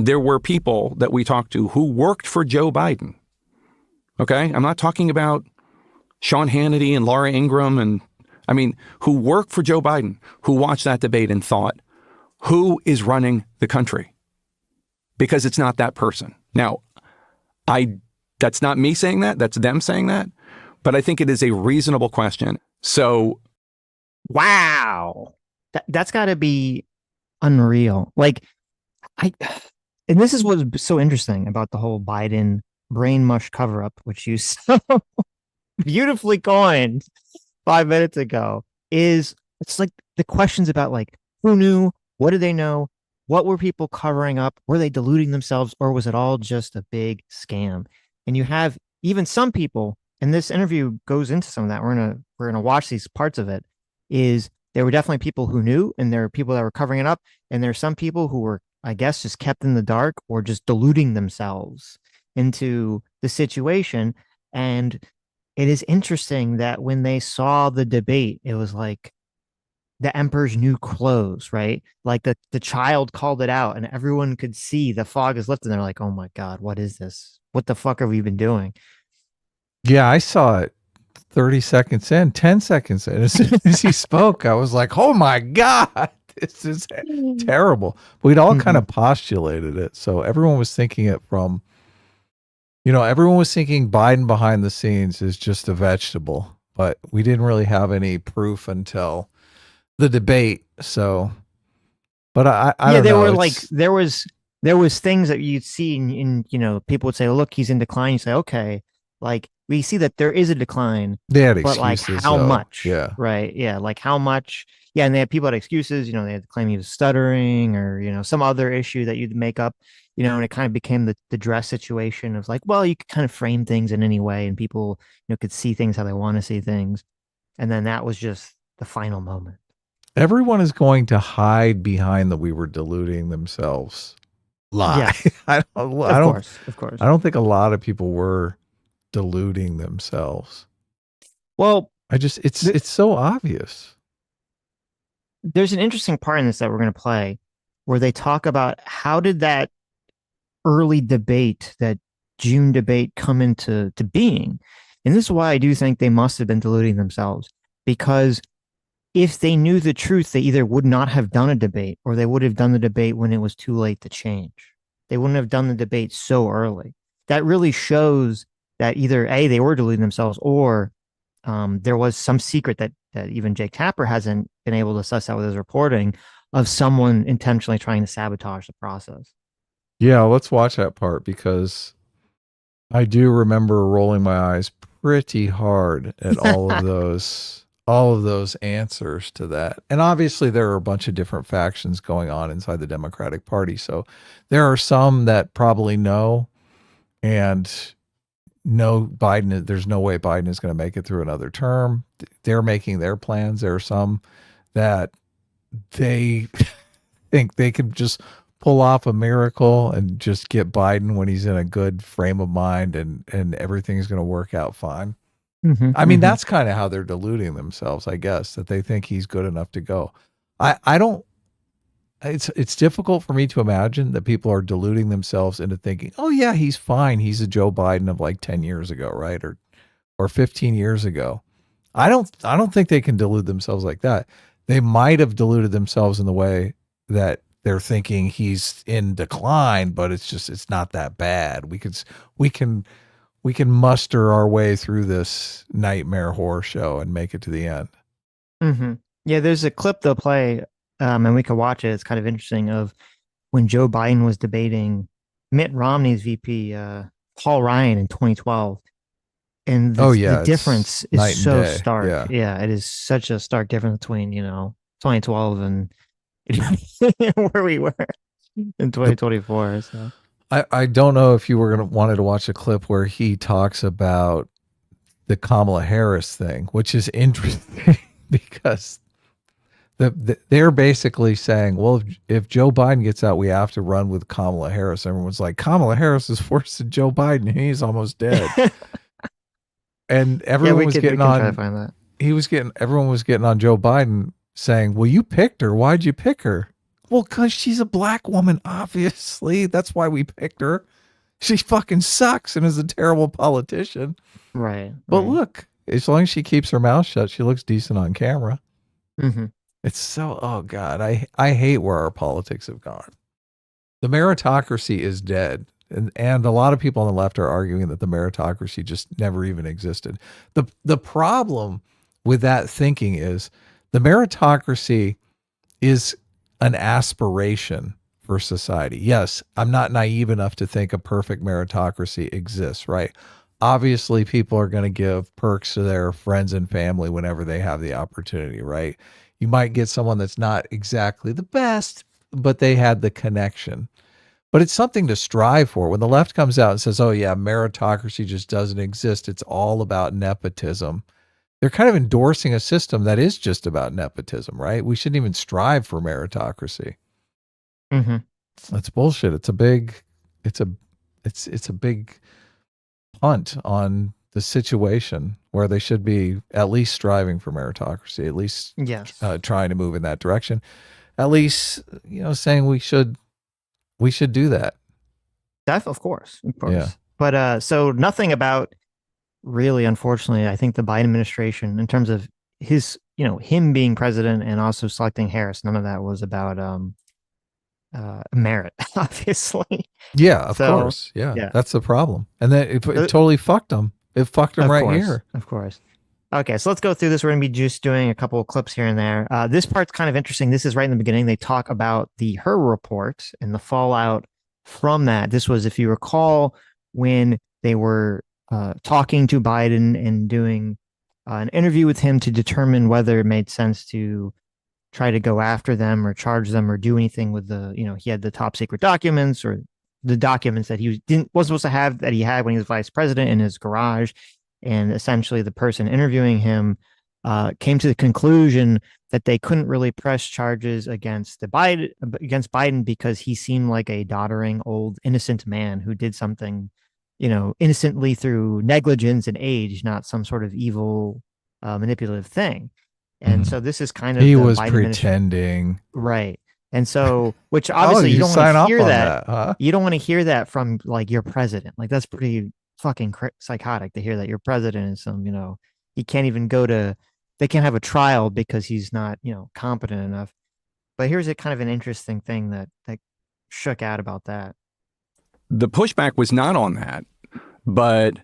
there were people that we talked to who worked for Joe Biden. Okay? I'm not talking about Sean Hannity and Laura Ingraham who worked for Joe Biden, who watched that debate and thought, who is running the country? Because it's not that person. Now, that's not me saying that, that's them saying that, but I think it is a reasonable question. So, wow, that's got to be unreal. Like, and this is what's so interesting about the whole Biden brain mush cover up, which you so beautifully coined 5 minutes ago, is it's like the questions about like who knew, what did they know, what were people covering up, were they deluding themselves, or was it all just a big scam? And you have even some people, and this interview goes into some of that. We're gonna watch these parts of it. Is there were definitely people who knew, and there are people that were covering it up, and there are some people who were, I guess, just kept in the dark or just deluding themselves into the situation. And it is interesting that when they saw the debate, it was like the emperor's new clothes, right? Like the child called it out and everyone could see the fog is lifted. They're like, oh my God, what is this? What the fuck have we been doing? Yeah, I saw it 30 seconds in, 10 seconds in. As soon as he spoke, I was like, oh my God, this is terrible. We'd all kind of postulated it. So everyone was thinking it from, everyone was thinking Biden behind the scenes is just a vegetable, but we didn't really have any proof until the debate. So, but I don't know. They were like, there was things that you'd see in people would say, oh, look, he's in decline. You say, okay, like we see that there is a decline, but like how much? Yeah. Right. Yeah. Like how much? Yeah. And they had people had excuses, they had to claim he was stuttering or, some other issue that you'd make up, and it kind of became the dress situation of like, well, you could kind of frame things in any way and people, could see things how they want to see things. And then that was just the final moment. Everyone is going to hide behind the we were deluding themselves lie. Yeah. Of course. I don't think a lot of people were deluding themselves. Well, it's so obvious. There's an interesting part in this that we're going to play where they talk about how did that early debate, that June debate, come into being. And this is why I do think they must have been deluding themselves, because if they knew the truth, they either would not have done a debate or they would have done the debate when it was too late to change. They wouldn't have done the debate so early. That really shows that either A, they were deluding themselves, or there was some secret that even Jake Tapper hasn't been able to suss out with his reporting of someone intentionally trying to sabotage the process. Yeah, let's watch that part, because I do remember rolling my eyes pretty hard at all of those answers to that. And obviously there are a bunch of different factions going on inside the Democratic Party. So there are some that probably know and know Biden, there's no way Biden is going to make it through another term. They're making their plans. There are some that they think they could just pull off a miracle and just get Biden when he's in a good frame of mind and everything's going to work out fine. I mean, that's kind of how they're deluding themselves, I guess, that they think he's good enough to go. It's difficult for me to imagine that people are deluding themselves into thinking, oh yeah, he's fine. He's a Joe Biden of like 10 years ago, right? Or 15 years ago. I don't think they can delude themselves like that. They might have deluded themselves in the way that they're thinking he's in decline, but it's not that bad. We can muster our way through this nightmare horror show and make it to the end. Mm-hmm. Yeah, there's a clip they'll play, and we can watch it. It's kind of interesting, of when Joe Biden was debating Mitt Romney's VP, Paul Ryan, in 2012. And the difference is so stark. Yeah, it is such a stark difference between, 2012 and where we were in 2024. So I don't know if you were wanted to watch a clip where he talks about the Kamala Harris thing, which is interesting because they're basically saying, well, if Joe Biden gets out, we have to run with Kamala Harris. Everyone's like, Kamala Harris is worse than Joe Biden. He's almost dead. And everyone was getting on Joe Biden saying, well, you picked her. Why'd you pick her? Well, because she's a black woman, obviously. That's why we picked her. She fucking sucks and is a terrible politician. Right. But Right. look, as long as she keeps her mouth shut, she looks decent on camera. Mm-hmm. It's so, oh God, I hate where our politics have gone. The meritocracy is dead. And a lot of people on the left are arguing that the meritocracy just never even existed. The problem with that thinking is the meritocracy is an aspiration for society. Yes, I'm not naive enough to think a perfect meritocracy exists, right? Obviously, people are going to give perks to their friends and family whenever they have the opportunity, right? You might get someone that's not exactly the best, but they had the connection. But it's something to strive for. When the left comes out and says, oh, yeah, meritocracy just doesn't exist, it's all about nepotism. They're kind of endorsing a system that is just about nepotism, right? We shouldn't even strive for meritocracy. Mm-hmm. That's bullshit. It's a big punt on the situation where they should be at least striving for meritocracy, at least Yes. trying to move in that direction, at least, saying we should do that. Of course. Yeah. But so nothing about really, unfortunately, I think the Biden administration, in terms of his, him being president and also selecting Harris, none of that was about merit, obviously. Yeah, of So, course. Yeah, yeah. that's the problem. And then it totally fucked them. It fucked them right here. Of course. Okay, so let's go through this. We're going to be just doing a couple of clips here and there. This part's kind of interesting. This is right in the beginning. They talk about her report and the fallout from that. This was, if you recall, when they were talking to Biden and doing an interview with him to determine whether it made sense to try to go after them or charge them or do anything with he had the top secret documents or the documents that he wasn't supposed to have that he had when he was vice president in his garage. And essentially the person interviewing him came to the conclusion that they couldn't really press charges against Biden because he seemed like a doddering old innocent man who did something, innocently through negligence and age, not some sort of evil manipulative thing. And so this is kind of he was pretending, right? And so, which obviously you don't want to hear that. Huh? You don't want to hear that from like your president. Like that's pretty fucking psychotic to hear that your president is some, he can't even they can't have a trial because he's not, competent enough. But here's a kind of an interesting thing that shook out about that. The pushback was not on that, but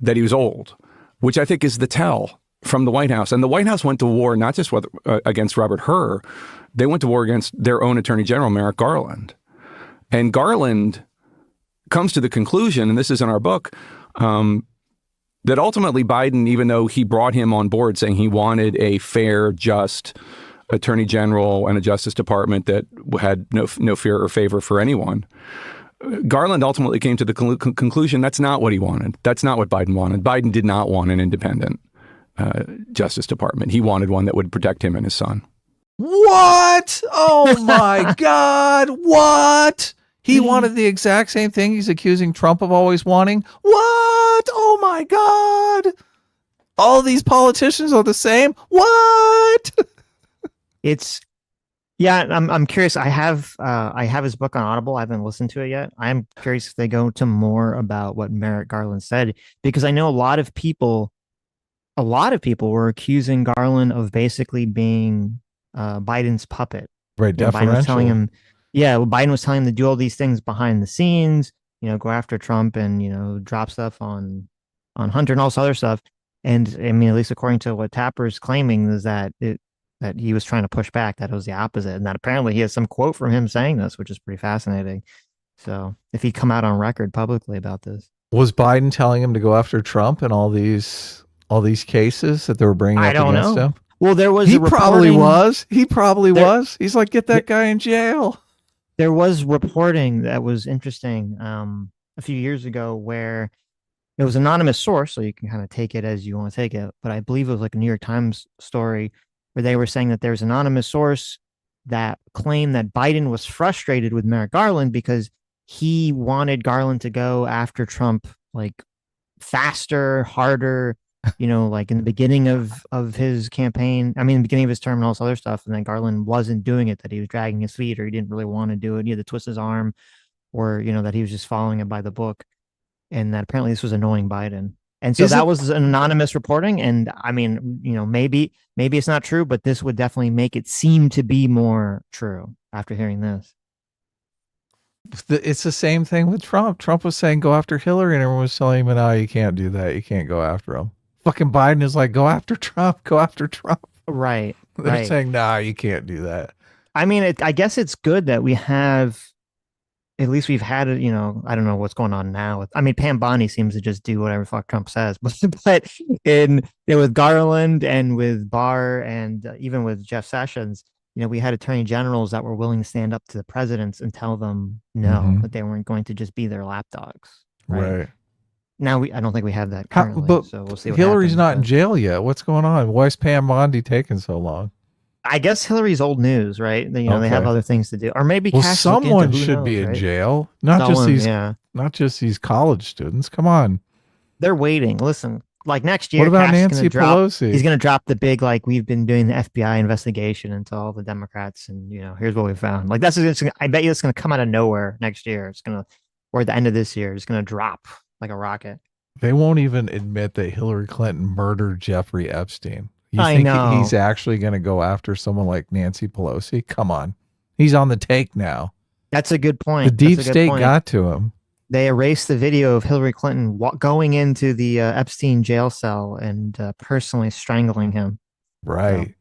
that he was old, which I think is the tell from the White House. And the White House went to war not just against Robert Hur, they went to war against their own Attorney General, Merrick Garland. And Garland comes to the conclusion, and this is in our book, that ultimately Biden, even though he brought him on board saying he wanted a fair, just Attorney General and a Justice Department that had no fear or favor for anyone, Garland ultimately came to the conclusion that's not what he wanted. That's not what Biden wanted. Biden did not want an independent Justice Department. He wanted one that would protect him and his son. What? Oh my God. What? He wanted the exact same thing he's accusing Trump of always wanting. What? Oh my God. All these politicians are the same. What? I'm curious. I have his book on Audible. I haven't listened to it yet. I'm curious if they go to more about what Merrick Garland said, because I know a lot of people were accusing Garland of basically being Biden's puppet. Right. Biden was telling him, Biden was telling him to do all these things behind the scenes, go after Trump and, drop stuff on Hunter and all this other stuff. And I mean, at least according to what Tapper's claiming is that he was trying to push back, that it was the opposite. And that apparently he has some quote from him saying this, which is pretty fascinating. So if he'd come out on record publicly about this. Was Biden telling him to go after Trump and all these cases that they were bringing up against him? Well, there was He probably was. He's like, get that guy in jail. There was reporting that was interesting a few years ago where it was an anonymous source, so you can kind of take it as you want to take it. But I believe it was like a New York Times story where they were saying that there's an anonymous source that claimed that Biden was frustrated with Merrick Garland because he wanted Garland to go after Trump like faster, harder, like in the beginning of his campaign, I mean, the beginning of his term and all this other stuff, and then Garland wasn't doing it, that he was dragging his feet or he didn't really want to do it. He had to twist his arm, or, that he was just following it by the book, and that apparently this was annoying Biden. And so Is that it was an anonymous reporting. And I mean, maybe it's not true, but this would definitely make it seem to be more true after hearing this. it's the same thing with Trump. Trump was saying go after Hillary, and everyone was telling him, no, you can't do that. You can't go after him. Fucking Biden is like, go after Trump, go after Trump. Right. They're right. saying, nah, you can't do that. I mean, I guess it's good that we have, at least we've had it, I don't know what's going on now. I mean, Pam Bondi seems to just do whatever fuck Trump says, but with Garland and with Barr and even with Jeff Sessions, we had attorney generals that were willing to stand up to the presidents and tell them no, that they weren't going to just be their lapdogs. Right. Now I don't think we have that currently, but so we'll see. Hillary's not in jail yet. What's going on? Why is Pam Bondi taking so long? I guess Hillary's old news, right? They have other things to do, or maybe someone should be in jail, not just these college students. Come on, they're waiting. Listen, like next year, what about Nancy Pelosi? He's going to drop the big, like, we've been doing the FBI investigation into all the Democrats, and here's what we found. Like I bet you it's going to come out of nowhere next year. Or at the end of this year, it's going to drop like a rocket. They won't even admit that Hillary Clinton murdered Jeffrey Epstein. I know. He's actually going to go after someone like Nancy Pelosi? Come on. He's on the take now. That's a good point. The deep state got to him. They erased the video of Hillary Clinton going into the Epstein jail cell and personally strangling him. Right.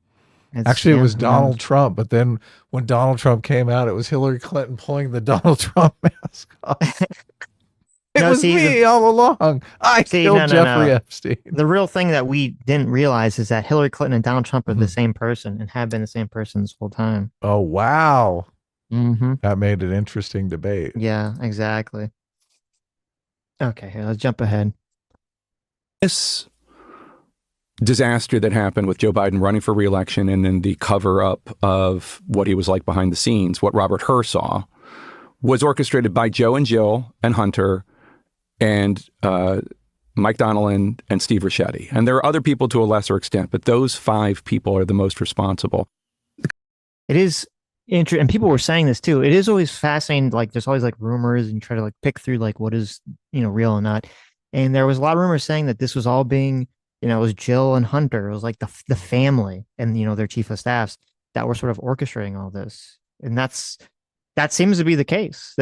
So actually, it was Donald Trump. But then when Donald Trump came out, it was Hillary Clinton pulling the Donald Trump mask off. It was me all along. I killed Jeffrey Epstein. The real thing that we didn't realize is that Hillary Clinton and Donald Trump are the same person and have been the same person this whole time. Oh, wow. That made an interesting debate. Yeah, exactly. Okay, here, let's jump ahead. This disaster that happened with Joe Biden running for re-election and then the cover-up of what he was like behind the scenes, what Robert Hur saw, was orchestrated by Joe and Jill and Hunter and Mike Donnellan and Steve Ricchetti. And there are other people to a lesser extent, but those 5 people are the most responsible. It is interesting, and people were saying this too. It is always fascinating. Like, there's always like rumors, and you try to like pick through like what is real and not. And there was a lot of rumors saying that this was all being, it was Jill and Hunter. It was like the family and their chief of staffs that were sort of orchestrating all this. And that seems to be the case.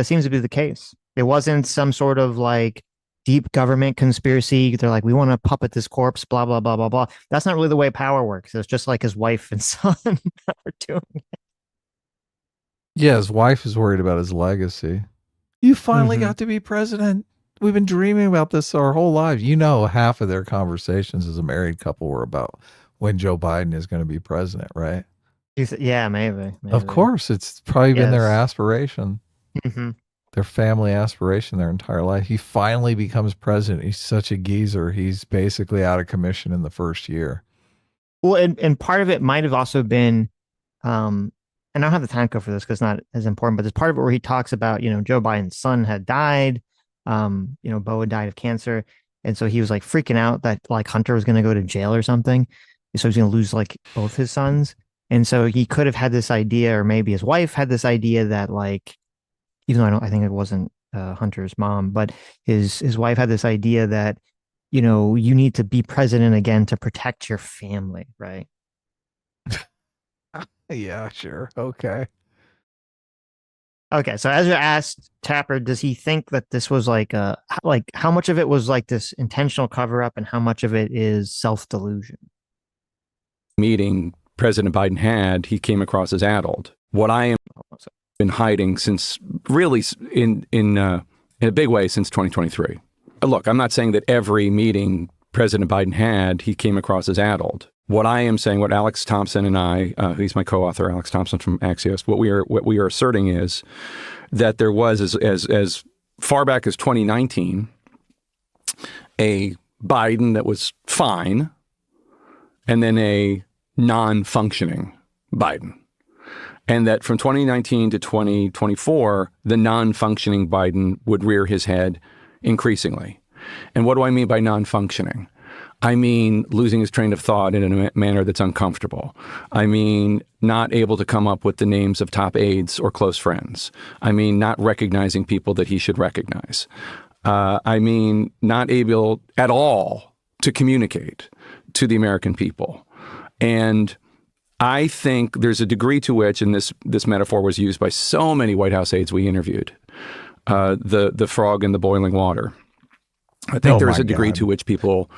It wasn't some sort of like deep government conspiracy. They're like, we want to puppet this corpse, blah, blah, blah, blah, blah. That's not really the way power works. It's just like his wife and son are doing it. Yeah, his wife is worried about his legacy. You finally got to be president. We've been dreaming about this our whole lives. Half of their conversations as a married couple were about when Joe Biden is going to be president, right? Yeah, maybe. Of course, it's probably been their aspiration, their family aspiration their entire life. He finally becomes president. He's such a geezer. He's basically out of commission in the first year. Well, and part of it might have also been, and I don't have the time code for this because it's not as important, but there's part of it where he talks about, Joe Biden's son had died, Bo had died of cancer. And so he was like freaking out that like Hunter was going to go to jail or something. So he's going to lose like both his sons. And so he could have had this idea, or maybe his wife had this idea that like, even though I think it wasn't Hunter's mom, but his wife had this idea that, you need to be president again to protect your family, right? Yeah, sure. Okay. Okay, so Ezra asked Tapper, does he think that this was like how much of it was like this intentional cover up and how much of it is self-delusion? Meeting President Biden had, he came across as addled. What I am been hiding since really in a big way since 2023. Look, I'm not saying that every meeting President Biden had, he came across as addled. What I am saying, what Alex Thompson and I, he's my co-author, Alex Thompson from Axios, what we are asserting is that there was, as far back as 2019, a Biden that was fine, and then a non-functioning Biden. And that from 2019 to 2024, the non-functioning Biden would rear his head increasingly. And what do I mean by non-functioning? I mean losing his train of thought in a manner that's uncomfortable. I mean not able to come up with the names of top aides or close friends. I mean not recognizing people that he should recognize. I mean not able at all to communicate to the American people. And I think there's a degree to which, and this metaphor was used by so many White House aides we interviewed, the frog in the boiling water. I think there's a degree to which people,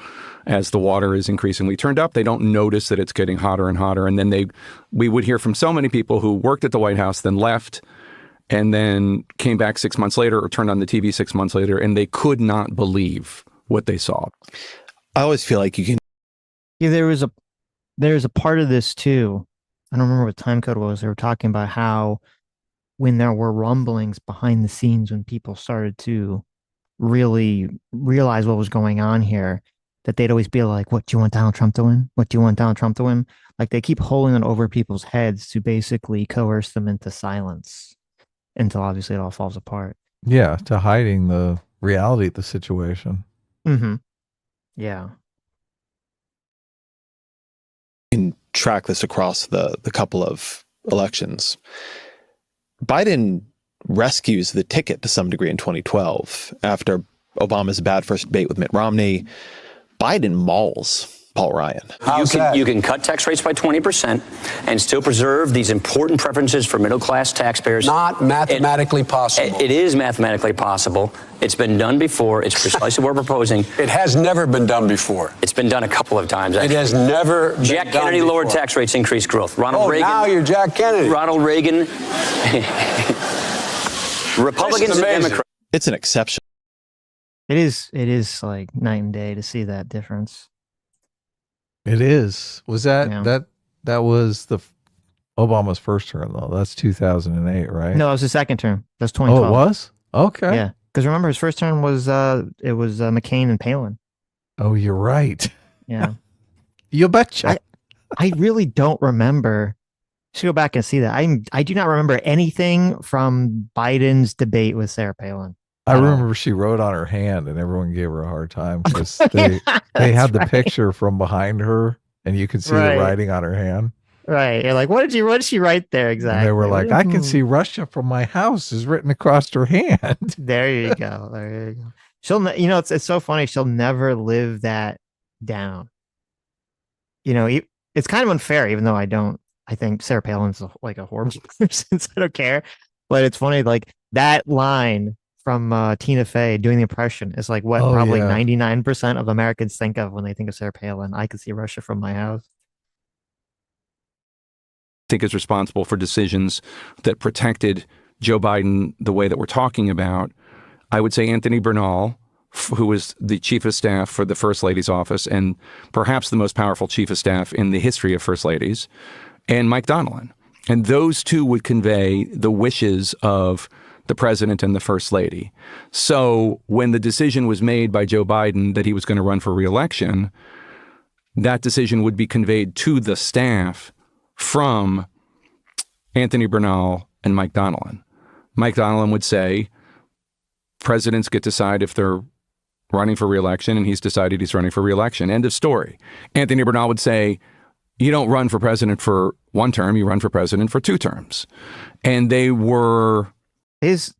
as the water is increasingly turned up, they don't notice that it's getting hotter and hotter. And then we would hear from so many people who worked at the White House, then left, and then came back 6 months later or turned on the TV 6 months later, and they could not believe what they saw. I always feel like you can. Yeah, there's a part of this too. I don't remember what time code it was. They were talking about how when there were rumblings behind the scenes, when people started to really realize what was going on here, that they'd always be like, what, do you want Donald Trump to win? What do you want Donald Trump to win? Like they keep holding it over people's heads to basically coerce them into silence until obviously it all falls apart. Yeah, to hiding the reality of the situation. Mm-hmm. Yeah. You can track this across the couple of elections. Biden rescues the ticket to some degree in 2012 after Obama's bad first debate with Mitt Romney. Biden mauls Paul Ryan. You can cut tax rates by 20% and still preserve these important preferences for middle-class taxpayers. Not mathematically possible. It is mathematically possible. It's been done before. It's precisely what we're proposing. It has never been done before. It's been done a couple of times, actually. It has never been Jack done Kennedy before. lowered tax rates, increased growth. Ronald Reagan. Now you're Jack Kennedy. Ronald Reagan. Republicans and Democrats. It's an exception. It is like night and day to see that difference. It is. Was that Yeah. that was the Obama's first term though? That's 2008, right? No, it was the second term. That's Oh, 2012. it was? Okay. Yeah. Because remember his first term was McCain and Palin. Oh, you're right. Yeah. You betcha. I really don't remember. Should go back and see that. I do not remember anything from Biden's debate with Sarah Palin. I remember she wrote on her hand and everyone gave her a hard time because they That's had the right. picture from behind her and you could see Right. the writing on her hand. Right. You're like, what did she write there exactly? And they were like, I can see Russia from my house is written across her hand. There you go. There you go. It's so funny. She'll never live that down. It's kind of unfair, even though I think Sarah Palin's like a horrible person, so I don't care. But it's funny, like that line from Tina Fey doing the impression is like what probably 99% of Americans think of when they think of Sarah Palin. I can see Russia from my house. Think is responsible for decisions that protected Joe Biden the way that we're talking about. I would say Anthony Bernal, who was the chief of staff for the First Lady's office and perhaps the most powerful chief of staff in the history of First Ladies, and Mike Donilon. And those two would convey the wishes of the president and the first lady. So when the decision was made by Joe Biden that he was going to run for re-election, that decision would be conveyed to the staff from Anthony Bernal and Mike Donilon. Mike Donilon would say, presidents get to decide if they're running for re-election, and he's decided he's running for re-election. End of story. Anthony Bernal would say, you don't run for president for one term, you run for president for 2 terms. And they were... It's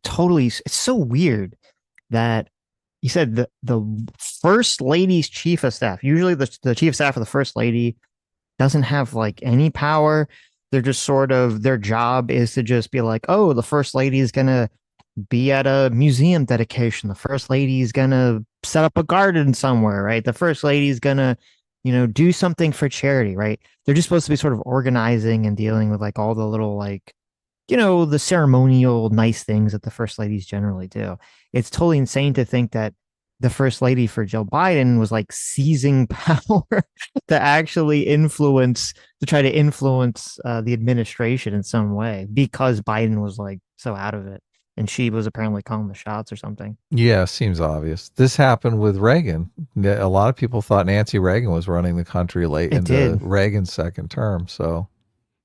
so weird that you said the first lady's chief of staff, usually the chief of staff of the first lady doesn't have like any power. They're just sort of, their job is to just be like, oh, the first lady is going to be at a museum dedication. The first lady is going to set up a garden somewhere, right? The first lady is going to, do something for charity, right? They're just supposed to be sort of organizing and dealing with like all the little like, the ceremonial nice things that the first ladies generally do. It's totally insane to think that the first lady for Joe Biden was like seizing power to actually try to influence the administration in some way because Biden was like so out of it. And she was apparently calling the shots or something. Yeah, seems obvious. This happened with Reagan. A lot of people thought Nancy Reagan was running the country late into Reagan's second term. So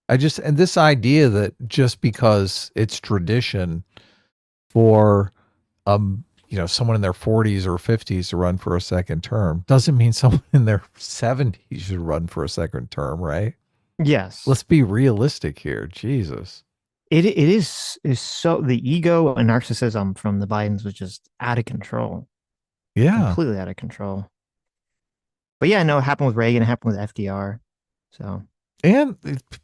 and this idea that just because it's tradition for someone in their 40s or 50s to run for a second term doesn't mean someone in their 70s should run for a second term, right? Yes. Let's be realistic here. Jesus. It is so, the ego and narcissism from the Bidens was just out of control. Yeah. Completely out of control. But yeah, no, it happened with Reagan, it happened with FDR. So, and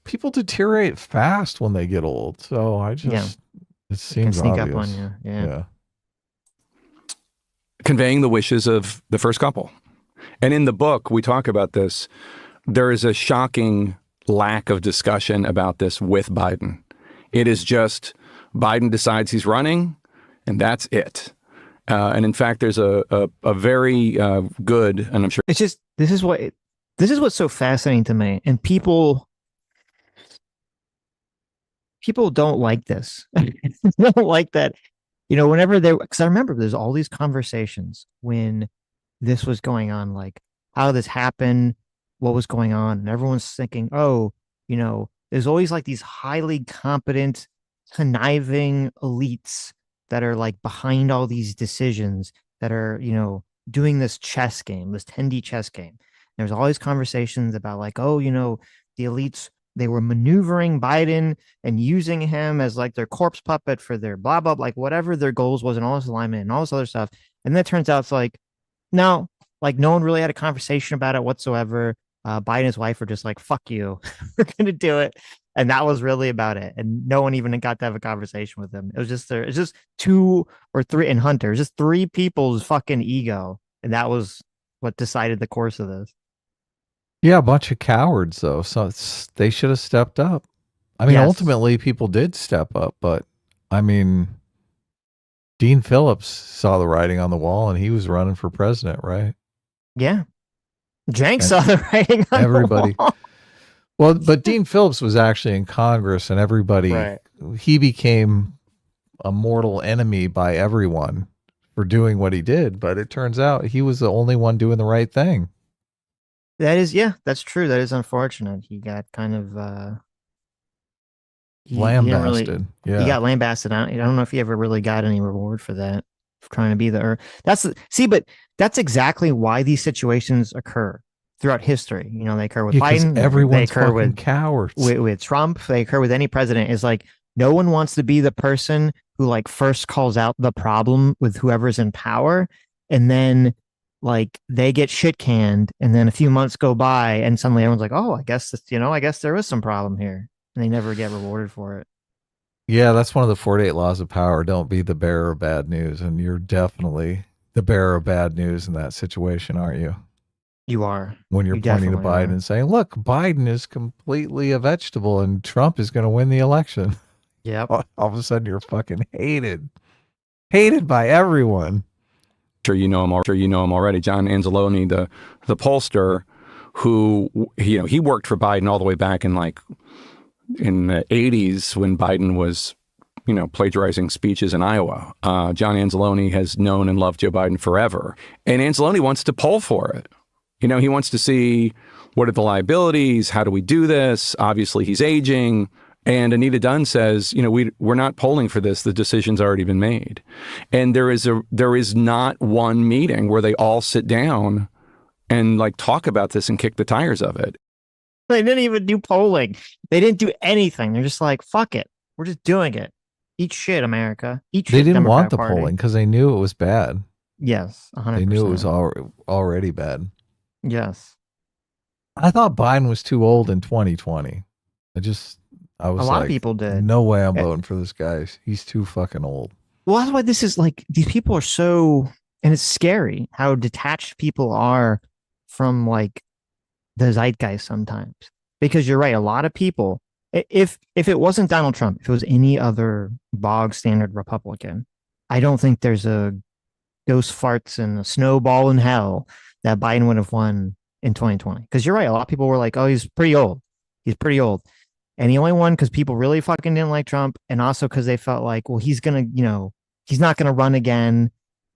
people deteriorate fast when they get old. So it seems sneak obvious. up on you. Yeah. Conveying the wishes of the first couple. And in the book, we talk about this. There is a shocking lack of discussion about this with Biden. It is just Biden decides he's running, and that's it. And in fact, there's a very good, and I'm sure It's just, this is what's so fascinating to me. And people don't like this. Don't like that. Whenever because I remember there's all these conversations when this was going on, like how did this happen? What was going on? And everyone's thinking, oh, there's always like these highly competent, conniving elites that are like behind all these decisions that are, doing this chess game, this 10D chess game. There's all these conversations about like, oh, the elites, they were maneuvering Biden and using him as like their corpse puppet for their blah, blah, like whatever their goals was and all this alignment and all this other stuff. And then it turns out it's like, no, like no one really had a conversation about it whatsoever. Biden and his wife were just like, fuck you, we're going to do it. And that was really about it. And no one even got to have a conversation with him. It was just two or three, and Hunter, just three people's fucking ego. And that was what decided the course of this. Yeah, a bunch of cowards, though. So they should have stepped up. I mean, Yes. ultimately, people did step up. But, I mean, Dean Phillips saw the writing on the wall, and he was running for president, right? Yeah. Jank saw the writing on everybody. the wall. Well, but Dean Phillips was actually in Congress, and everybody, Right. he became a mortal enemy by everyone for doing what he did. But it turns out he was the only one doing the right thing. That is, yeah, that's true. That is unfortunate. He got kind of Lambasted. He got lambasted. I don't know if he ever really got any reward for that, for trying to be the. But that's exactly why these situations occur throughout history. They occur with Biden. Everyone's they occur fucking cowards. with Trump. They occur with any president. Is like no one wants to be the person who like first calls out the problem with whoever's in power, and then like they get shit canned, and then a few months go by, and suddenly everyone's like, "Oh, I guess there is some problem here," and they never get rewarded for it. Yeah, that's one of the 48 laws of power. Don't be the bearer of bad news, and you're definitely the bearer of bad news in that situation, aren't you? You are. When you're pointing to definitely Biden are. and saying, "Look, Biden is completely a vegetable, and Trump is going to win the election." Yep. All of a sudden, you're fucking hated by everyone. sure you know him already. John Anzalone, the pollster, who he worked for Biden all the way back in the 80s when Biden was plagiarizing speeches in Iowa. John Anzalone has known and loved Joe Biden forever, and Anzalone wants to poll for it. He wants to see what are the liabilities, how do we do this? Obviously, he's aging. And Anita Dunn says, we're not polling for this. The decision's already been made. And there is not one meeting where they all sit down and talk about this and kick the tires of it. They didn't even do polling. They didn't do anything. They're just like, fuck it. We're just doing it. Eat shit, America. Eat shit, They didn't Democrat want the Party. polling because they knew it was bad. Yes, 100%. They knew it was already bad. Yes. I thought Biden was too old in 2020. I was A lot of like, people did. no way I'm voting for this guy. He's too fucking old. Well, that's why this is like, these people are so, and it's scary how detached people are from like the zeitgeist sometimes. Because you're right, a lot of people, if it wasn't Donald Trump, if it was any other bog standard Republican, I don't think there's a ghost farts and a snowball in hell that Biden would have won in 2020. Because you're right, a lot of people were like, oh, he's pretty old. And he only won because people really fucking didn't like Trump, and also because they felt like, well, he's gonna, he's not gonna run again.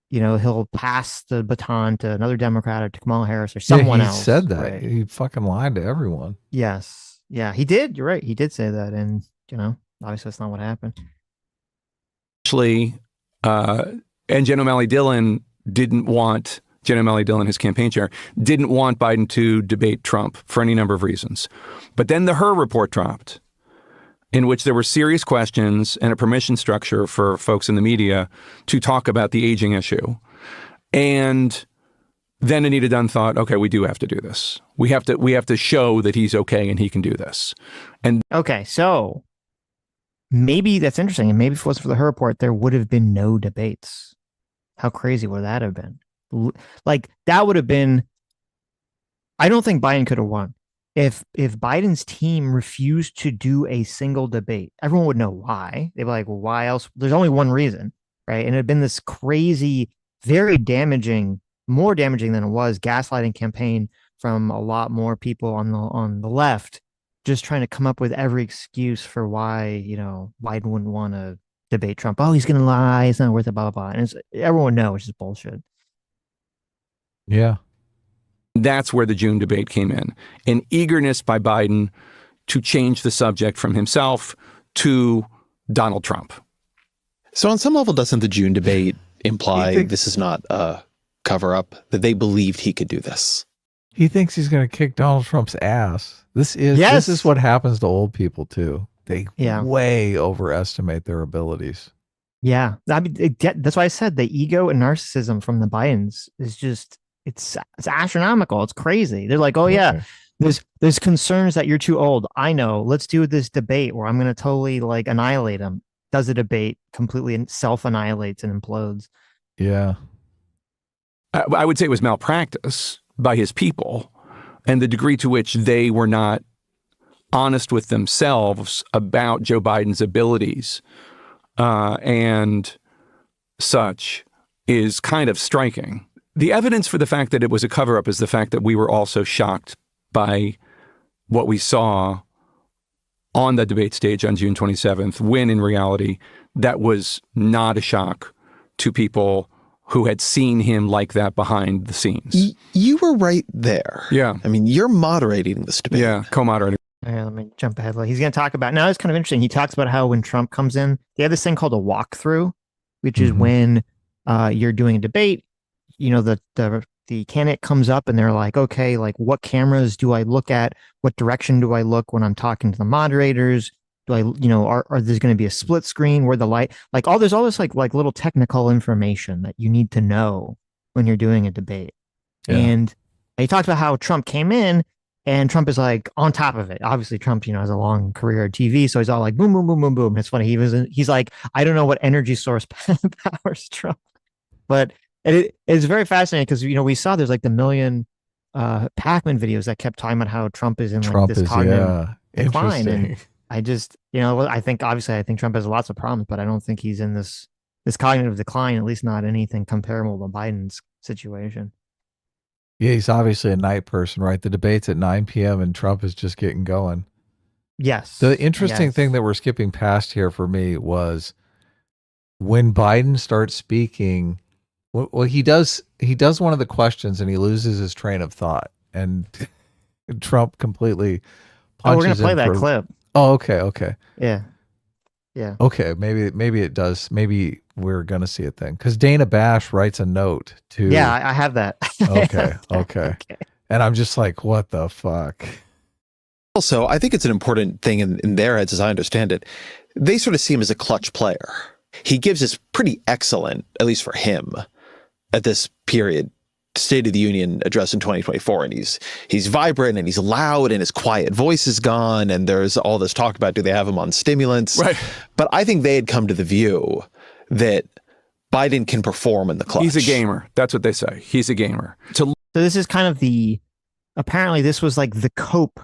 He'll pass the baton to another Democrat or to Kamala Harris or someone else. He said that. Right. He fucking lied to everyone. Yes. Yeah, he did. You're right. He did say that, and obviously that's not what happened. Actually, And Jen O'Malley Dillon, his campaign chair, didn't want Biden to debate Trump for any number of reasons. But then the Her report dropped, in which there were serious questions and a permission structure for folks in the media to talk about the aging issue. And then Anita Dunn thought, okay, we do have to do this. We have to show that he's okay and he can do this. And okay, so maybe that's interesting. And maybe if it wasn't for the Her report, there would have been no debates. How crazy would that have been? Like, that would have been, I don't think Biden could have won. If Biden's team refused to do a single debate, everyone would know why. They'd be like, well, why else? There's only one reason, right? And it had been this crazy, very damaging, more damaging than it was, gaslighting campaign from a lot more people on the left, just trying to come up with every excuse for why, Biden wouldn't want to debate Trump. Oh, he's going to lie. It's not worth it, blah, blah, blah. And everyone knows it's just bullshit. Yeah. That's where the June debate came in. An eagerness by Biden to change the subject from himself to Donald Trump. So on some level, doesn't the June debate imply this is not a cover-up, that they believed he could do this? He thinks he's going to kick Donald Trump's ass. This is what happens to old people too. They way overestimate their abilities. Yeah. I mean, that's why I said the ego and narcissism from the Bidens is just, it's astronomical. It's crazy. They're like, oh yeah, there's concerns that you're too old. I know. Let's do this debate where I'm going to totally like annihilate him. Does a debate, completely self-annihilates and implodes. Yeah. I would say it was malpractice by his people, and the degree to which they were not honest with themselves about Joe Biden's abilities and such is kind of striking. The evidence for the fact that it was a cover-up is the fact that we were also shocked by what we saw on the debate stage on June 27th, when in reality, that was not a shock to people who had seen him like that behind the scenes. You were right there. Yeah. I mean, you're moderating this debate. Yeah, co-moderating. Let me jump ahead. He's going to talk about, now it's kind of interesting. He talks about how when Trump comes in, they have this thing called a walkthrough, which is when you're doing a debate, the candidate comes up and they're like, okay, like what cameras do I look at? What direction do I look when I'm talking to the moderators? Do I, are there's going to be a split screen where the light, like there's all this like little technical information that you need to know when you're doing a debate. Yeah. And he talked about how Trump came in and Trump is like on top of it. Obviously Trump, has a long career at TV. So he's all like, boom, boom, boom, boom, boom. It's funny. He's like, I don't know what energy source powers Trump, but it's very fascinating because, we saw there's like the million Pac-Man videos that kept talking about how Trump is in like this cognitive decline. And I just, I think Trump has lots of problems, but I don't think he's in this cognitive decline, at least not anything comparable to Biden's situation. Yeah, he's obviously a night person, right? The debate's at 9 p.m. and Trump is just getting going. Yes. The interesting thing that we're skipping past here for me was when Biden starts speaking. Well, he does one of the questions and he loses his train of thought, and Trump completely punches. We're gonna play that clip. Oh, okay. Yeah. Okay, maybe it does. Maybe we're gonna see it then, because Dana Bash writes a note to. Yeah, I have that. Okay. And I'm just like, what the fuck? Also, I think it's an important thing in their heads, as I understand it. They sort of see him as a clutch player. He gives this pretty excellent, at least for him, at this period, State of the Union address in 2024, and he's vibrant and he's loud and his quiet voice is gone, and there's all this talk about do they have him on stimulants? Right. But I think they had come to the view that Biden can perform in the clutch. He's a gamer. That's what they say. He's a gamer. So this is kind of apparently this was like the cope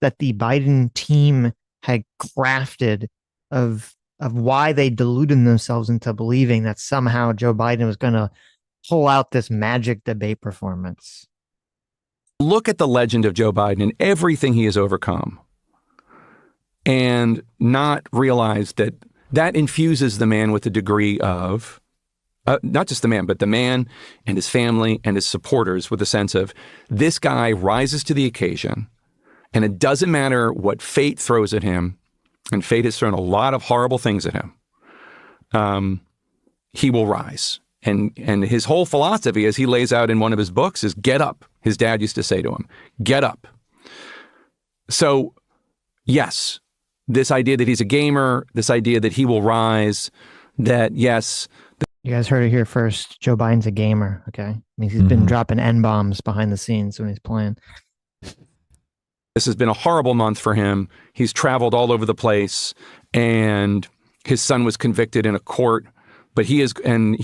that the Biden team had crafted of why they deluded themselves into believing that somehow Joe Biden was going to pull out this magic debate performance. Look at the legend of Joe Biden and everything he has overcome, and not realize that infuses the man with a degree of, not just the man, but the man and his family and his supporters with a sense of, this guy rises to the occasion, and it doesn't matter what fate throws at him, and fate has thrown a lot of horrible things at him. He will rise. And his whole philosophy, as he lays out in one of his books, is get up. His dad used to say to him, get up. So, yes, this idea that he's a gamer, this idea that he will rise, that yes. You guys heard it here first. Joe Biden's a gamer, okay? I mean, he's been dropping N-bombs behind the scenes when he's playing. This has been a horrible month for him. He's traveled all over the place, and his son was convicted in a court, but he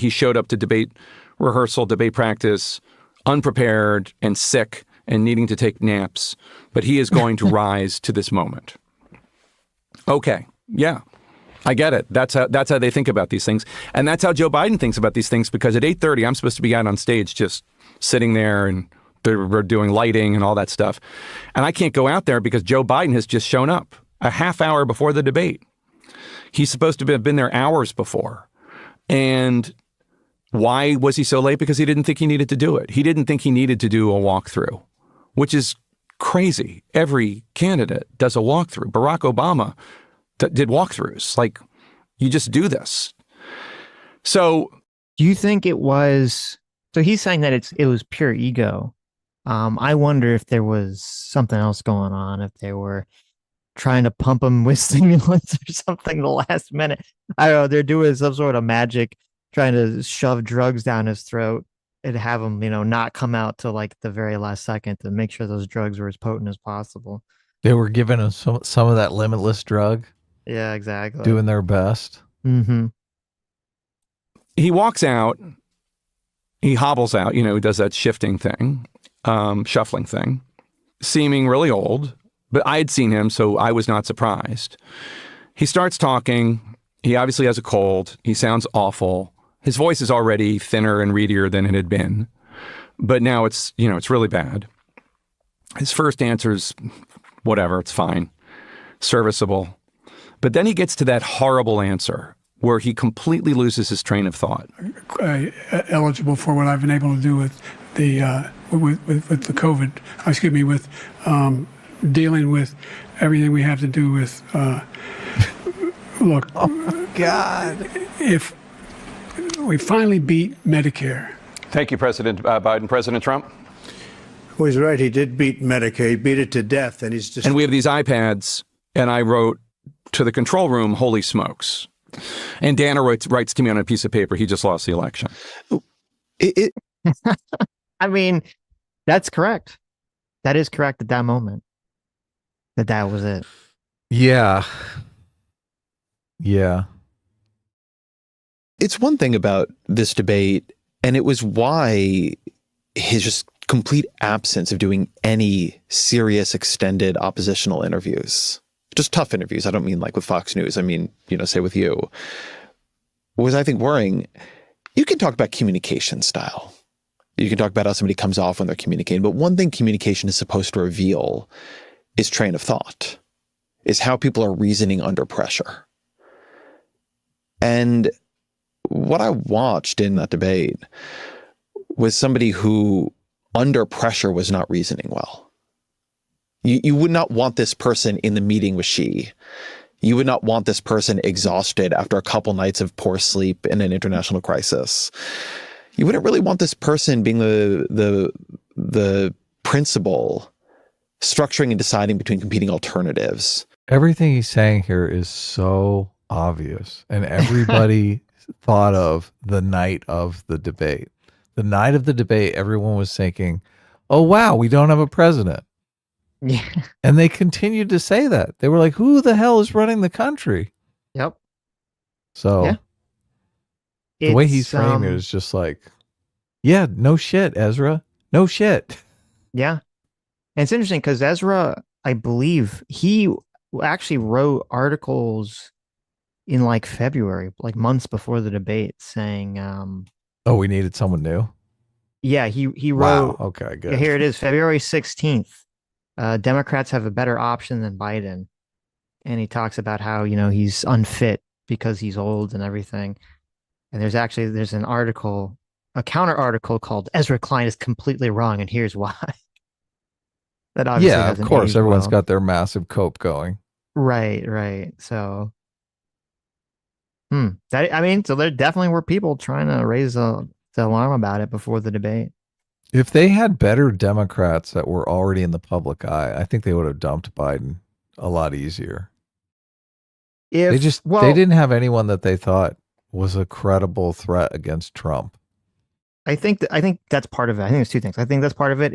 showed up to debate rehearsal, debate practice, unprepared and sick and needing to take naps, but he is going to rise to this moment. Okay, yeah, I get it. That's how they think about these things, and that's how Joe Biden thinks about these things. Because at 8:30, I'm supposed to be out on stage, just sitting there, and we're doing lighting and all that stuff, and I can't go out there because Joe Biden has just shown up a half hour before the debate. He's supposed to have been there hours before, and why was he so late? Because he didn't think he needed to do it. He didn't think he needed to do a walkthrough, which is crazy. Every candidate does a walkthrough. Barack Obama did walkthroughs. Like, you just do this. So do you think it was, so he's saying that it was pure ego. I wonder if there was something else going on, if they were trying to pump him with stimulants or something the last minute. I don't know, they're doing some sort of magic, trying to shove drugs down his throat and have him, not come out till like the very last second to make sure those drugs were as potent as possible. They were giving him some of that limitless drug. Yeah, exactly. Doing their best. Mm-hmm. He walks out, he hobbles out, he does that shifting thing, shuffling thing, seeming really old, but I had seen him, so I was not surprised. He starts talking. He obviously has a cold. He sounds awful. His voice is already thinner and reedier than it had been, but now it's really bad. His first answer is whatever, it's fine, serviceable. But then he gets to that horrible answer where he completely loses his train of thought. Eligible for what I've been able to do with the with the COVID. Excuse me, with dealing with everything we have to do with. Look, oh God! If we finally beat Medicare. Thank you, President Biden. President Trump. Well, he's right. He did beat Medicare. He beat it to death, and he's just. And we have these iPads, and I wrote to the control room, "Holy smokes!" And Dana writes to me on a piece of paper, "He just lost the election." I mean, that's correct. That is correct at that moment. That was it. Yeah. Yeah. It's one thing about this debate, and it was why his just complete absence of doing any serious extended oppositional interviews, just tough interviews. I don't mean like with Fox News. I mean, say with you, was I think worrying. You can talk about communication style. You can talk about how somebody comes off when they're communicating, but one thing communication is supposed to reveal is train of thought, is how people are reasoning under pressure. And what I watched in that debate was somebody who, under pressure, was not reasoning well. You would not want this person in the meeting with Xi. You would not want this person exhausted after a couple nights of poor sleep in an international crisis. You wouldn't really want this person being the principal, structuring and deciding between competing alternatives. Everything he's saying here is so obvious, and everybody thought of the night of the debate. The night of the debate, everyone was thinking, "Oh wow, we don't have a president." Yeah. And they continued to say that. They were like, "Who the hell is running the country?" Yep. So yeah. The way he's framing it is just like, yeah, no shit, Ezra. No shit. Yeah. And it's interesting because Ezra, I believe, he actually wrote articles in like February, like months before the debate, saying oh, we needed someone new. Yeah, he wrote. Wow. Okay, good. Yeah, here it is, February 16th. Democrats have a better option than Biden. And he talks about how, he's unfit because he's old and everything. And there's an article, a counter article called Ezra Klein is completely wrong, and here's why. That obviously of course, everyone's got their massive cope going. Right. So So there definitely were people trying to raise the alarm about it before the debate. If they had better Democrats that were already in the public eye, I think they would have dumped Biden a lot easier. They didn't have anyone that they thought was a credible threat against Trump. I think that's part of it. I think there's two things. I think that's part of it.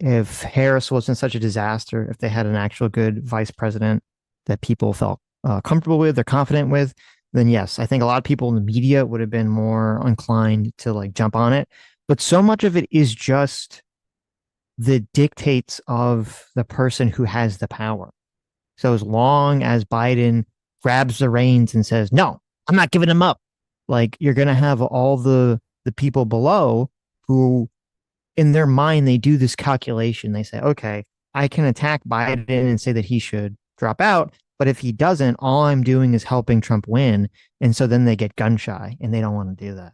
If Harris wasn't such a disaster, if they had an actual good vice president that people felt comfortable with, they're confident with, then yes, I think a lot of people in the media would have been more inclined to like jump on it. But so much of it is just the dictates of the person who has the power. So as long as Biden grabs the reins and says, no, I'm not giving him up, like you're going to have all the people below who in their mind, they do this calculation. They say, okay, I can attack Biden and say that he should drop out. But if he doesn't, all I'm doing is helping Trump win. And so then they get gun shy and they don't want to do that.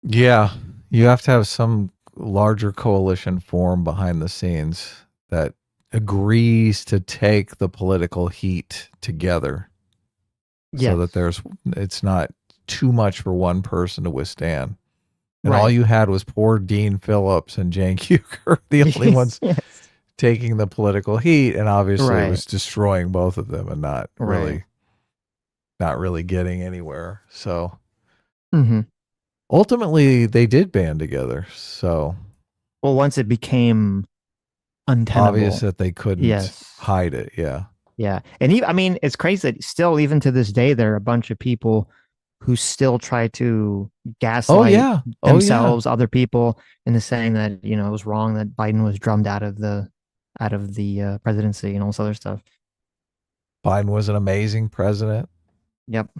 Yeah. You have to have some larger coalition form behind the scenes that agrees to take the political heat together. Yes. So that it's not too much for one person to withstand. And Right. all you had was poor Dean Phillips and Jan Kuker, the only ones Yes. taking the political heat, and obviously Right. it was destroying both of them and not Right. really getting anywhere. So Mm-hmm. ultimately they did band together. So Well, once it became untenable, obvious that they couldn't Yes. hide it. Yeah. Yeah. And even, it's crazy that still, even to this day, there are a bunch of people who still try to gaslight themselves, other people, into saying that, it was wrong that Biden was drummed out of the presidency and all this other stuff. Biden was an amazing president. Yep.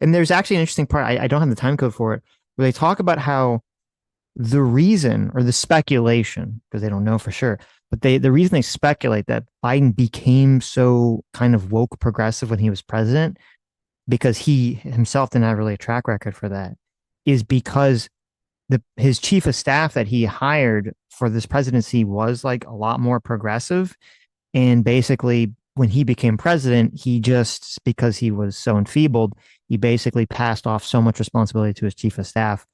And there's actually an interesting part. I don't have the time code for it, where they talk about how the reason or the speculation, because they don't know for sure, but the reason they speculate that Biden became so kind of woke progressive when he was president, because he himself didn't have really a track record for that, is because his chief of staff that he hired for this presidency was like a lot more progressive. And basically, when he became president, because he was so enfeebled, he basically passed off so much responsibility to his chief of staff,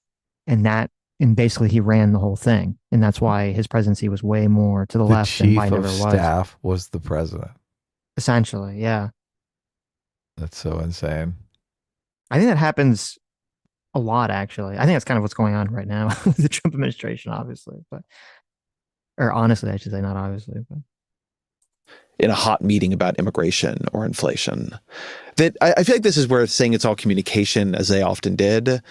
and basically he ran the whole thing. And that's why his presidency was way more to the left than Biden ever was. The chief of staff was the president. Essentially, yeah. That's so insane. I think that happens a lot, actually. I think that's kind of what's going on right now with the Trump administration, obviously. Or honestly, I should say, not obviously. But in a hot meeting about immigration or inflation, that I feel like this is where saying it's all communication, as they often did,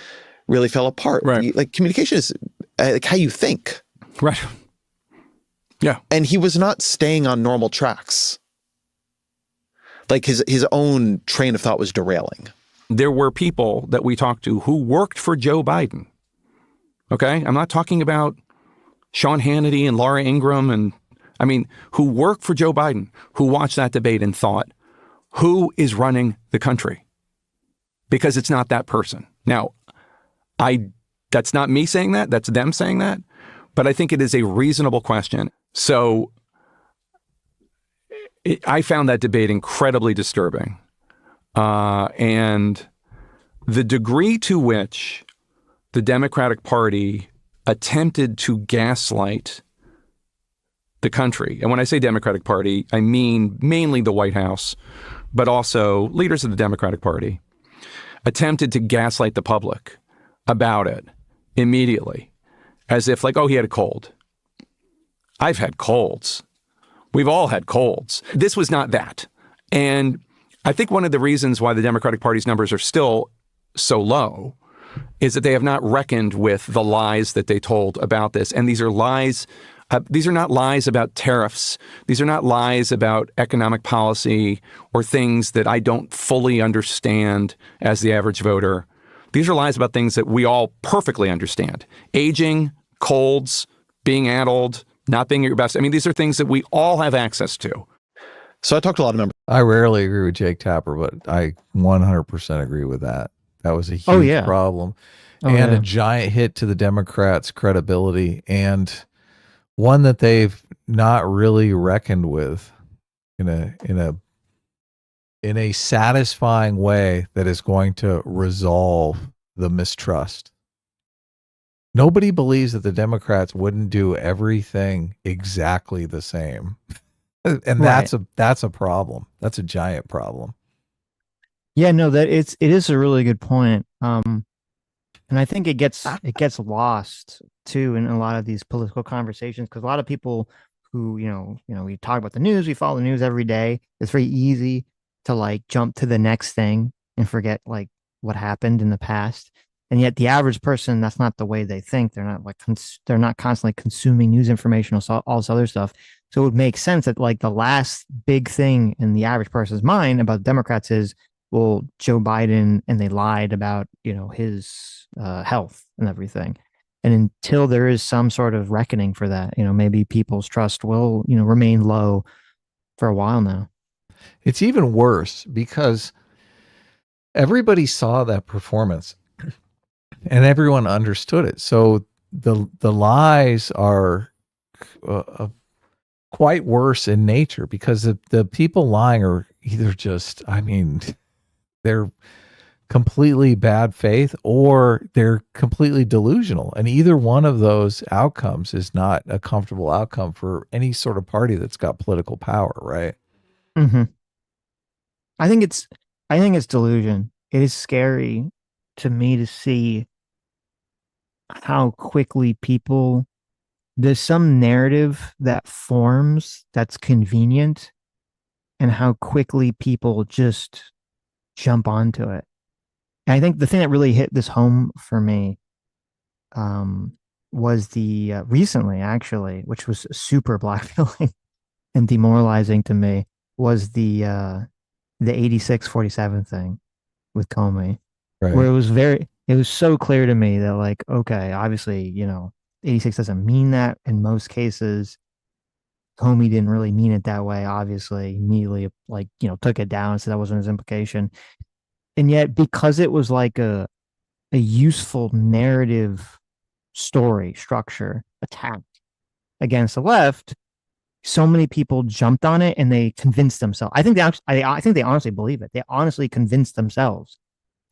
really fell apart. Right. Like communication is like how you think. Right. Yeah. And he was not staying on normal tracks. Like his own train of thought was derailing. There were people that we talked to who worked for Joe Biden. Okay? I'm not talking about Sean Hannity and Laura Ingraham who worked for Joe Biden, who watched that debate and thought, who is running the country? Because it's not that person. Now, that's not me saying that, that's them saying that, but I think it is a reasonable question. So I found that debate incredibly disturbing. And the degree to which the Democratic Party attempted to gaslight the country, and when I say Democratic Party, I mean mainly the White House, but also leaders of the Democratic Party, attempted to gaslight the public about it immediately, as if like, oh, he had a cold. I've had colds. We've all had colds. This was not that. And I think one of the reasons why the Democratic Party's numbers are still so low is that they have not reckoned with the lies that they told about this. And these are lies. These are not lies about tariffs. These are not lies about economic policy or things that I don't fully understand as the average voter. These are lies about things that we all perfectly understand. Aging, colds, being adult, not being at your best. I mean, these are things that we all have access to. So I talked to a lot of members. I rarely agree with Jake Tapper, but I 100% agree with that. That was a huge problem and a giant hit to the Democrats' credibility, and one that they've not really reckoned with in a in a satisfying way that is going to resolve the mistrust. Nobody believes that the Democrats wouldn't do everything exactly the same. And Right. that's a problem. That's a giant problem. Yeah, no, it is a really good point. And I think it gets lost too in a lot of these political conversations, because a lot of people who, we talk about the news, we follow the news every day. It's very easy to like jump to the next thing and forget like what happened in the past. And yet the average person, that's not the way they think. They're not like they're not constantly consuming news information or all this other stuff. So it would make sense that like the last big thing in the average person's mind about Democrats is, well, Joe Biden, and they lied about, his health and everything. And until there is some sort of reckoning for that, maybe people's trust will, remain low for a while now. It's even worse because everybody saw that performance and everyone understood it. So the lies are quite worse in nature, because the people lying are either just, they're completely bad faith or they're completely delusional. And either one of those outcomes is not a comfortable outcome for any sort of party that's got political power, right? Mm-hmm. I think it's delusion. It is scary to me to see how quickly there's some narrative that forms that's convenient, and how quickly people just jump onto it. And I think the thing that really hit this home for me was the recently, actually, which was super blackmailing and demoralizing to me, was the 86-47 thing with Comey, Right. where it was so clear to me that like, okay, obviously, 86 doesn't mean that in most cases. Comey didn't really mean it that way, obviously, immediately like, took it down, so that wasn't his implication. And yet, because it was like a useful narrative story structure attack against the left, so many people jumped on it and they convinced themselves. I think they honestly believe it. They honestly convinced themselves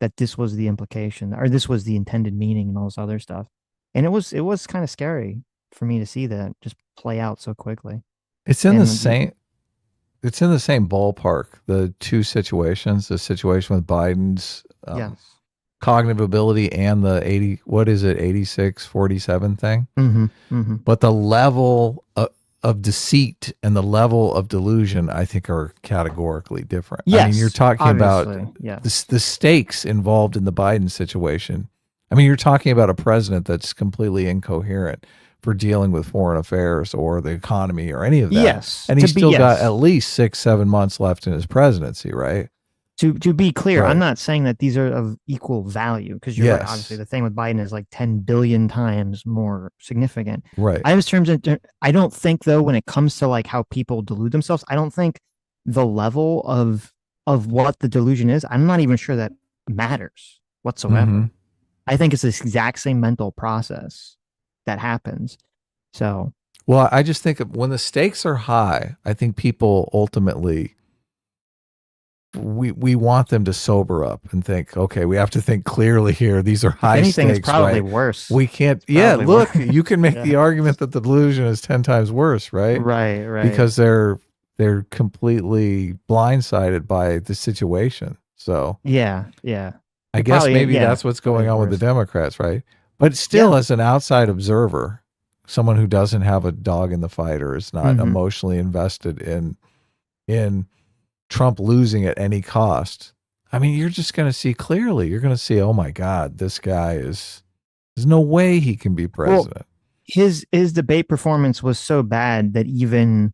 that this was the implication, or this was the intended meaning, and all this other stuff. And it was kind of scary for me to see that just play out so quickly. It's in the same ballpark, the two situations, the situation with Biden's Yes. cognitive ability and the 86-47 thing. Mm-hmm. Mm-hmm. But the level of deceit and the level of delusion, I think, are categorically different. I mean, Yes, you're talking about yes. the stakes involved in the Biden situation. I mean, you're talking about a president that's completely incoherent for dealing with foreign affairs or the economy or any of that. Yes. And he's still got at least 6-7 months left in his presidency, right? To be clear, Right. I'm not saying that these are of equal value, because you're right. Obviously, the thing with Biden is like 10 billion times more significant. Right. I don't think, though, when it comes to like how people delude themselves, I don't think the level of what the delusion is, I'm not even sure that matters whatsoever. Mm-hmm. I think it's this exact same mental process that happens. So, well, I just think when the stakes are high, I think people ultimately, we want them to sober up and think, okay, we have to think clearly here. These are high anything, stakes. It's probably right? worse. We can't. Yeah, look, you can make the argument that the delusion is 10 times worse, right? Right. Because they're completely blindsided by the situation. So yeah. I guess maybe that's what's going on with the Democrats, right? But still, as an outside observer, someone who doesn't have a dog in the fight or is not emotionally invested in Trump losing at any cost, I mean, you're just going to see clearly. You're going to see, oh my God, this guy there's no way he can be president. Well, his debate performance was so bad that even,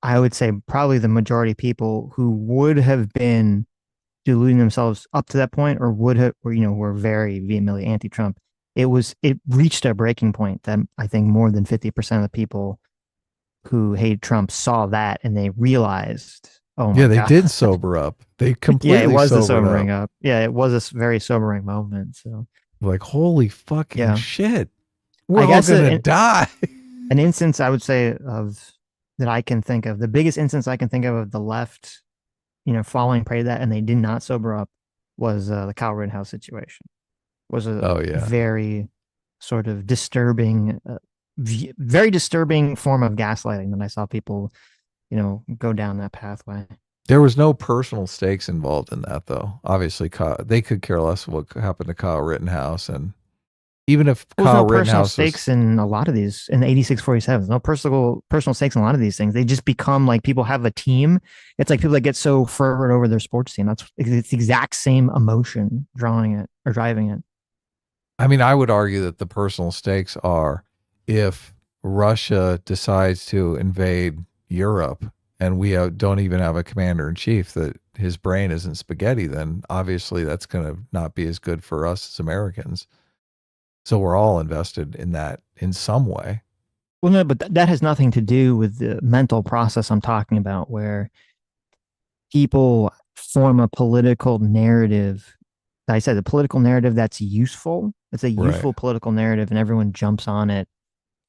I would say, probably the majority of people who would have been deluding themselves up to that point, or would have, or were very vehemently anti-Trump, it reached a breaking point that I think more than 50% of the people who hate Trump saw that, and they realized, oh my God. They did sober up. They completely it was a sobering up. Yeah, it was a very sobering moment. So, like, holy fucking shit, we're all gonna die. An instance I would say of that I can think of, the biggest instance I can think of the left, falling prey to that, and they did not sober up, was the Kyle Rittenhouse situation. Was a very sort of disturbing, very disturbing form of gaslighting that I saw people, go down that pathway. There was no personal stakes involved in that, though. Obviously, they could care less what happened to Kyle Rittenhouse, and even if Kyle no personal Rittenhouse stakes in a lot of these, in the 86-47s, no personal stakes in a lot of these things. They just become like people have a team. It's like people that get so fervent over their sports team. It's the exact same emotion driving it. I mean, I would argue that the personal stakes are if Russia decides to invade Europe and we don't even have a commander in chief, that his brain isn't spaghetti, then obviously that's going to not be as good for us as Americans. So we're all invested in that in some way. Well, no, but that has nothing to do with the mental process I'm talking about, where people form a political narrative. I said the political narrative that's useful. It's a useful political narrative, and everyone jumps on it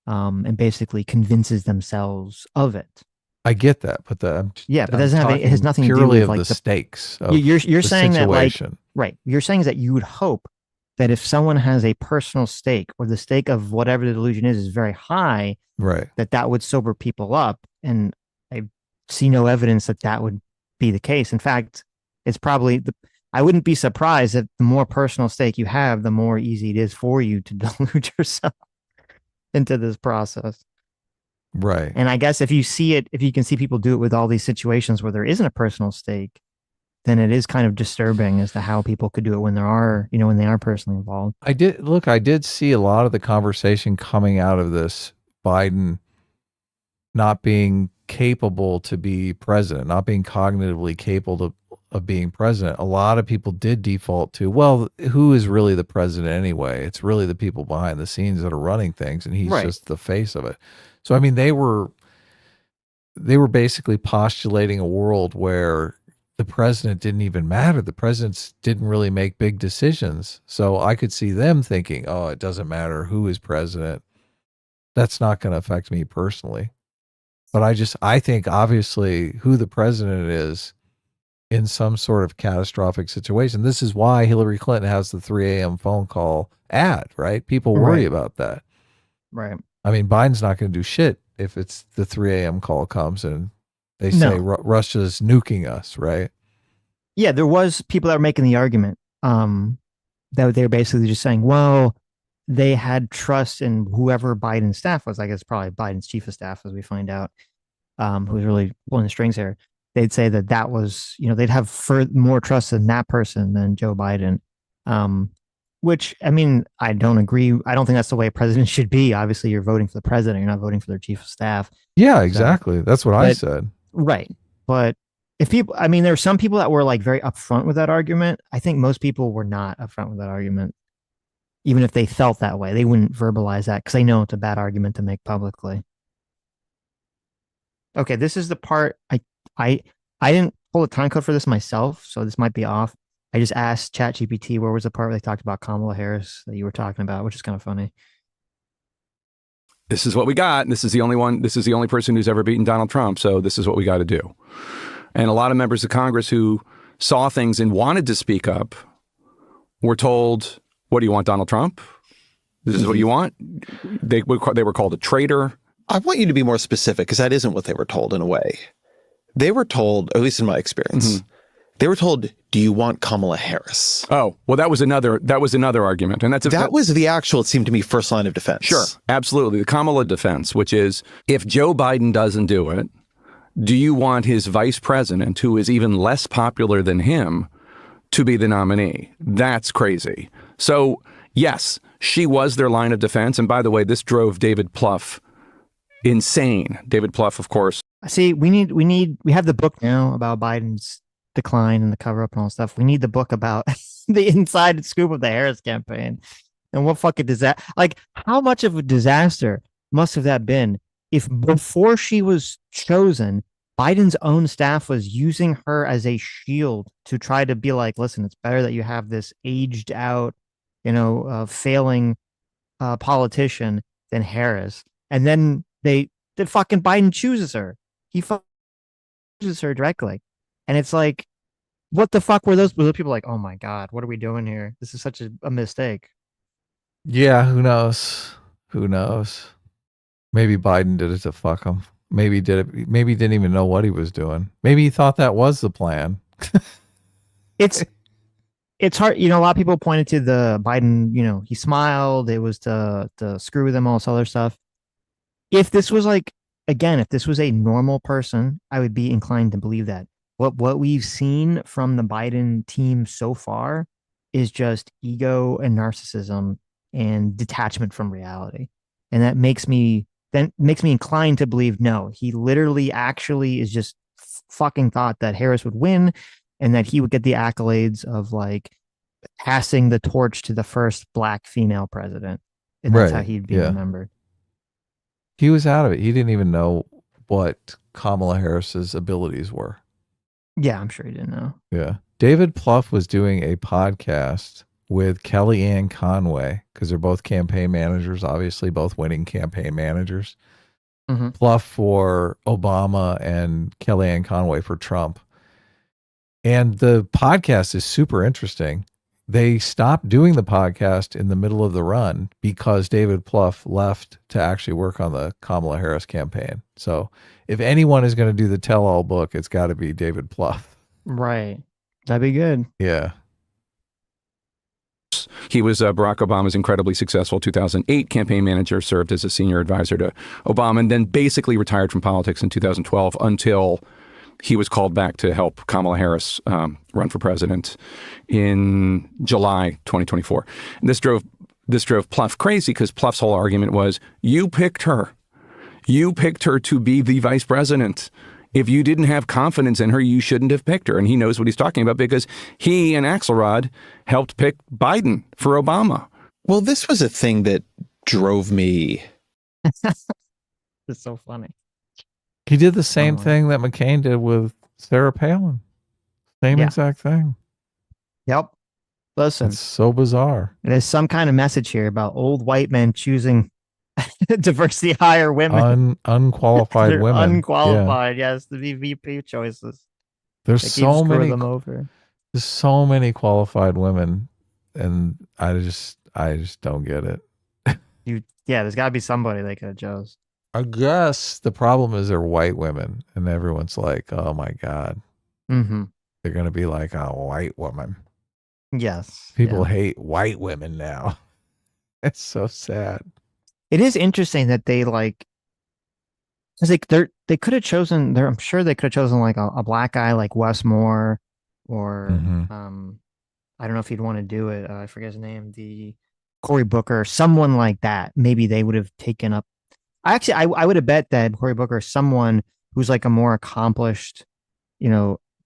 and basically convinces themselves of it. I get that, but it doesn't have it has nothing to do purely with of like the stakes. Of you're the saying situation. that, like, right? You're saying that you would hope that if someone has a personal stake, or the stake of whatever the delusion is very high, right, that would sober people up. And I see no evidence that would be the case. In fact, it's probably I wouldn't be surprised that the more personal stake you have, the more easy it is for you to delude yourself into this process. Right. And I guess if you can see people do it with all these situations where there isn't a personal stake, then it is kind of disturbing as to how people could do it when they are personally involved. I did see a lot of the conversation coming out of this Biden not being capable to be president, not being cognitively capable of being president. A lot of people did default to, well, who is really the president anyway? It's really the people behind the scenes that are running things, and he's just the face of it. So, I mean, they were basically postulating a world where the president didn't even matter. The presidents didn't really make big decisions. So I could see them thinking, oh, it doesn't matter who is president. That's not going to affect me personally. But I think obviously who the president is in some sort of catastrophic situation. This is why Hillary Clinton has the 3 a.m. phone call ad, right? People worry about that. Right. I mean, Biden's not going to do shit if it's the 3 a.m. call comes and they say Russia's nuking us, right? Yeah, there was people that were making the argument that they were basically just saying, well, they had trust in whoever Biden's staff was. I guess probably Biden's chief of staff, as we find out, who's really pulling the strings here. They'd say that was, they'd have more trust in that person than Joe Biden. Which, I mean, I don't agree. I don't think that's the way a president should be. Obviously, you're voting for the president. You're not voting for their chief of staff. Yeah, exactly. That's what I said. Right. But there were some people that were like very upfront with that argument. I think most people were not upfront with that argument. Even if they felt that way, they wouldn't verbalize that because they know it's a bad argument to make publicly. Okay, this is the part I didn't pull a time code for this myself, so this might be off. I just asked ChatGPT where was the part where they talked about Kamala Harris that you were talking about, which is kind of funny. This is what we got. This is the only one. This is the only person who's ever beaten Donald Trump. So this is what we got to do. And a lot of members of Congress who saw things and wanted to speak up were told, what do you want, Donald Trump? This is what you want? They were called a traitor. I want you to be more specific, because that isn't what they were told in a way. They were told, at least in my experience, they were told, do you want Kamala Harris? Oh, well, that was another argument. And that was the actual, it seemed to me, first line of defense. Sure, absolutely. The Kamala defense, which is, if Joe Biden doesn't do it, do you want his vice president, who is even less popular than him, to be the nominee? That's crazy. So, yes, she was their line of defense. And by the way, this drove David Plouffe insane. David Plouffe, of course. See, we have the book now about Biden's decline and the cover up and all that stuff. We need the book about the inside scoop of the Harris campaign and what fucking disaster. Like, how much of a disaster must have that been if before she was chosen, Biden's own staff was using her as a shield to try to be like, listen, it's better that you have this aged out, failing politician than Harris. And then the fucking Biden chooses her. He chooses her directly. And it's like, what the fuck were those? Were those people like, oh my God, what are we doing here? This is such a mistake. Yeah, who knows? Who knows? Maybe Biden did it to fuck him. Maybe he did it. Maybe he didn't even know what he was doing. Maybe he thought that was the plan. It's hard. A lot of people pointed to the Biden, he smiled. It was to screw with him, all this other stuff. If this was if this was a normal person, I would be inclined to believe that. What we've seen from the Biden team so far is just ego and narcissism and detachment from reality. And that makes me inclined to believe no, he literally actually is just fucking thought that Harris would win and that he would get the accolades of passing the torch to the first black female president. And that's how he'd be remembered. He was out of it. He didn't even know what Kamala Harris's abilities were. Yeah, I'm sure he didn't know. Yeah. David Plouffe was doing a podcast with Kellyanne Conway because they're both campaign managers, obviously both winning campaign managers. Mm-hmm. Plouffe for Obama and Kellyanne Conway for Trump. And the podcast is super interesting. They stopped doing the podcast in the middle of the run because David Plouffe left to actually work on the Kamala Harris campaign. So if anyone is going to do the tell-all book, it's got to be David Plouffe. Right. That'd be good. Yeah. He was Barack Obama's incredibly successful 2008 campaign manager, served as a senior advisor to Obama, and then basically retired from politics in 2012 until he was called back to help Kamala Harris run for president in July 2024. And this drove Plouffe crazy because Plouffe's whole argument was, you picked her. You picked her to be the vice president. If you didn't have confidence in her, you shouldn't have picked her. And he knows what he's talking about because he and Axelrod helped pick Biden for Obama. Well, this was a thing that drove me. It's so funny. He did the same thing that McCain did with Sarah Palin. Same exact thing. Yep. Listen. It's so bizarre. There's some kind of message here about old white men choosing diversity hire women. Unqualified women. Unqualified, yes. The VP choices. There's so many. There's so many qualified women, and I just don't get it. There's got to be somebody they could have chose. I guess the problem is they're white women, and everyone's like, "Oh my God, they're gonna be like a white woman." Yes, people hate white women now. It's so sad. It is interesting that they because they could have chosen. I'm sure they could have chosen a black guy like Wes Moore, or I don't know if he'd want to do it. I forget his name, the Cory Booker, someone like that. Maybe they would have taken up. I would have bet that Cory Booker is someone who's a more accomplished,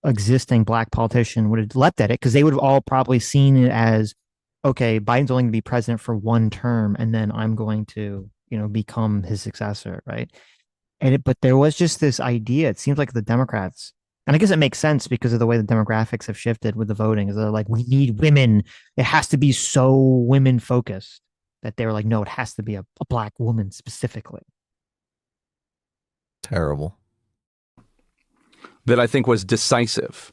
existing black politician would have leapt at it because they would have all probably seen it as, okay, Biden's only going to be president for one term, and then I'm going to, become his successor, right? But there was just this idea. It seems like the Democrats, and I guess it makes sense because of the way the demographics have shifted with the voting, is they're like, we need women. It has to be so women focused. That they were like, no, it has to be a black woman specifically. Terrible. That I think was decisive.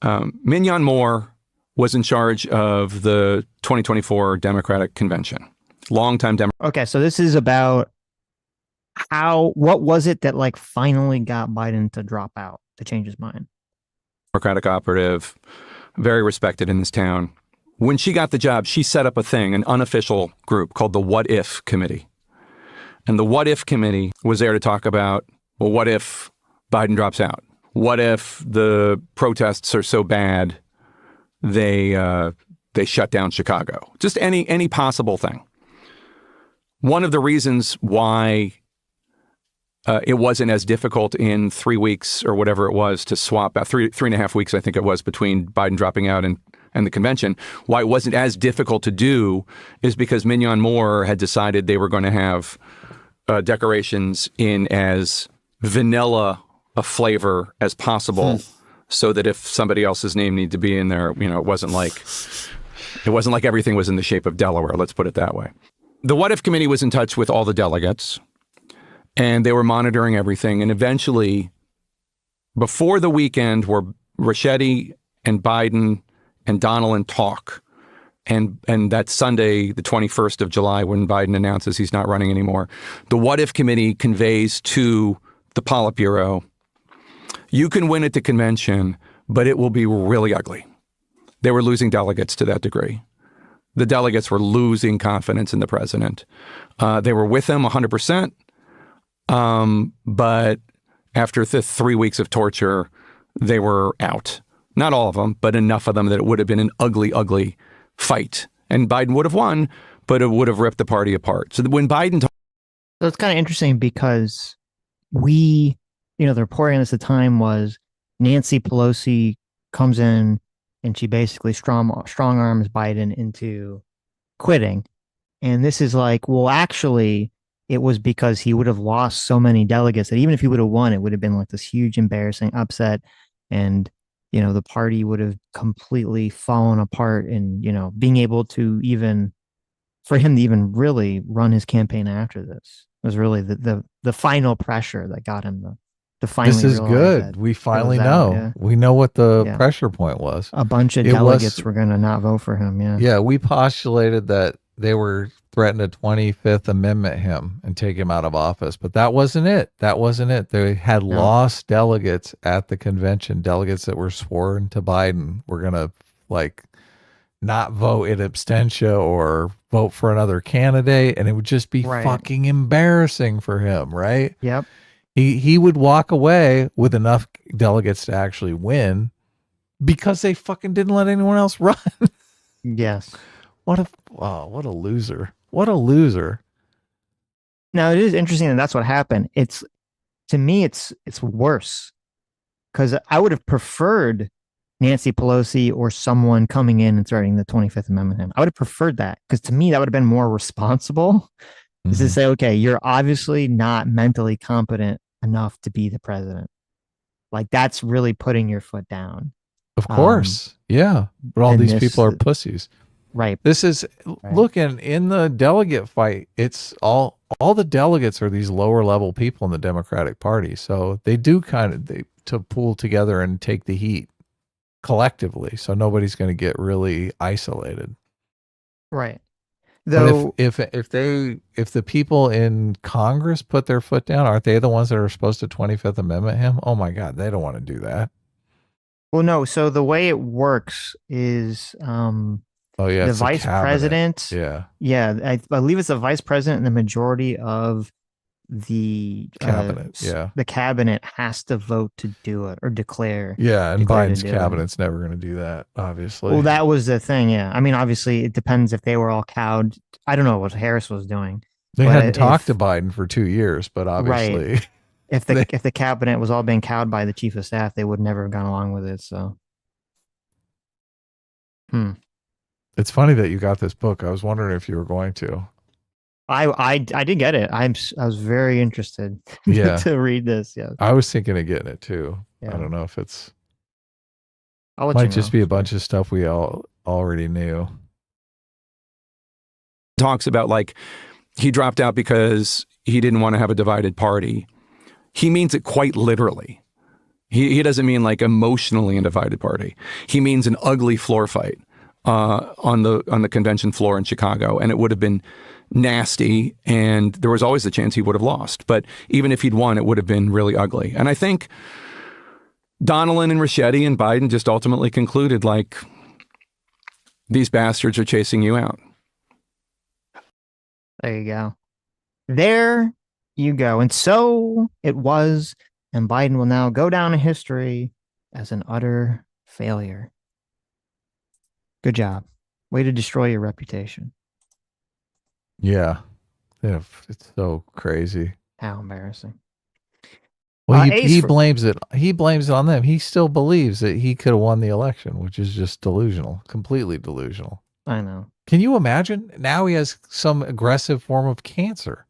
Mignon Moore was in charge of the 2024 Democratic Convention. Longtime Democrat. Okay, so this is about what was it that finally got Biden to drop out, to change his mind? Democratic operative, very respected in this town. When she got the job, she set up a thing, an unofficial group called the What If Committee. And the What If Committee was there to talk about, well, what if Biden drops out? What if the protests are so bad they shut down Chicago? Just any possible thing. One of the reasons why it wasn't as difficult in 3 weeks or whatever it was to swap out 3.5 weeks, I think it was, between Biden dropping out and the convention, why it wasn't as difficult to do is because Mignon Moore had decided they were going to have decorations in as vanilla a flavor as possible, so that if somebody else's name needed to be in there, it wasn't like everything was in the shape of Delaware. Let's put it that way. The What If Committee was in touch with all the delegates, and they were monitoring everything. And eventually, before the weekend where Ricchetti and Biden and Donilon talk. And that Sunday, the 21st of July, when Biden announces he's not running anymore, the What If Committee conveys to the Politburo, you can win at the convention, but it will be really ugly. They were losing delegates to that degree. The delegates were losing confidence in the president. They were with him 100%, but after the 3 weeks of torture, they were out. Not all of them, but enough of them that it would have been an ugly, ugly fight. And Biden would have won, but it would have ripped the party apart. So when Biden... So it's kind of interesting because the reporting on this at the time was Nancy Pelosi comes in and she basically strong arms Biden into quitting. And this is like, well, actually, it was because he would have lost so many delegates that even if he would have won, it would have been like this huge embarrassing upset. And the party would have completely fallen apart, and, being able to for him to even really run his campaign after this was really the final pressure that got him to finally This is good. We finally know. Yeah. We know what the pressure point was. A bunch of delegates were going to not vote for him. Yeah. Yeah. We postulated that they were threatening to 25th Amendment him and take him out of office, but that wasn't it. They had lost delegates at the convention, delegates that were sworn to Biden were going to not vote in abstention or vote for another candidate. And it would just be fucking embarrassing for him. Right. Yep. He would walk away with enough delegates to actually win because they fucking didn't let anyone else run. Yes. What a loser. What a loser. Now, it is interesting that that's what happened. To me, it's worse because I would have preferred Nancy Pelosi or someone coming in and threatening the 25th Amendment. I would have preferred that because to me, that would have been more responsible. Is to say, okay, you're obviously not mentally competent enough to be the president. Like, that's really putting your foot down. Of course. Yeah. But all these people are pussies. Right. This is, look, in the delegate fight, it's all the delegates are these lower level people in the Democratic Party. So they do to pull together and take the heat collectively. So nobody's going to get really isolated. Right. Though, if the people in Congress put their foot down, aren't they the ones that are supposed to 25th Amendment him? Oh my God, they don't want to do that. Well, no. So the way it works is, the vice president. Yeah. Yeah. I believe it's the vice president and the majority of the cabinet. The cabinet has to vote to do it or declare. Yeah. And Biden's cabinet's never going to do that, obviously. Well, that was the thing. Yeah. I mean, obviously it depends if they were all cowed. I don't know what Harris was doing. They hadn't talked to Biden for 2 years, but obviously if the cabinet was all being cowed by the chief of staff, they would never have gone along with it. So, It's funny that you got this book. I was wondering if you were going to. I did get it. I was very interested to read this. Yeah. I was thinking of getting it too. Yeah. I don't know if it's might just be a bunch of stuff we all already knew. Talks about he dropped out because he didn't want to have a divided party. He means it quite literally. He doesn't mean emotionally a divided party. He means an ugly floor fight on the convention floor in Chicago, and it would have been nasty, and there was always the chance he would have lost. But even if he'd won, it would have been really ugly. And I think Donilon and Ricchetti and Biden just ultimately concluded, these bastards are chasing you out. There you go. There you go. And so it was, and Biden will now go down in history as an utter failure. Good job. Way to destroy your reputation. Yeah. It's so crazy. How embarrassing. Well, he blames it. He blames it on them. He still believes that he could have won the election, which is just delusional, completely delusional. I know. Can you imagine? Now he has some aggressive form of cancer.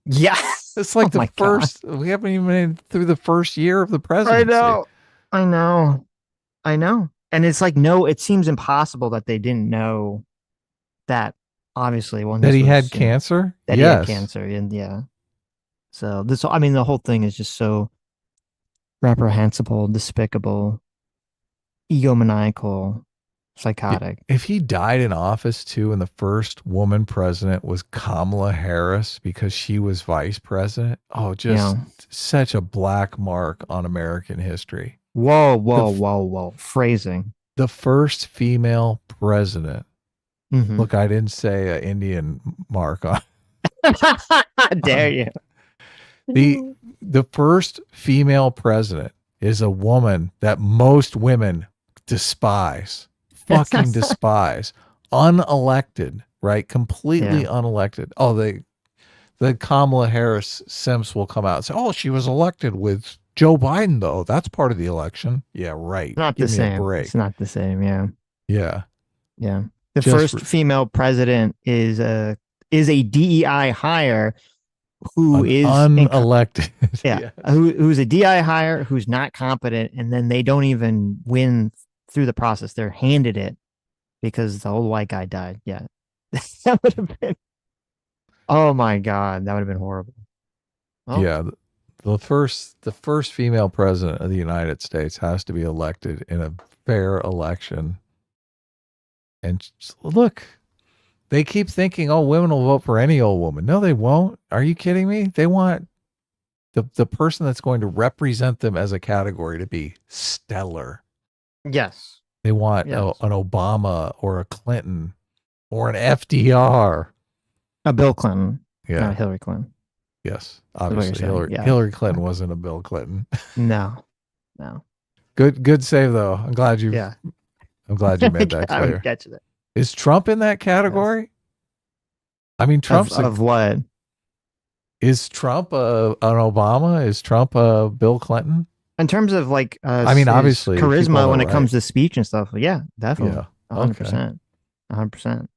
Yeah. It's like the first, we haven't even made through the first year of the presidency. I know. And it's it seems impossible that they didn't know that, obviously. That he had cancer? That he had cancer, and yeah. So the whole thing is just so reprehensible, despicable. egomaniacal, psychotic. If he died in office too, and the first woman president was Kamala Harris because she was vice president, just such a black mark on American history. Whoa. Phrasing. The first female president. Mhm. Look, I didn't say an Indian mark on. How dare you? The first female president is a woman that most women despise. Fucking despise. Unelected, right? Completely unelected. Oh, the Kamala Harris simps will come out and say, "Oh, she was elected with Joe Biden, though. That's part of the election." Yeah, right. Not Give the me a same. break. It's not the same. Yeah. Yeah. Yeah. The Just first female president is a DEI hire who is unelected. Yeah. Who's a DI hire, who's not competent, and then they don't even win through the process. They're handed it because the old white guy died. Yeah. That would have been, oh my God, that would have been horrible. Oh. Yeah. The first female president of the United States has to be elected in a fair election. And look, they keep thinking, oh, women will vote for any old woman. No, they won't. Are you kidding me? They want the person that's going to represent them as a category to be stellar. Yes. They want an Obama or a Clinton or an FDR. A Bill Clinton. Yeah. Not Hillary Clinton. Yes. Obviously, saying, Hillary Clinton wasn't a Bill Clinton. No. Good save, though. I'm glad you made that I would clear. get you there. Is Trump in that category? Yes. I mean, Trump's of what? Is Trump an Obama? Is Trump a Bill Clinton? In terms of like, I mean, obviously charisma when it comes to speech and stuff. Yeah, definitely. Yeah. 100%. 100%.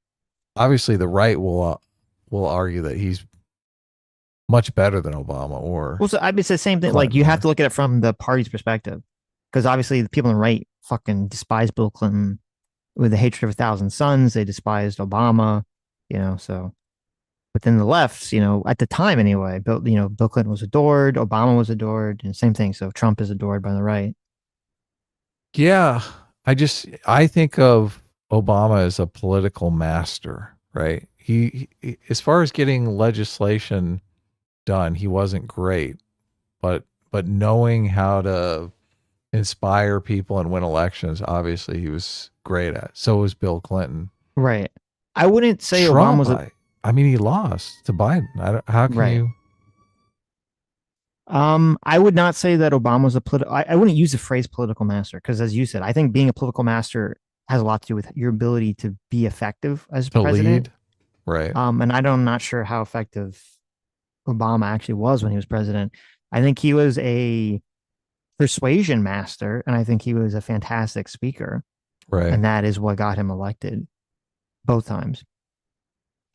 Obviously, the right will argue that he's much better than Obama or. Well, so I mean, it's the same thing. Clinton. Like, you have to look at it from the party's perspective, because obviously the people on the right fucking despise Bill Clinton with the hatred of 1,000 suns. They despised Obama, so. But then the left, at the time anyway, Bill Clinton was adored, Obama was adored, and same thing. So Trump is adored by the right. Yeah. I think of Obama as a political master, right? He as far as getting legislation done, he wasn't great, but knowing how to inspire people and win elections, obviously he was great at. So was Bill Clinton. Right. I wouldn't say Trump, Obama was I mean, he lost to Biden. How can you? I would not say that Obama was a political. I wouldn't use the phrase political master because, as you said, I think being a political master has a lot to do with your ability to be effective as president. Lead. Right. And I'm not sure how effective Obama actually was when he was president. I think he was a persuasion master, and I think he was a fantastic speaker. Right. And that is what got him elected both times.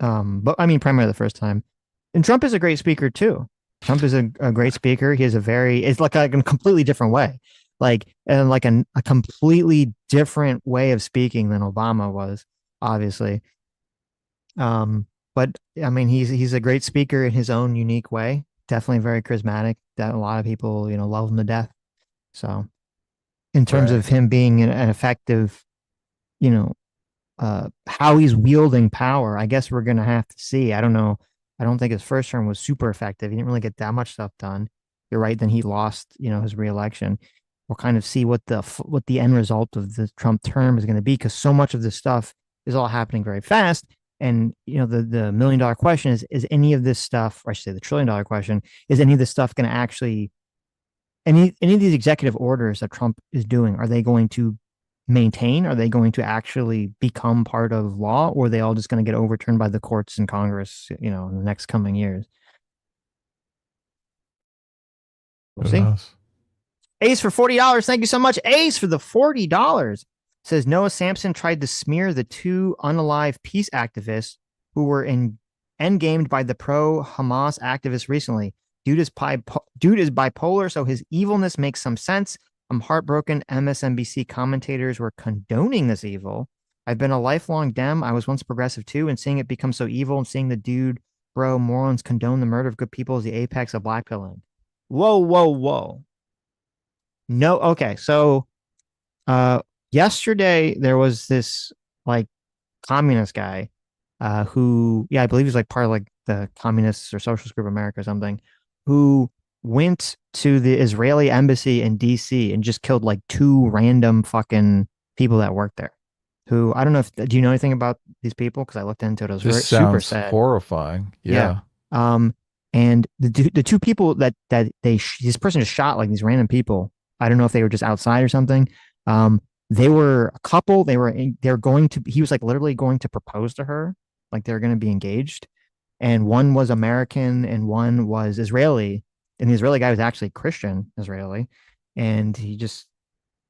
But I mean, primarily the first time. And Trump is a great speaker too. Trump is a great speaker. He has it's like a completely different way, and a completely different way of speaking than Obama was, obviously. But I mean, he's a great speaker in his own unique way. Definitely very charismatic. That a lot of people, love him to death. So, in terms of him being an effective, how he's wielding power, I guess we're going to have to see. I don't know. I don't think his first term was super effective. He didn't really get that much stuff done. You're right. Then he lost, his reelection. We'll kind of see what the end result of the Trump term is going to be, because so much of this stuff is all happening very fast. And, the $1 million question is any of this stuff, or I should say the $1 trillion question, is any of this stuff going to actually, any of these executive orders that Trump is doing, are they going to maintain? Are they going to actually become part of law, or are they all just going to get overturned by the courts and Congress, in the next coming years? We'll see. Ace for $40. Thank you so much, Ace, for the $40. Says Noah Sampson tried to smear the 2 unalive peace activists who were endgamed by the pro-Hamas activists recently. Dude is bipolar, so his evilness makes some sense. I'm heartbroken MSNBC commentators were condoning this evil. I've been a lifelong Dem. I was once progressive too, and seeing it become so evil and seeing the dude, bro, morons condone the murder of good people is the apex of blackpilling. Whoa. No, okay. So yesterday there was this like communist guy who, I believe he's like part of like the Communists or Socialist Group of America or something, who went to the Israeli embassy in DC and just killed like 2 random fucking people that worked there. Who, I don't know if, do you know anything about these people? Because I looked into it. It was This super sounds sad. horrifying. Yeah. And the 2 people that this person just shot, like these random people. I don't know if they were just outside or something. They were a couple. They're going to. He was like literally going to propose to her, like they're going to be engaged. And one was American and one was Israeli. And the Israeli guy was actually Christian Israeli, and he just,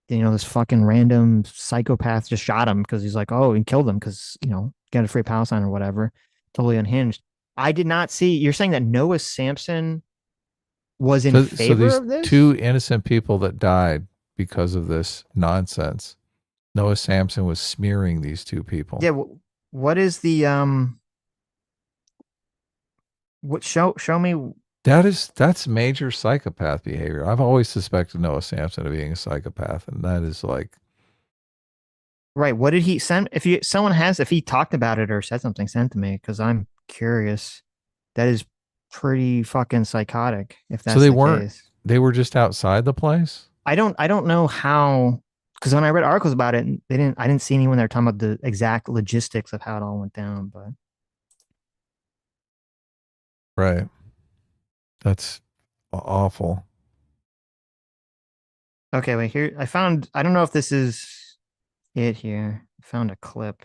this fucking random psychopath just shot him because he's like, oh, and killed him because, get a free Palestine or whatever. Totally unhinged. I did not see. You're saying that Noah Samson was in favor these of this? 2 innocent people that died because of this nonsense. Noah Samson was smearing these 2 people. Yeah. What is the What show me? That's major psychopath behavior. I've always suspected Noah Samson of being a psychopath, and that is like, Right. What did he send? If he talked about it or said something, send to me because I'm curious. That is pretty fucking psychotic. If that's so they the weren't. case. They were just outside the place. I don't know how, because when I read articles about it, I didn't see anyone there talking about the exact logistics of how it all went down. But Right. That's awful. okay, wait here. I don't know if this is it here. I found a clip.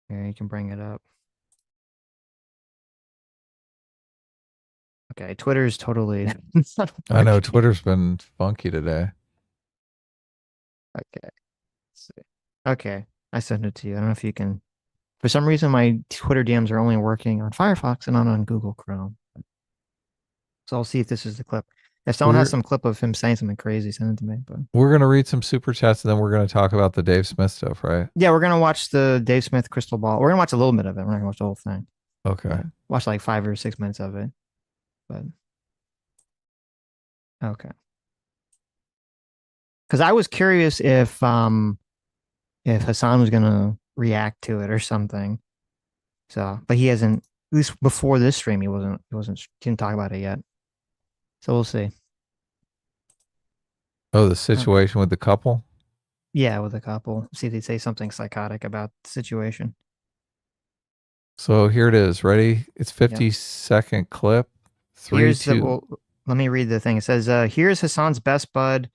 Here, you can bring it up. Okay, Twitter's totally. I know Twitter's been funky today. Okay. Let's see. Okay, I sent it to you. I don't know if you can. For some reason, my Twitter DMs are only working on Firefox and not on Google Chrome. So I'll see if this is the clip. If someone has some clip of him saying something crazy, send it to me. But we're gonna read some super chats and then we're gonna talk about the Dave Smith stuff, right? yeah, we're gonna watch the Dave Smith Krystal Ball. We're gonna watch a little bit of it. We're not gonna watch the whole thing. Okay. Watch like 5 or 6 minutes of it. But okay. Because I was curious if Hassan was gonna react to it or something. So, but he hasn't. At least before this stream, he didn't talk about it yet. So we'll see. Oh, the situation with the couple? Yeah, with a couple. See if they say something psychotic about the situation. So here it is. Ready? It's 50-second clip. 3, 2. Let me read the thing. It says, here's Hassan's best bud,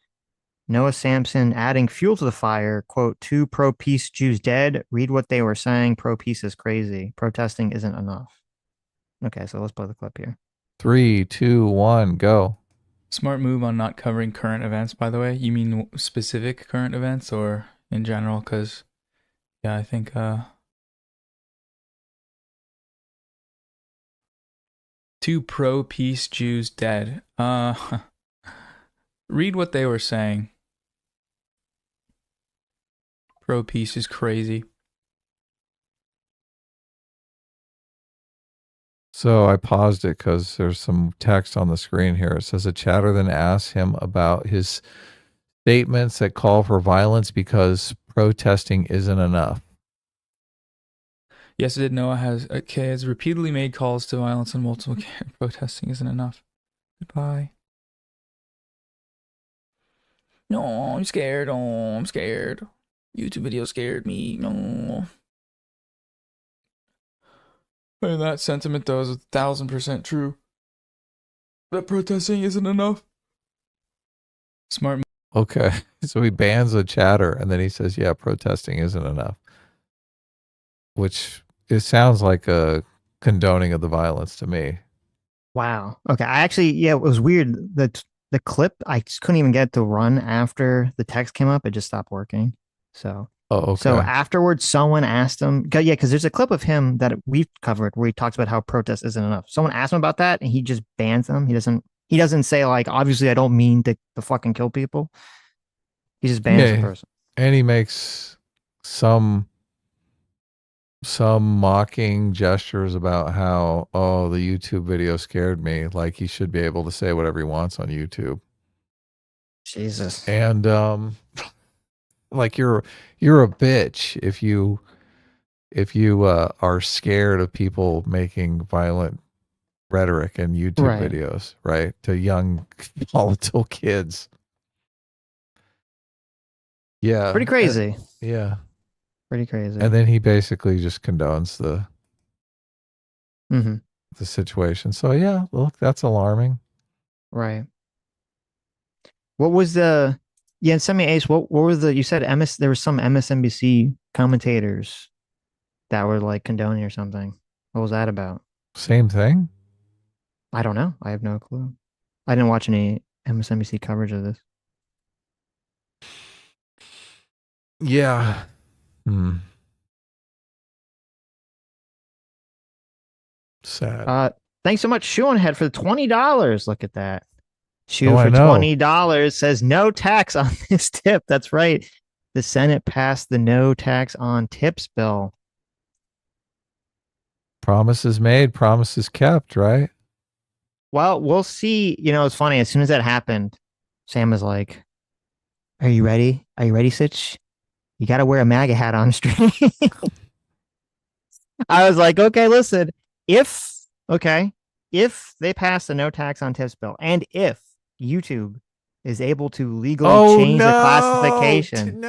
Noah Samson, adding fuel to the fire. Quote, 2 pro-peace Jews dead. Read what they were saying. Pro-peace is crazy. Protesting isn't enough. Okay, so let's play the clip here. 3, 2, 1, go. Smart move on not covering current events, by the way. You mean specific current events or in general? Because, yeah, I think 2 pro-peace Jews dead. Read what they were saying. Pro-peace is crazy. So I paused it because there's some text on the screen here. It says a chatter then asked him about his statements that call for violence because protesting isn't enough. Yes, it did. Noah has repeatedly made calls to violence on multiple protesting isn't enough. Goodbye. No, I'm scared. Oh, I'm scared. YouTube video scared me. No. And that sentiment, though, is 1,000% true. That protesting isn't enough. Smart. Okay. So he bans the chatter and then he says, yeah, protesting isn't enough. Which it sounds like a condoning of the violence to me. Wow. Okay. I actually, it was weird. The clip, I just couldn't even get to run after the text came up. It just stopped working. So. Oh, okay. So afterwards, someone asked him, because there's a clip of him that we've covered where he talks about how protest isn't enough. Someone asked him about that, and he just bans them. He doesn't say like, obviously, I don't mean to fucking kill people. He just bans the person. And he makes some mocking gestures about how, oh, the YouTube video scared me. Like he should be able to say whatever he wants on YouTube. Jesus. And like you're a bitch if you are scared of people making violent rhetoric in YouTube Right. videos, right? To young volatile kids. Yeah. Pretty crazy. Yeah. Pretty crazy. And then he basically just condones Mm-hmm. the situation. So yeah, look, that's alarming. Right. What was the send me Ace, what were the you said there was some MSNBC commentators that were like condoning or something. What was that about? Same thing. I don't know. I have no clue. I didn't watch any MSNBC coverage of this. Yeah. Hmm. Sad. Thanks so much, Shoe on Head, for the $20. Look at that. Shoe Oh, I for know. $20 says no tax on this tip. That's right. The Senate passed the no tax on tips bill. Promises made, promises kept, right? Well, we'll see. You know, it's funny. As soon as that happened, Sam was like, "Are you ready? Are you ready, Sitch? You got to wear a MAGA hat on stream." I was like, "Okay, listen. If they pass the no tax on tips bill, and if YouTube is able to legally change the classification,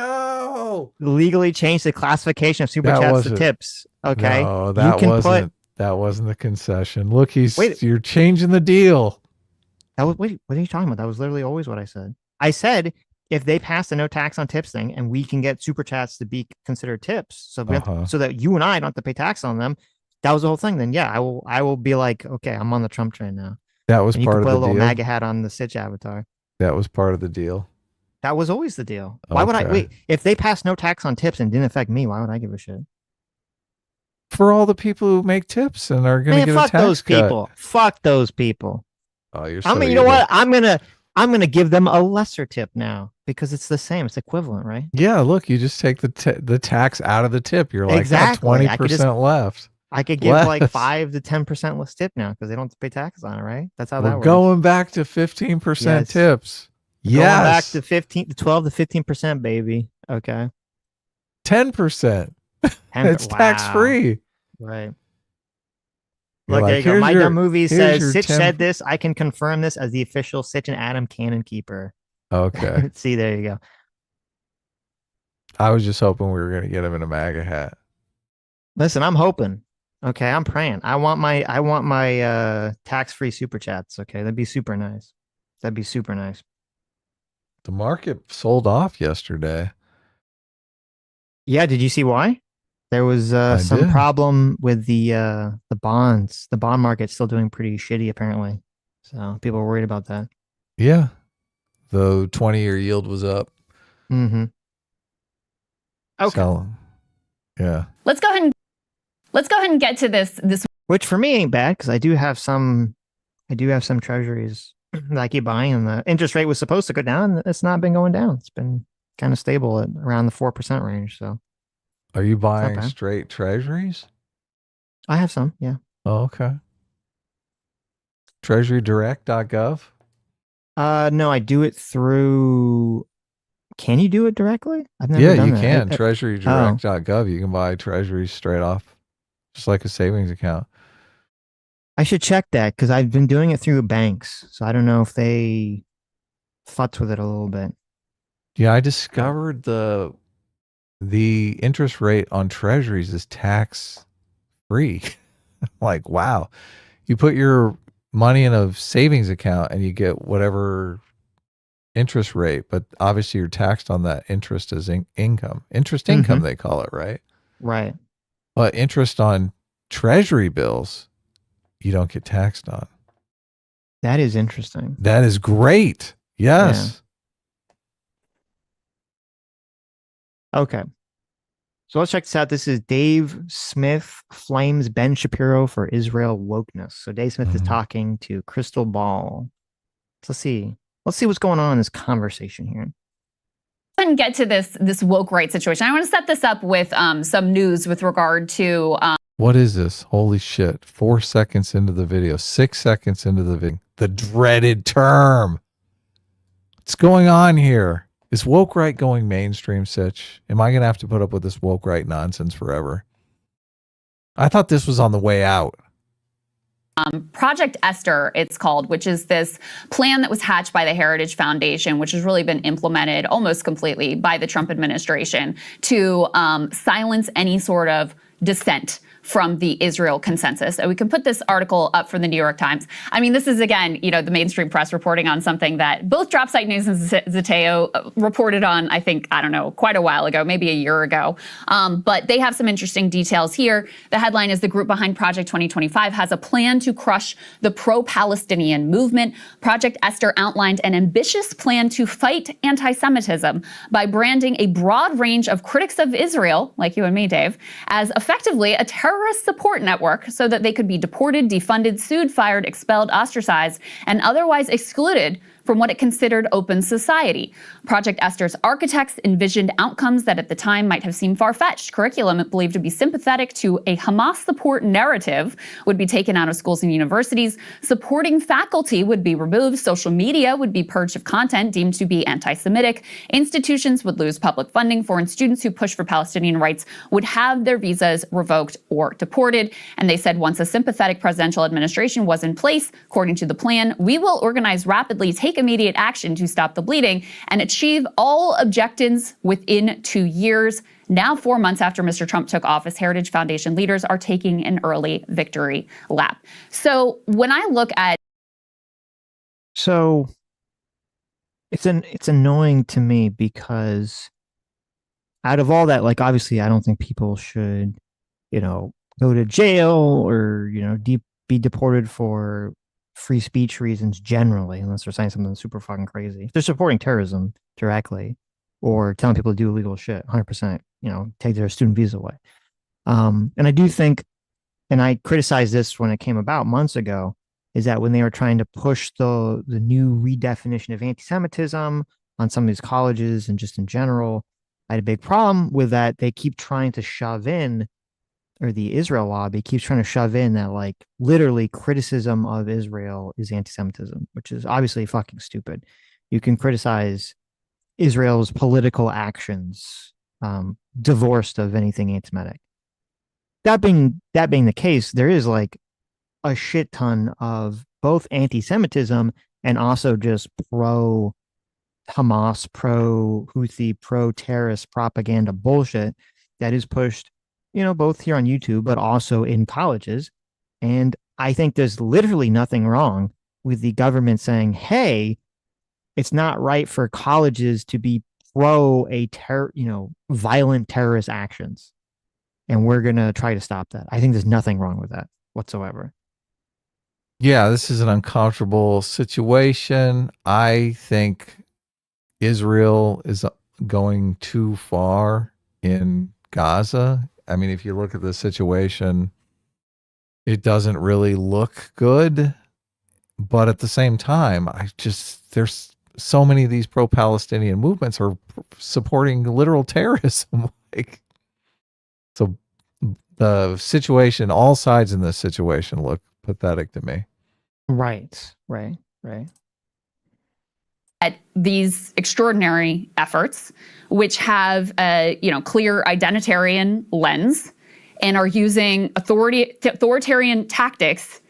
legally change the classification of super chats to tips, okay, no, that wasn't the concession. Look, you're changing the deal. What are you talking about? That was literally always what I said. I said if they pass the no tax on tips thing, and we can get super chats to be considered tips, so so that you and I don't have to pay tax on them. That was the whole thing. Then yeah, I will be like, okay, I'm on the Trump train now. That was and part of the deal. You can put a little MAGA hat on the Sitch avatar. That was part of the deal. That was always the deal. Why would I wait? If they pass no tax on tips and didn't affect me, why would I give a shit? For all the people who make tips and are going to get a tax those cut. people. Fuck those people. Oh, you're so you know what? I'm gonna give them a lesser tip now because it's the same. It's equivalent, right? Yeah. Look, you just take the tax out of the tip. You're like exactly 20% left. I could give like 5 to 10% less tip now because they don't have to pay taxes on it, right? That's how that works. Going back to 15% tips. Going back to 12 to 15%, baby. Okay. 10%. It's tax free. Right. Look, there you go. My Dumb Movie says Sitch said this. I can confirm this as the official Sitch and Adam canon keeper. Okay. See, there you go. I was just hoping we were going to get him in a MAGA hat. Listen, I'm hoping. Okay, I'm praying. I want my tax-free super chats. Okay, that'd be super nice. The market sold off yesterday. Yeah, did you see why? There was some problem with the bonds. The bond market's still doing pretty shitty, apparently. So people were worried about that. Yeah, the 20-year yield was up. Mm-hmm. Okay. So, yeah. Let's go ahead and get to this. Which for me ain't bad because I do have some treasuries that I keep buying, and the interest rate was supposed to go down. It's not been going down. It's been kind of stable at around the 4% range. So, are you buying straight treasuries? I have some, yeah. Oh, okay. TreasuryDirect.gov? No, I do it through. Can you do it directly? I've never done that. Yeah, you can. TreasuryDirect.gov. You can buy treasuries straight off, just like a savings account. I should check that because I've been doing it through banks, so I don't know if they futz with it a little bit. Yeah, I discovered the interest rate on treasuries is tax free. Like, wow. You put your money in a savings account and you get whatever interest rate, but obviously you're taxed on that interest as income. Interest income, they call it, right? Right. But interest on treasury bills, you don't get taxed on. That is interesting. That is great. Yes. Yeah. Okay. So let's check this out. This is Dave Smith flames Ben Shapiro for Israel wokeness. So Dave Smith is talking to Krystal Ball. So let's see. Let's see what's going on in this conversation here. And get to this woke right situation. I want to set this up with some news with regard to. What is this? Holy shit! 4 seconds into the video, 6 seconds into the video, the dreaded term. What's going on here? Is woke right going mainstream, Sitch? Am I going to have to put up with this woke right nonsense forever? I thought this was on the way out. Project Esther, it's called, which is this plan that was hatched by the Heritage Foundation, which has really been implemented almost completely by the Trump administration to silence any sort of dissent from the Israel consensus. And we can put this article up from the New York Times. I mean, this is, again, you know, the mainstream press reporting on something that both Dropsite News and Zeteo reported on, I think, I don't know, quite a while ago, maybe a year ago. But they have some interesting details here. The headline is the group behind Project 2025 has a plan to crush the pro-Palestinian movement. Project Esther outlined an ambitious plan to fight anti-Semitism by branding a broad range of critics of Israel, like you and me, Dave, as effectively a terrorist support network so that they could be deported, defunded, sued, fired, expelled, ostracized, and otherwise excluded from what it considered open society. Project Esther's architects envisioned outcomes that at the time might have seemed far-fetched. Curriculum believed to be sympathetic to a Hamas support narrative would be taken out of schools and universities. Supporting faculty would be removed. Social media would be purged of content deemed to be anti-Semitic. Institutions would lose public funding. Foreign students who push for Palestinian rights would have their visas revoked or deported. And they said once a sympathetic presidential administration was in place, according to the plan, we will organize rapidly, take immediate action to stop the bleeding, and achieve all objectives within 2 years. Now, 4 months after Mr. Trump took office, Heritage Foundation leaders are taking an early victory lap. So when I look at... So it's annoying to me because out of all that, like, obviously, I don't think people should, you know, go to jail or, you know, be deported for free speech reasons generally, unless they're saying something super fucking crazy. If they're supporting terrorism directly or telling people to do illegal shit, 100%, you know, take their student visa away. And I do think, and I criticized this when it came about months ago, is that when they were trying to push the new redefinition of anti-Semitism on some of these colleges and just in general, I had a big problem with that. They keep trying to shove in, or the Israel lobby keeps trying to shove in that, like, literally criticism of Israel is anti-Semitism, which is obviously fucking stupid. You can criticize Israel's political actions, divorced of anything anti-Semitic. That being the case, there is like a shit ton of both anti-Semitism and also just pro-Hamas, pro-Houthi, pro-terrorist propaganda bullshit that is pushed, you know, both here on YouTube, but also in colleges. And I think there's literally nothing wrong with the government saying, hey, it's not right for colleges to be violent terrorist actions. And we're going to try to stop that. I think there's nothing wrong with that whatsoever. Yeah, this is an uncomfortable situation. I think Israel is going too far in Gaza. I mean, if you look at the situation, it doesn't really look good. But at the same time, there's so many of these pro-Palestinian movements are supporting literal terrorism. So the situation, all sides in this situation look pathetic to me. Right. At these extraordinary efforts, which have a clear identitarian lens and are using authoritarian tactics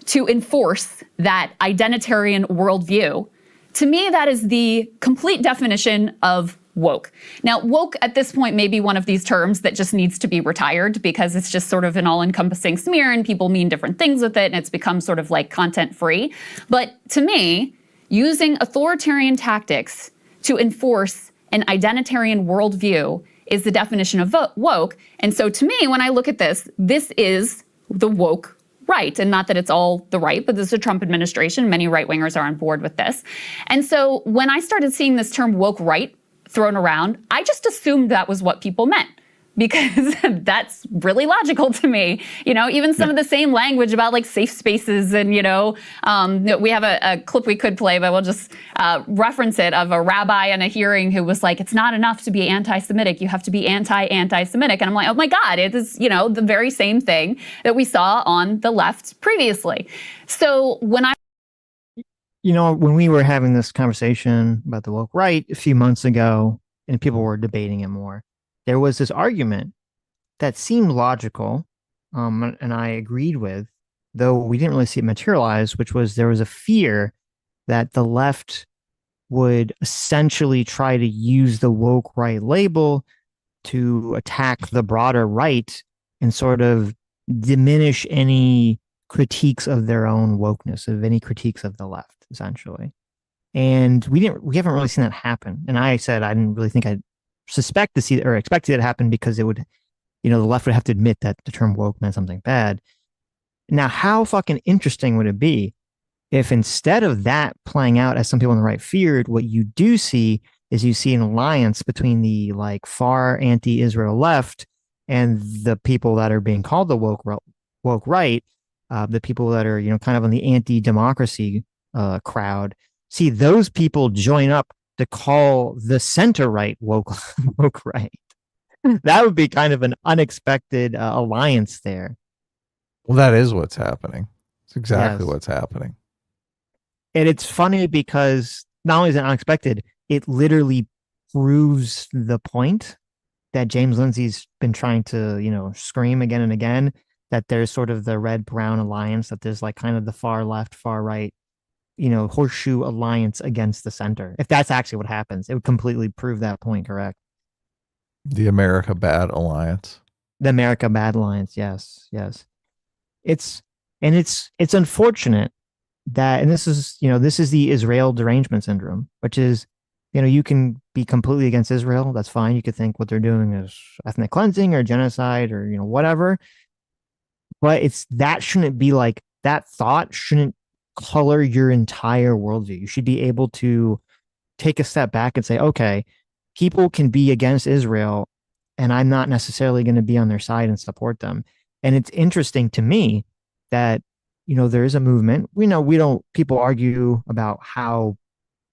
to enforce that identitarian worldview, to me, that is the complete definition of woke. Now, woke at this point may be one of these terms that just needs to be retired because it's just sort of an all-encompassing smear and people mean different things with it and it's become sort of like content free. But to me, using authoritarian tactics to enforce an identitarian worldview is the definition of woke. And so to me, when I look at this is the woke right. And not that it's all the right, but this is a Trump administration. Many right-wingers are on board with this. And so when I started seeing this term woke right thrown around, I just assumed that was what people meant, because that's really logical to me. You know, even some of the same language about like safe spaces and, we have a clip we could play, but we'll just reference it, of a rabbi in a hearing who was like, it's not enough to be anti-Semitic, you have to be anti-Semitic. And I'm like, oh my God, it is, the very same thing that we saw on the left previously. So when when we were having this conversation about the woke right a few months ago, and people were debating it more, there was this argument that seemed logical, and I agreed with, though we didn't really see it materialize, which was there was a fear that the left would essentially try to use the woke right label to attack the broader right and sort of diminish any critiques of their own wokeness, of any critiques of the left, essentially. And we haven't really seen that happen. And I said I didn't really think I'd suspect to see or expect it to happen because it would, the left would have to admit that the term woke meant something bad. Now, how fucking interesting would it be if instead of that playing out as some people on the right feared, what you do see is you see an alliance between the like far anti-Israel left and the people that are being called the woke right, the people that are, kind of on the anti-democracy crowd. See those people join up to call the center right woke right. That would be kind of an unexpected alliance there. Well, that is what's happening. It's exactly Yes. what's happening. And it's funny because not only is it unexpected, it literally proves the point that James Lindsay's been trying to, scream again and again, that there's sort of the red-brown alliance, that there's like kind of the far left, far right, horseshoe alliance against the center. If that's actually what happens, it would completely prove that point correct. The America Bad Alliance. The America Bad Alliance, yes. It's unfortunate that, and this is the Israel derangement syndrome, which is, you can be completely against Israel. That's fine. You could think what they're doing is ethnic cleansing or genocide or, whatever. But that shouldn't be like, that thought shouldn't color your entire worldview. You should be able to take a step back and say, okay, people can be against Israel and I'm not necessarily going to be on their side and support them. And it's interesting to me that, there is a movement. People argue about how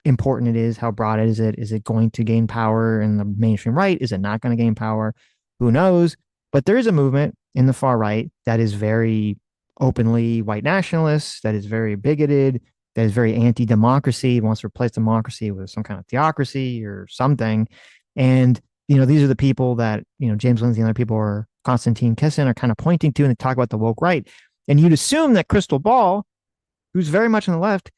important it is, how broad is it? Is it going to gain power in the mainstream right? Is it not going to gain power? Who knows? But there is a movement in the far right that is very openly white nationalist, that is very bigoted, that is very anti-democracy, wants to replace democracy with some kind of theocracy or something. And, these are the people that, James Lindsay and other people, or Konstantin Kisin, are kind of pointing to, and they talk about the woke right. And you'd assume that Krystal Ball, who's very much on the left,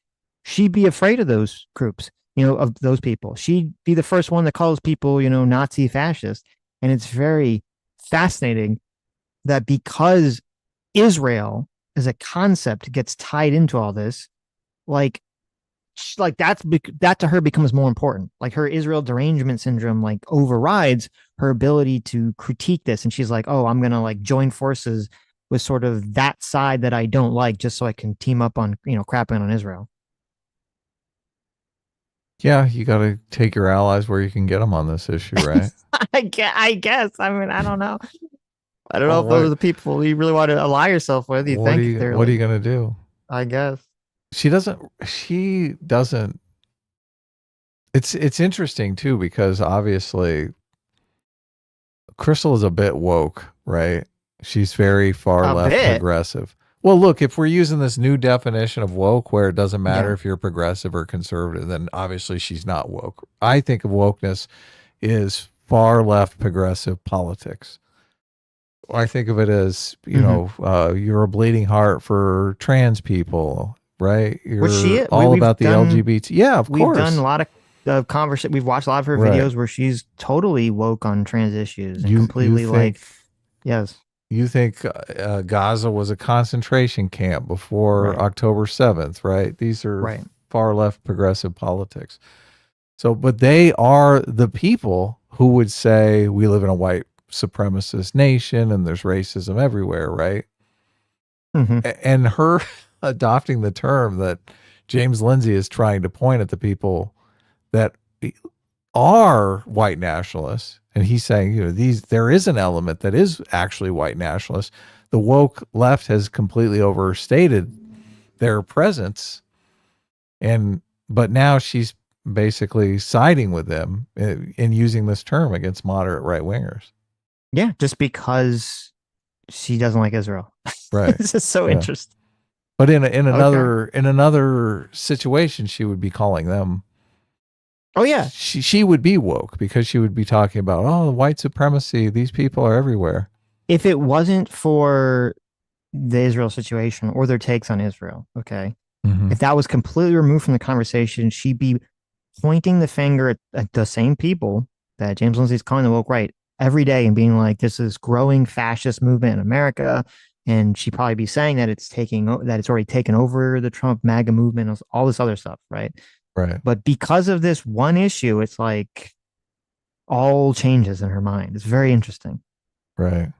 she'd be afraid of those groups, of those people. She'd be the first one that calls people, Nazi fascist. And it's very fascinating that because Israel as a concept gets tied into all this, that to her becomes more important. Like her Israel derangement syndrome overrides her ability to critique this. And she's like, oh, I'm going to join forces with sort of that side that I don't like, just so I can team up on, crapping on Israel. Yeah, you got to take your allies where you can get them on this issue, right? I guess. I mean, I don't know. I don't know if those are the people you really want to ally yourself with. What are you going to do? I guess. She doesn't. It's interesting too, because obviously Krystal is a bit woke, right? She's very far left progressive. Well, look, if we're using this new definition of woke where it doesn't matter if you're progressive or conservative, then obviously she's not woke. I think of wokeness is far left progressive politics. I think of it as, you're a bleeding heart for trans people, right? You're all about the LGBT. Yeah, of course. We've done a lot of conversation. We've watched a lot of her videos where she's totally woke on trans issues and completely yes. You think Gaza was a concentration camp before October 7th, right? These are far left progressive politics. So, but they are the people who would say we live in a white supremacist nation and there's racism everywhere, right? Mm-hmm. And her adopting the term that James Lindsay is trying to point at the people that are white nationalists, and he's saying, there is an element that is actually white nationalist. The woke left has completely overstated their presence, but now she's basically siding with them in using this term against moderate right wingers. Yeah, just because she doesn't like Israel. Right. This is so interesting. But in another situation, she would be calling them. Oh yeah, she would be woke because she would be talking about, oh, white supremacy. These people are everywhere. if it wasn't for the Israel situation or their takes on Israel, okay, Mhm. if that was completely removed from the conversation, she'd be pointing the finger at the same people that James Lindsay's calling the woke right every day and being like, this is growing fascist movement in America. And she'd probably be saying that it's already taken over the Trump MAGA movement, all this other stuff, right? Right. But because of this one issue, it's like all changes in her mind. It's very interesting. Right.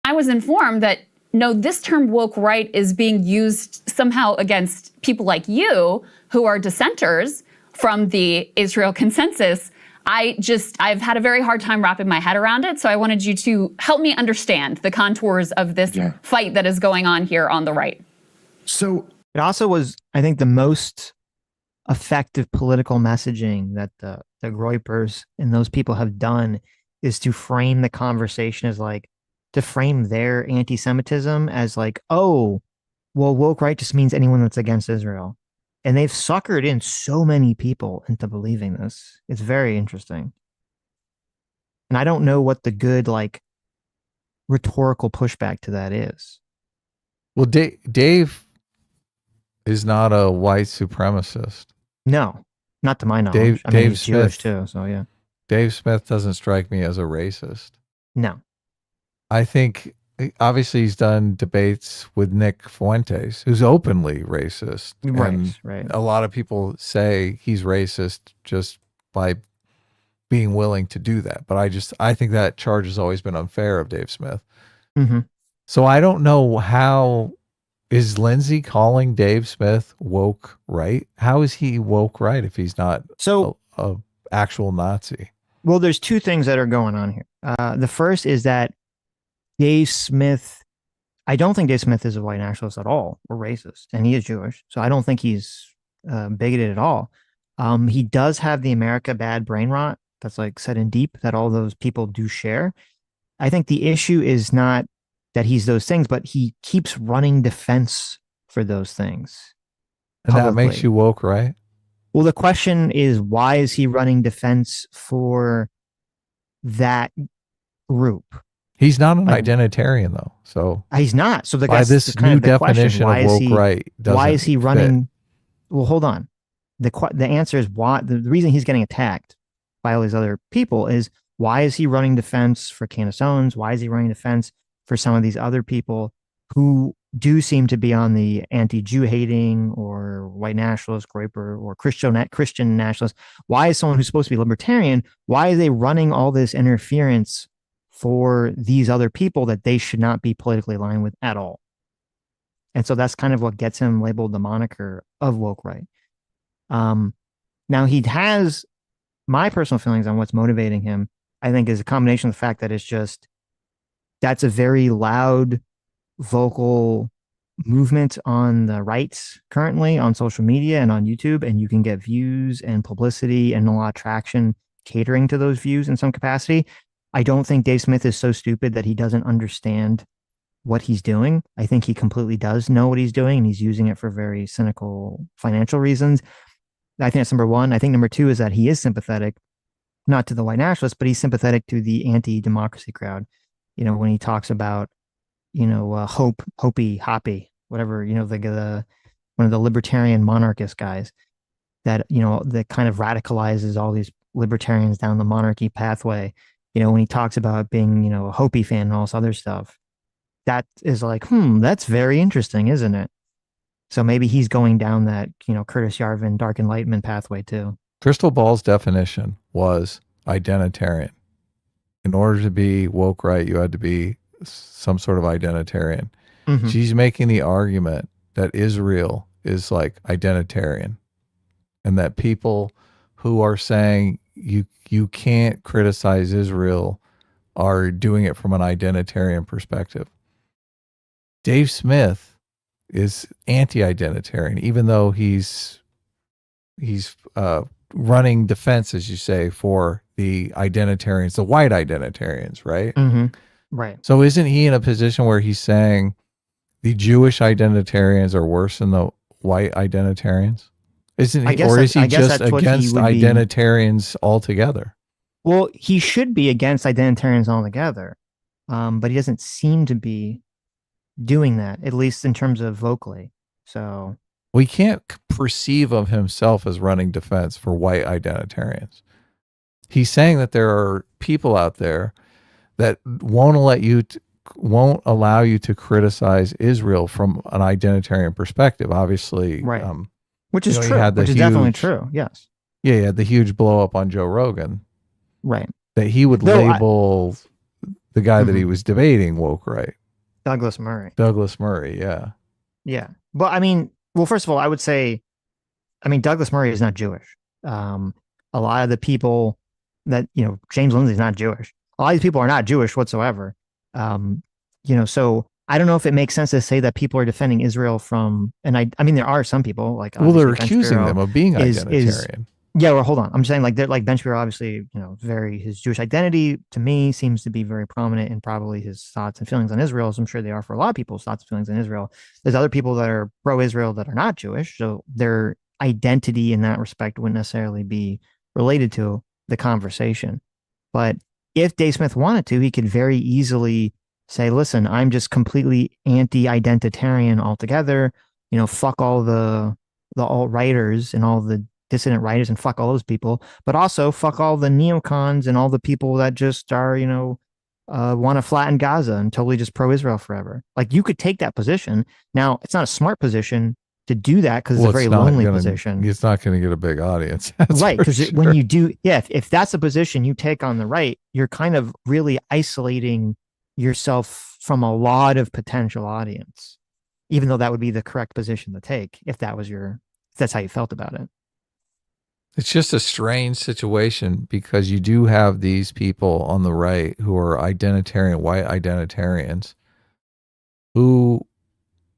I was informed that no, this term woke right is being used somehow against people like you who are dissenters from the Israel consensus. I've had a very hard time wrapping my head around it. So I wanted you to help me understand the contours of this fight that is going on here on the right. So it also was, I think, the most effective political messaging that the Groypers and those people have done is to frame the conversation as like, to frame their anti-Semitism as like, oh, well, woke right just means anyone that's against Israel. And they've suckered in so many people into believing this. It's very interesting. And I don't know what the good, like, rhetorical pushback to that is. Well, Dave is not a white supremacist. No, not to my knowledge. Dave he's Smith, Jewish too, so yeah. Dave Smith doesn't strike me as a racist. No. I think obviously he's done debates with Nick Fuentes, who's openly racist. Right, and right. A lot of people say he's racist just by being willing to do that. But I think that charge has always been unfair of Dave Smith. Mm-hmm. So I don't know how is Lindsay calling Dave Smith woke right? How is he woke right if he's not a actual Nazi? Well, there's two things that are going on here. The first is that Dave Smith, I don't think Dave Smith is a white nationalist at all or racist, and he is Jewish. So I don't think he's bigoted at all. He does have the America bad brain rot that's like set in deep that all those people do share. I think the issue is not that he's those things, but he keeps running defense for those things. And publicly. that makes you woke, right? Well, the question is, why is he running defense for that group? He's not an identitarian, though. So he's not. So by this new definition of woke right, why is he running? Fit. Well, hold on. The answer is why. The reason he's getting attacked by all these other people is why is he running defense for Candace Owens? Why is he running defense for some of these other people who do seem to be on the anti-Jew hating or white nationalist, Groyper, or Christian nationalist? Why is someone who's supposed to be libertarian? Why are they running all this interference for these other people that they should not be politically aligned with at all? And so that's kind of what gets him labeled the moniker of woke right. Now he has my personal feelings on what's motivating him, I think, is a combination of the fact that it's just, that's a very loud, vocal movement on the right currently on social media and on YouTube, and you can get views and publicity and a lot of traction catering to those views in some capacity. I don't think Dave Smith is so stupid that he doesn't understand what he's doing. I think he completely does know what he's doing, and he's using it for very cynical financial reasons. I think that's number one. I think number two is that he is sympathetic, not to the white nationalists, but he's sympathetic to the anti-democracy crowd. You know, when he talks about, Hoppy, whatever, one of the libertarian monarchist guys that, that kind of radicalizes all these libertarians down the monarchy pathway. When he talks about being, a Hopi fan and all this other stuff, that is like, that's very interesting, isn't it? So maybe he's going down that, Curtis Yarvin, dark enlightenment pathway too. Krystal Ball's definition was identitarian. In order to be woke right, you had to be some sort of identitarian. Mm-hmm. She's making the argument that Israel is like identitarian, and that people who are saying you can't criticize Israel are doing it from an identitarian perspective. Dave Smith is anti-identitarian, even though he's running defense, as you say, for the identitarians, the white identitarians, right? Mm-hmm. Right. So isn't he in a position where he's saying the Jewish identitarians are worse than the white identitarians? Isn't I he, guess or is he I guess just that's what he against would be. identitarians altogether? Well, he should be against identitarians altogether, but he doesn't seem to be doing that, at least in terms of vocally. So We can't perceive of himself as running defense for white identitarians. He's saying that there are people out there that won't allow you to criticize Israel from an identitarian perspective. Obviously, right, which is he true. had the Which is huge, definitely true. Yes. Yeah, he had the huge blow up on Joe Rogan. Right. That he would label the guy that he was debating woke right. Douglas Murray. Douglas Murray, yeah. Yeah. But I mean, well, first of all, I would say, I mean, Douglas Murray is not Jewish. A lot of the people that, you know, James Lindsay's not Jewish. A lot of these people are not Jewish whatsoever. You know, so I don't know if it makes sense to say that people are defending Israel from, and I mean, there are some people like, well, they're Ben accusing Shapiro them of being identitarian. Yeah, well, hold on. I'm saying like they're like Ben Shapiro, obviously, you know, his Jewish identity to me seems to be very prominent in probably his thoughts and feelings on Israel. So I'm sure they are for a lot of people's thoughts and feelings on Israel. There's other people that are pro-Israel that are not Jewish, so their identity in that respect wouldn't necessarily be related to the conversation. But if Dave Smith wanted to, he could very easily say, "Listen, I'm just completely anti-identitarian altogether. You know, fuck all the alt-righters and all the dissident writers and fuck all those people, but also fuck all the neocons and all the people that just are, you know, want to flatten Gaza and totally just pro-Israel forever." Like, you could take that position. Now, it's not a smart position to do that because it's a very lonely position. It's not going to get a big audience. Right, because when you do, if that's a position you take on the right, you're kind of really isolating yourself from a lot of potential audience, even though that would be the correct position to take if that's how you felt about it. It's just a strange situation because you do have these people on the right who are white identitarians, who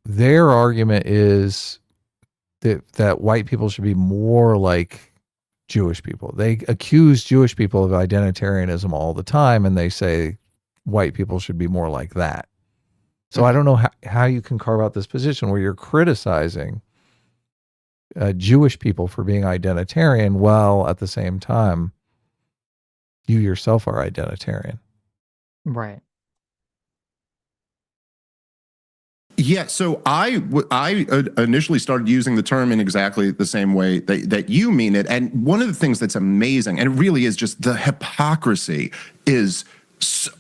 their argument is that white people should be more like Jewish people. They accuse Jewish people of identitarianism all the time, and they say white people should be more like that. So I don't know how you can carve out this position where you're criticizing Jewish people for being identitarian while at the same time you yourself are identitarian. Right. Yeah, so I initially started using the term in exactly the same way that you mean it. And one of the things that's amazing, and it really is just the hypocrisy, is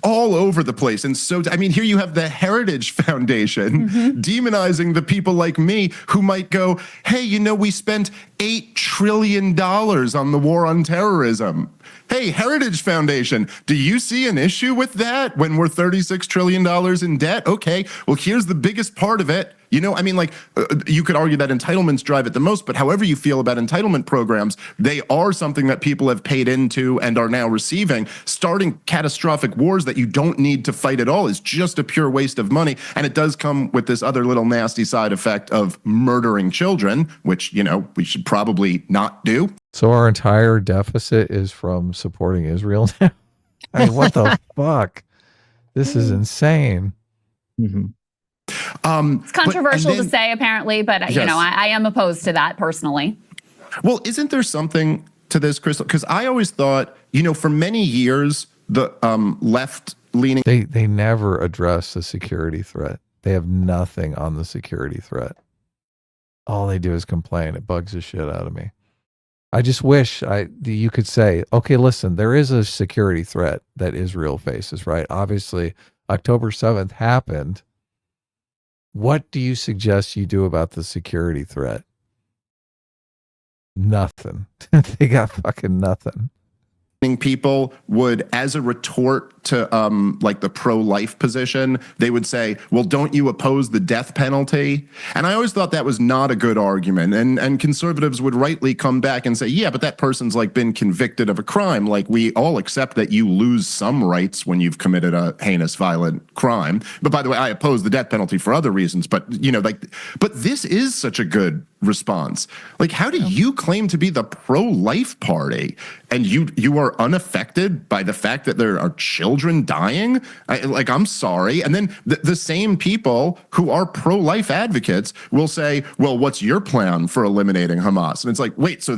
all over the place. And so, I mean, here you have the Heritage Foundation demonizing the people like me who might go, hey, you know, we spent $8 trillion on the war on terrorism. Hey, Heritage Foundation, do you see an issue with that when we're $36 trillion in debt? Okay, well, here's the biggest part of it. You know, I mean, like, you could argue that entitlements drive it the most, but however you feel about entitlement programs, they are something that people have paid into and are now receiving. Starting catastrophic wars that you don't need to fight at all is just a pure waste of money. And it does come with this other little nasty side effect of murdering children, which, you know, we should probably not do. So our entire deficit is from supporting Israel now? I mean, what the fuck? This is insane. It's controversial to say, apparently, but Yes. you know, I am opposed to that personally. Well, isn't there something to this, Krystal? Because I always thought, you know, for many years, the left-leaning... They never address the security threat. They have nothing on the security threat. All they do is complain. It bugs the shit out of me. I just wish you could say, okay, listen, there is a security threat that Israel faces, right? Obviously, October 7th happened. What do you suggest you do about the security threat? Nothing. They got fucking nothing. People would, as a retort to like the pro-life position, they would say, well, don't you oppose the death penalty? And I always thought that was not a good argument. And conservatives would rightly come back and say, yeah, but that person's like been convicted of a crime. Like, we all accept that you lose some rights when you've committed a heinous, violent crime. But by the way, I oppose the death penalty for other reasons. But, you know, like, but this is such a good response. Like, how do you claim to be the pro-life party and you are unaffected by the fact that there are children dying? I'm sorry. And then the same people who are pro-life advocates will say, well, what's your plan for eliminating Hamas? And it's like, wait, so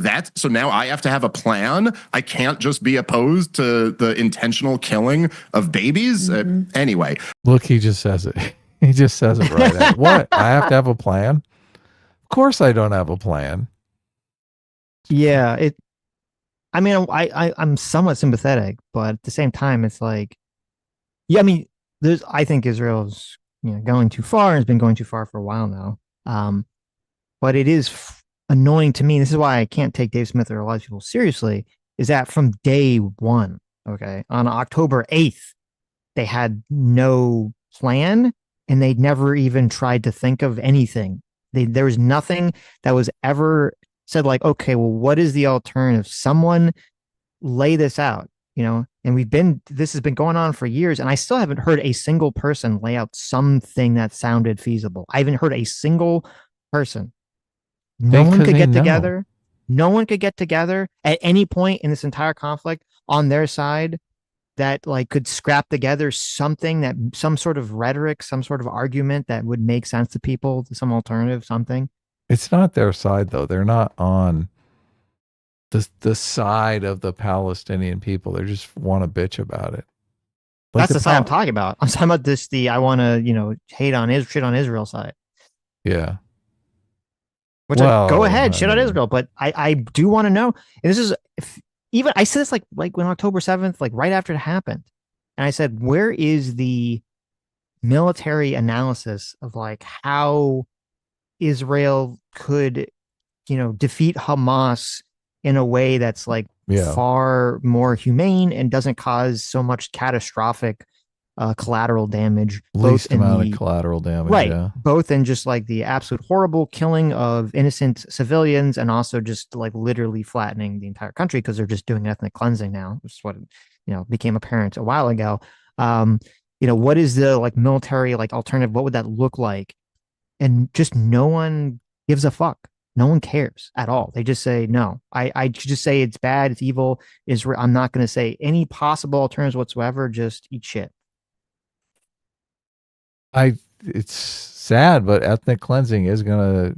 now I have to have a plan? I can't just be opposed to the intentional killing of babies? Anyway. Look, he just says it. He just says it right out. What? I have to have a plan? Of course I don't have a plan. Yeah, I'm somewhat sympathetic, but at the same time, it's like, yeah, I mean, I think Israel's going too far and has been going too far for a while now. But it is annoying to me. This is why I can't take Dave Smith or a lot of people seriously. Is that from day one? Okay, on October 8th, they had no plan, and they'd never even tried to think of anything. There was nothing that was ever said like, okay, well, what is the alternative? Someone lay this out, and this has been going on for years, and I still haven't heard a single person lay out something that sounded feasible. I haven't heard a single person. No one could get together. No one could get together at any point in this entire conflict on their side that could scrap together something, some sort of rhetoric, some sort of argument that would make sense to people, some alternative, something. It's not their side though. They're not on the side of the Palestinian people. They just want to bitch about it. That's the side I'm talking about. I'm talking about I want to, shit on Israel side. Yeah. Go ahead, shit on Israel. But I do want to know, and this is, even I said this like when October 7th, right after it happened. And I said, where is the military analysis of how Israel could, defeat Hamas in a way that's far more humane and doesn't cause so much catastrophic collateral damage. Least amount of collateral damage. Right. Yeah. Both in just the absolute horrible killing of innocent civilians and also just literally flattening the entire country because they're just doing ethnic cleansing now, which is what, became apparent a while ago. What is the military alternative? What would that look like? And just no one gives a fuck. No one cares at all. They just say, no, I just say it's bad. It's evil. I'm not going to say any possible alternatives whatsoever. Just eat shit. It's sad, but ethnic cleansing is going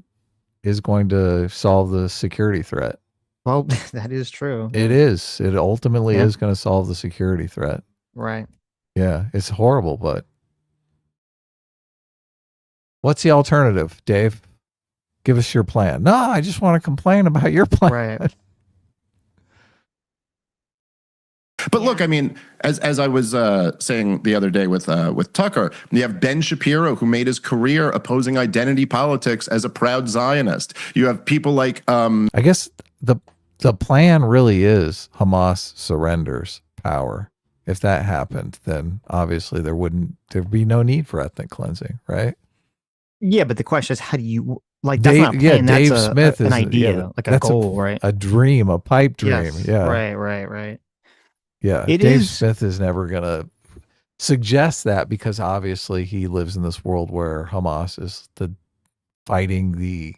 to solve the security threat. Well, that is true. It is. It ultimately is going to solve the security threat. Right. Yeah, it's horrible, but what's the alternative, Dave? Give us your plan. No, I just want to complain about your plan. Right. But look, I mean, as I was saying the other day with Tucker, you have Ben Shapiro, who made his career opposing identity politics as a proud Zionist. You have people like I guess the plan really is Hamas surrenders power. If that happened, then obviously there'd be no need for ethnic cleansing, right? Yeah, but the question is, how do you that's not a plan, Dave that's Smith an is idea, a goal, right? A dream, a pipe dream. Yes, yeah. Right. Yeah. Dave Smith is never gonna suggest that because obviously he lives in this world where Hamas is fighting the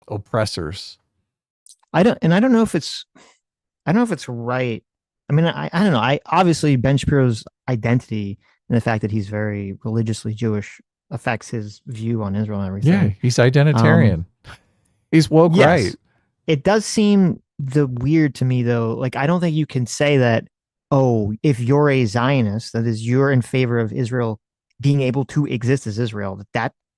oppressors. I don't know if it's right. I mean, I don't know. Obviously Ben Shapiro's identity and the fact that he's very religiously Jewish affects his view on Israel and everything. Yeah, he's identitarian. He's woke, yes. right? It does seem weird to me though. I don't think you can say that, oh, if you're a Zionist, that is, you're in favor of Israel being able to exist as Israel,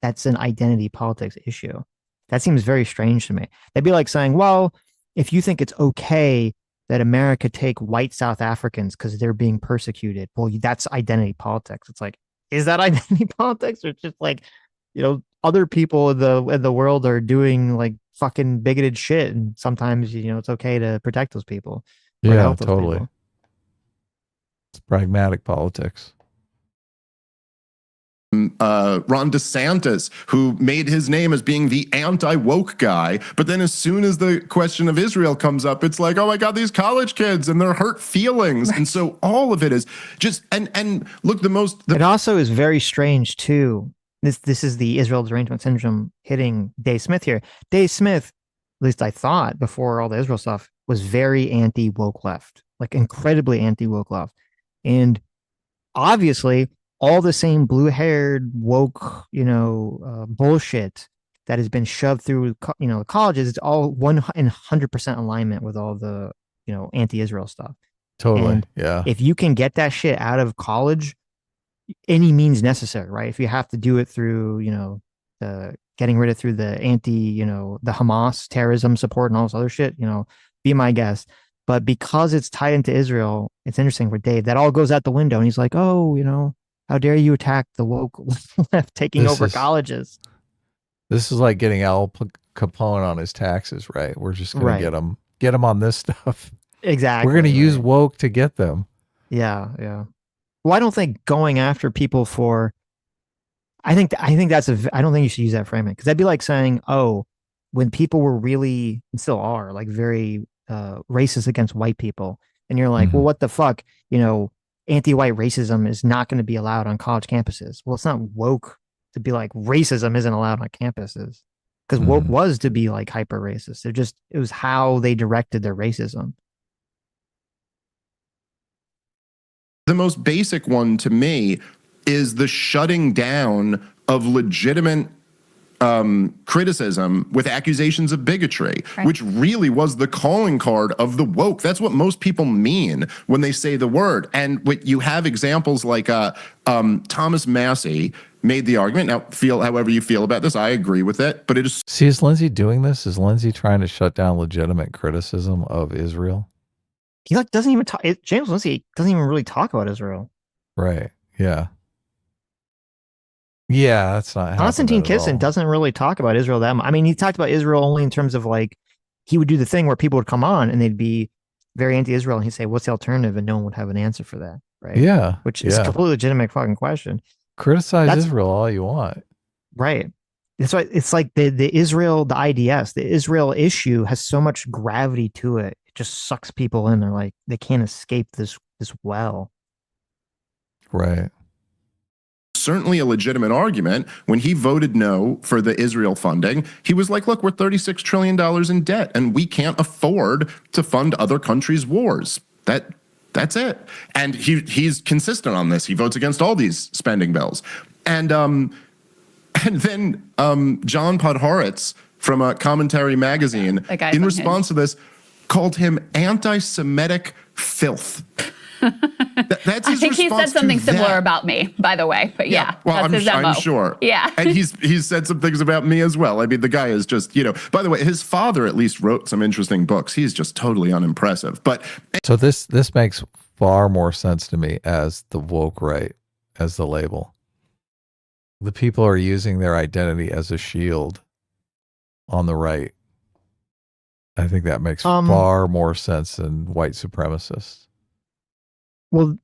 that's an identity politics issue. That seems very strange to me. That'd be like saying, well, if you think it's okay that America take white South Africans because they're being persecuted, well, that's identity politics. It's is that identity politics, or just other people in the world are doing fucking bigoted shit, and sometimes it's okay to protect those people. Yeah, totally. People. It's pragmatic politics. Ron DeSantis, who made his name as being the anti-woke guy, but then as soon as the question of Israel comes up, it's oh my God, these college kids and their hurt feelings. And so all of it is just, and look, it also is very strange too, This is the Israel derangement syndrome hitting Dave Smith here. Dave Smith, at least I thought before all the Israel stuff, was very anti-woke left, like incredibly anti-woke left. And obviously all the same blue-haired woke, bullshit that has been shoved through, the colleges, it's all 100% alignment with all the, anti-Israel stuff. Totally. And yeah. if you can get that shit out of college, any means necessary, right? If you have to do it through, the getting rid of through the anti, the Hamas terrorism support and all this other shit, be my guest. But because it's tied into Israel, it's interesting for Dave. That all goes out the window, and he's like, "Oh, how dare you attack the woke left taking over colleges?" This is like getting Al Capone on his taxes, right? We're just going to get him on this stuff. Exactly. We're going to use woke to get them. Yeah, yeah. Well, I don't think going after people for. I think I don't think you should use that framing, because that'd be like saying, "Oh, when people were really and still are like very racist against white people," and you're like, "Well, what the fuck?" Anti-white racism is not going to be allowed on college campuses. Well, it's not woke to be like racism isn't allowed on campuses, because woke was to be like hyper racist. It was how they directed their racism. The most basic one to me is the shutting down of legitimate criticism with accusations of bigotry, which really was the calling card of the woke. That's what most people mean when they say the word. And what you have examples like Thomas Massey made the argument. Now, feel however you feel about this, I agree with it, but it is. See, is Lindsay doing this? Is Lindsay trying to shut down legitimate criticism of Israel? He doesn't even talk. James Lindsay doesn't even really talk about Israel. Right. Yeah. Yeah, that's not. Konstantin Kisin doesn't really talk about Israel that much. I mean, he talked about Israel only in terms of like, he would do the thing where people would come on and they'd be very anti-Israel, and he'd say, "What's the alternative?" And no one would have an answer for that, right? Yeah, which is a completely legitimate fucking question. Criticize Israel all you want, right? That's why it's like the Israel, the IDS, the Israel issue has so much gravity to it. It just sucks people in. They're like, they can't escape this well. Right. Certainly a legitimate argument. When he voted no for the Israel funding, he was like, look, we're $36 trillion in debt, and we can't afford to fund other countries' wars. That's it. And he's consistent on this. He votes against all these spending bills. And then John Podhoretz from Commentary Magazine, in response to this, called him anti-Semitic filth. That's I think he said something similar about me, by the way. But yeah, well, that's his MO. I'm sure. Yeah, and he's said some things about me as well. I mean, the guy is just, By the way, his father at least wrote some interesting books. He's just totally unimpressive. But so this makes far more sense to me as the woke right, as the label. The people are using their identity as a shield on the right. I think that makes far more sense than white supremacists. Well,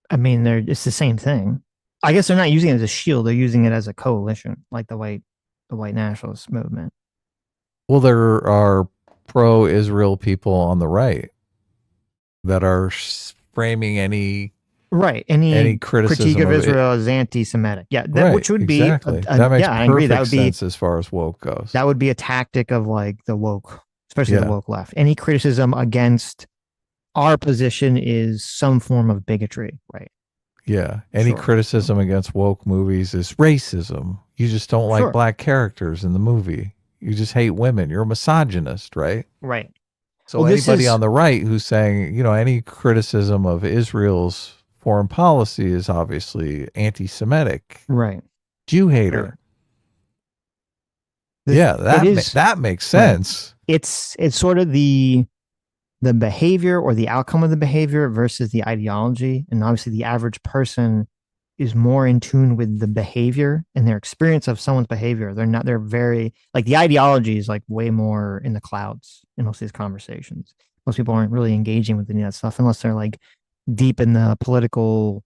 I mean, it's the same thing. I guess they're not using it as a shield. They're using it as a coalition, like the white nationalist movement. Well, there are pro-Israel people on the right that are framing any criticism critique of Israel as anti-Semitic. Yeah, which would be that makes perfect sense as far as woke goes. That would be a tactic of like the woke, especially the woke left. Any criticism against our position is some form of bigotry, right? Yeah. Any criticism against woke movies is racism. You just don't like black characters in the movie. You just hate women. You're a misogynist, right? Right. So anybody on the right who's saying, any criticism of Israel's foreign policy is obviously anti-Semitic. Right. Jew hater. Right. Yeah, that makes sense. Right. It's sort of the behavior or the outcome of the behavior versus the ideology. And obviously the average person is more in tune with the behavior and their experience of someone's behavior. They're very, like, the ideology is like way more in the clouds in most of these conversations. Most people aren't really engaging with any of that stuff unless they're like deep in the political,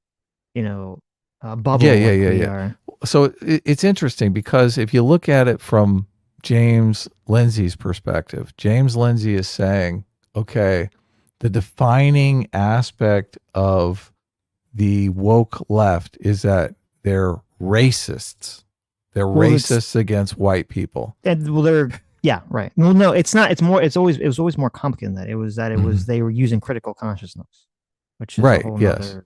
bubble. Yeah. So it's interesting because if you look at it from James Lindsay's perspective, James Lindsay is saying, okay, the defining aspect of the woke left is that they're racists. They're Well, racists against white people. And well, they're yeah, right. Well, no, it's not. It was always more complicated than that. It was they were using critical consciousness, which is a Right, whole yes. nother.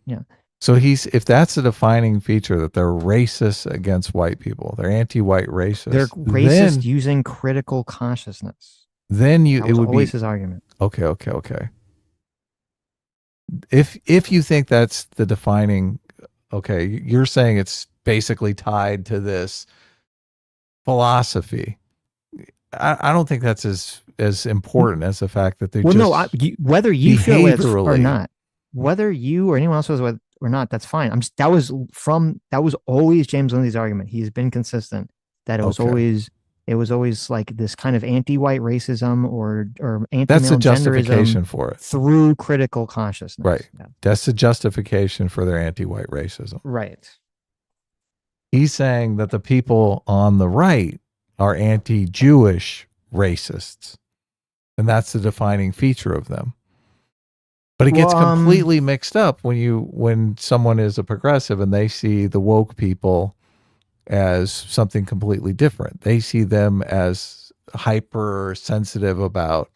Yeah. So if that's a defining feature, that they're racist against white people, they're anti-white racist. They're racist using critical consciousness. Then That was it would always be his argument. okay. If you think that's the defining, okay, you're saying it's basically tied to this philosophy. I don't think that's as important as the fact that they whether you feel it or behaviorally- not, whether you or anyone else feels it or not, that's fine. That was always James Lindsay's argument. He's been consistent that it was always like this kind of anti-white racism or anti-male that's the justification genderism for it through critical consciousness. Right. Yeah. That's the justification for their anti-white racism. Right. He's saying that the people on the right are anti-Jewish racists, and that's the defining feature of them. But it gets completely mixed up when someone is a progressive and they see the woke people as something completely different. They see them as hypersensitive about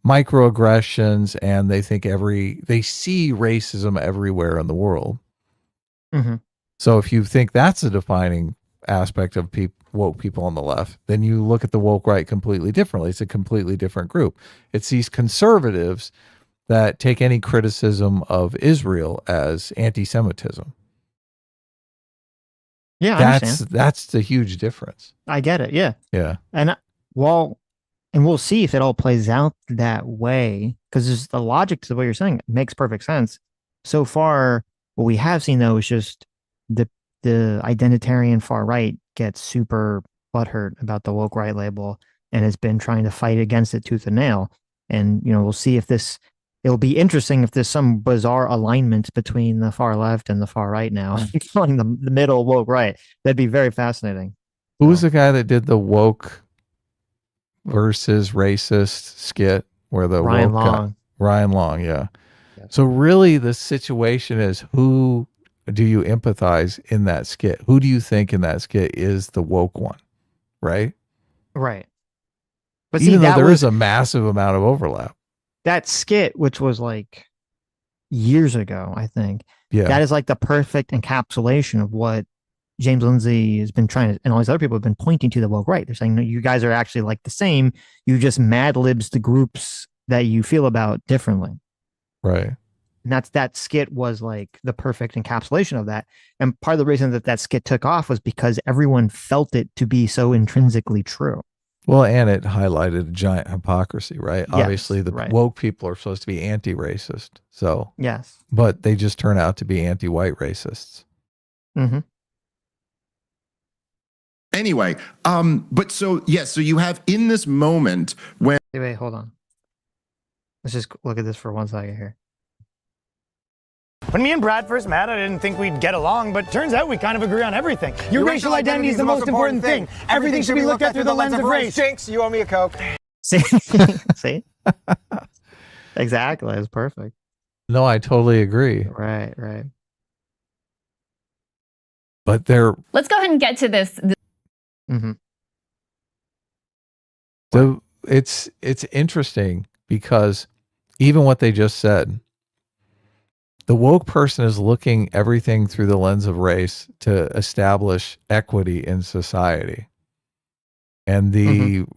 microaggressions, and they think they see racism everywhere in the world. Mm-hmm. So if you think that's a defining aspect of woke people on the left, then you look at the woke right completely differently. It's a completely different group. It's these conservatives that take any criticism of Israel as anti-Semitism. Yeah, I understand. That's the huge difference. I get it. Yeah. Yeah. And we'll see if it all plays out that way, because the logic to what you're saying makes perfect sense. So far, what we have seen though is just the identitarian far right gets super butthurt about the woke right label and has been trying to fight against it tooth and nail. And we'll see if it'll be interesting if there's some bizarre alignment between the far left and the far right now, calling the middle woke right. That'd be very fascinating. Who was the guy that did the woke versus racist skit where the Ryan woke Long. Ryan Long, yeah. So really the situation is, who do you empathize in that skit? Who do you think in that skit is the woke one? Right? Right. But even though there is a massive amount of overlap. That skit, which was like years ago, I think. Yeah. That is like the perfect encapsulation of what James Lindsay has been trying to, and all these other people have been pointing to the woke right. They're saying, no, you guys are actually like the same. You just mad libs the groups that you feel about differently. Right. And that skit was like the perfect encapsulation of that. And part of the reason that skit took off was because everyone felt it to be so intrinsically true. Well, and it highlighted a giant hypocrisy, right? Yes, obviously, the woke people are supposed to be anti-racist. So, yes. But they just turn out to be anti-white racists. Mm-hmm. Anyway, but so you have in this moment when wait, hold on. Let's just look at this for 1 second here. When me and Brad first met, I didn't think we'd get along, but turns out we kind of agree on everything. Your racial identity is the most important thing. Everything should be looked at through the lens of race. Jinx, you owe me a Coke. See? See? Exactly. It's perfect. No, I totally agree. Right. But let's go ahead and get to this. Mm-hmm. So it's interesting because even what they just said, the woke person is looking everything through the lens of race to establish equity in society. And the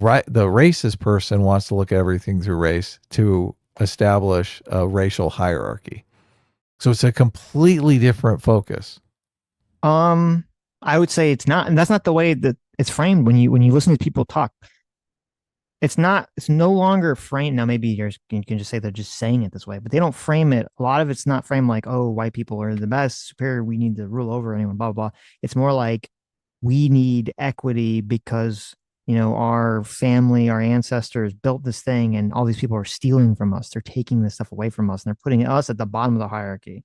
racist person wants to look at everything through race to establish a racial hierarchy. So it's a completely different focus. I would say it's not, and that's not the way that it's framed when you listen to people talk. It's no longer framed. Now, maybe you can just say they're just saying it this way, but they don't frame it. A lot of it's not framed like, oh, white people are the best, superior, we need to rule over anyone, blah, blah, blah. It's more like we need equity because, our family, our ancestors built this thing and all these people are stealing from us. They're taking this stuff away from us and they're putting us at the bottom of the hierarchy.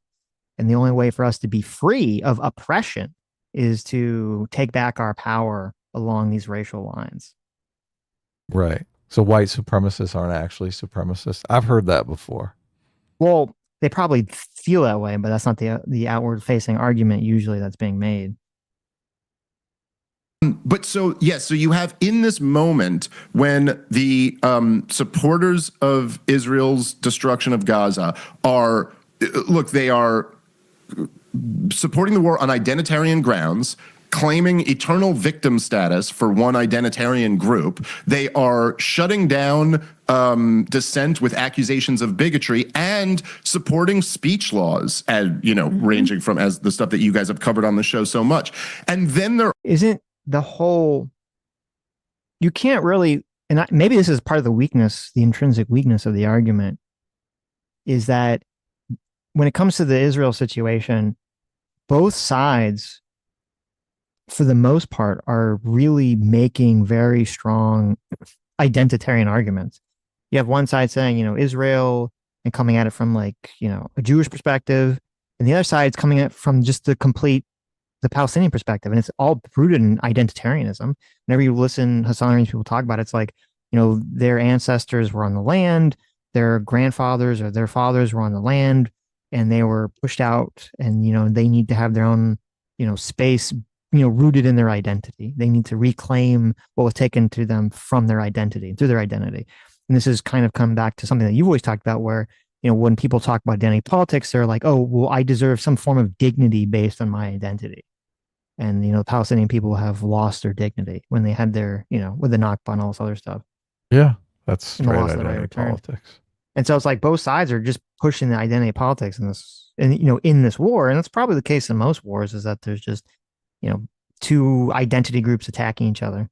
And the only way for us to be free of oppression is to take back our power along these racial lines. Right. So white supremacists aren't actually supremacists. I've heard that before. Well, they probably feel that way, but that's not the outward facing argument usually that's being made. But so you have in this moment when the supporters of Israel's destruction of Gaza are, look, they are supporting the war on identitarian grounds, claiming eternal victim status for one identitarian group. They are shutting down dissent with accusations of bigotry and supporting speech laws, and ranging from as the stuff that you guys have covered on the show so much. And then there isn't the whole. You can't really, and maybe this is part of the weakness, the intrinsic weakness of the argument, is that when it comes to the Israel situation, both sides, for the most part, are really making very strong identitarian arguments. You have one side saying, Israel, and coming at it from a Jewish perspective, and the other side's coming at it from just the Palestinian perspective. And it's all rooted in identitarianism. Whenever you listen Hassanian people talk about it, it's like, their ancestors were on the land, their grandfathers or their fathers were on the land, and they were pushed out, and, they need to have their own, space, rooted in their identity. They need to reclaim what was taken to them from their identity, through their identity. And this has kind of come back to something that you've always talked about, where, when people talk about identity politics, they're like, oh, well, I deserve some form of dignity based on my identity. And, the Palestinian people have lost their dignity when they had their, with the Nakba and all this other stuff. Yeah, that's straight identity politics. And so it's like both sides are just pushing the identity politics in this, in this war. And that's probably the case in most wars, is that there's just, two identity groups attacking each other.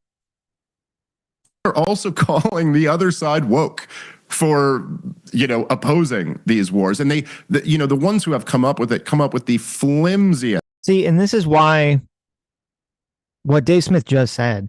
They're also calling the other side woke for, opposing these wars. And the ones who have come up with the flimsiest. See, and this is why what Dave Smith just said,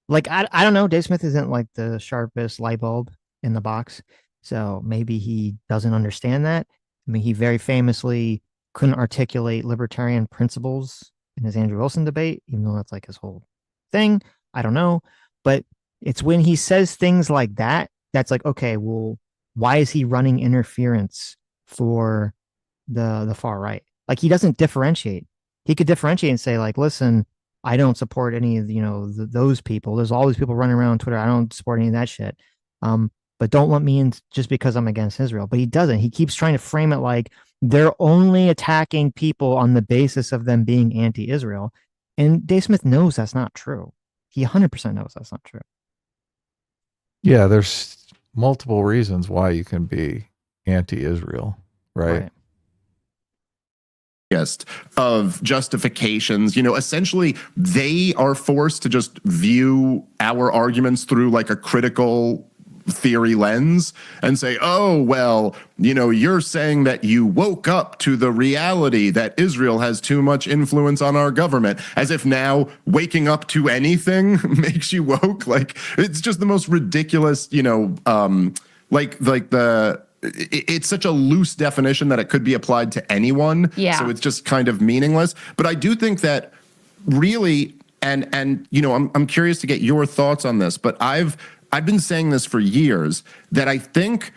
I don't know, Dave Smith isn't like the sharpest light bulb in the box. So maybe he doesn't understand that. I mean, he very famously couldn't articulate libertarian principles in his Andrew Wilson debate, even though that's like his whole thing. I don't know. But it's when he says things like that, that's like, okay, well, why is he running interference for the far right? Like, he doesn't differentiate. He could differentiate and say, like, listen, I don't support any of, those people. There's all these people running around on Twitter. I don't support any of that shit. But don't let me in just because I'm against Israel. But he doesn't. He keeps trying to frame it like they're only attacking people on the basis of them being anti-Israel. And Dave Smith knows that's not true. He 100% knows that's not true. Yeah, there's multiple reasons why you can be anti-Israel, right? Of justifications, essentially they are forced to just view our arguments through like a critical theory lens and say, oh, well, you're saying that you woke up to the reality that Israel has too much influence on our government, as if now waking up to anything makes you woke. Like, it's just the most ridiculous, it's such a loose definition that it could be applied to anyone. Yeah. So it's just kind of meaningless. But I do think that really, and I'm curious to get your thoughts on this, but I've been saying this for years, that I think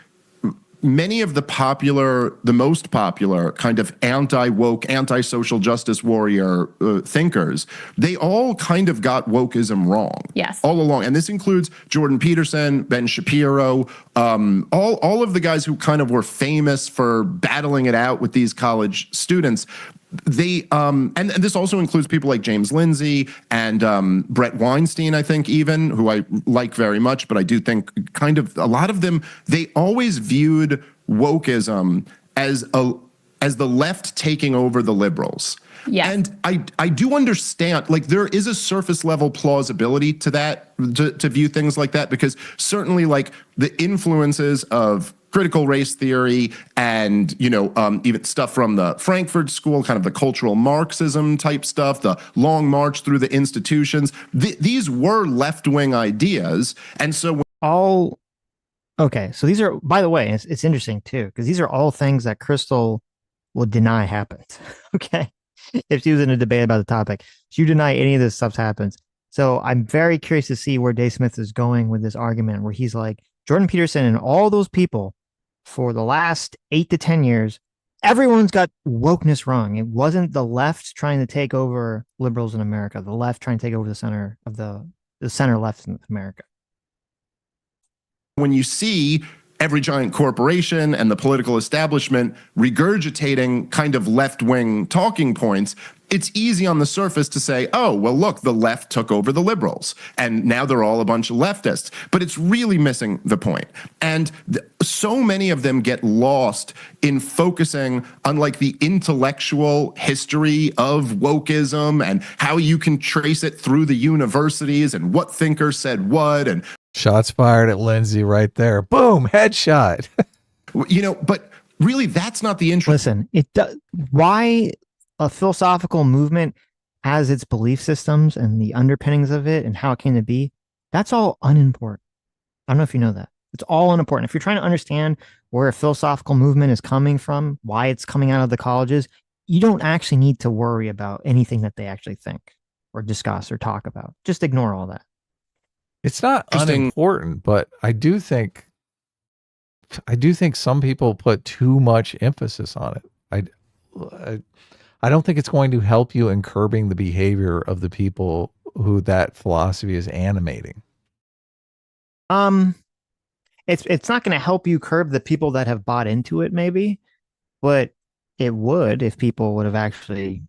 many of the most popular kind of anti-woke, anti-social justice warrior thinkers, they all kind of got wokeism wrong. Yes. All along. And this includes Jordan Peterson, Ben Shapiro, all of the guys who kind of were famous for battling it out with these college students. They and this also includes people like James Lindsay and Brett Weinstein, I think, even, who I like very much, but I do think kind of a lot of them, they always viewed wokeism as the left taking over the liberals. Yeah. And I do understand, like, there is a surface level plausibility to that, to view things like that, because certainly, like, the influences of critical race theory and, even stuff from the Frankfurt School, kind of the cultural Marxism type stuff, the long march through the institutions, these were left-wing ideas. And so okay, so these are, by the way, it's interesting too, because these are all things that Krystal will deny happened. Okay. If she was in a debate about the topic, she deny any of this stuff happens. So I'm very curious to see where Dave Smith is going with this argument, where he's like, Jordan Peterson and all those people for the last 8 to 10 years everyone's got wokeness wrong. It wasn't the left trying to take over liberals in America. The left trying to take over the center of the center left in America. When you see every giant corporation and the political establishment regurgitating kind of left-wing talking points, it's easy on the surface to say, oh, well, look, the left took over the liberals, and now they're all a bunch of leftists. But it's really missing the point. And so many of them get lost in focusing on like the intellectual history of wokeism and how you can trace it through the universities and what thinker said what. And shots fired at Lindsay right there. Boom, headshot. But really, that's not the interest. Listen, why a philosophical movement has its belief systems and the underpinnings of it and how it came to be, that's all unimportant. I don't know if you know that. It's all unimportant. If you're trying to understand where a philosophical movement is coming from, why it's coming out of the colleges, you don't actually need to worry about anything that they actually think or discuss or talk about. Just ignore all that. It's not unimportant, but I do think some people put too much emphasis on it. I don't think it's going to help you in curbing the behavior of the people who that philosophy is animating. It's not going to help you curb the people that have bought into it, maybe, but it would if people would have actually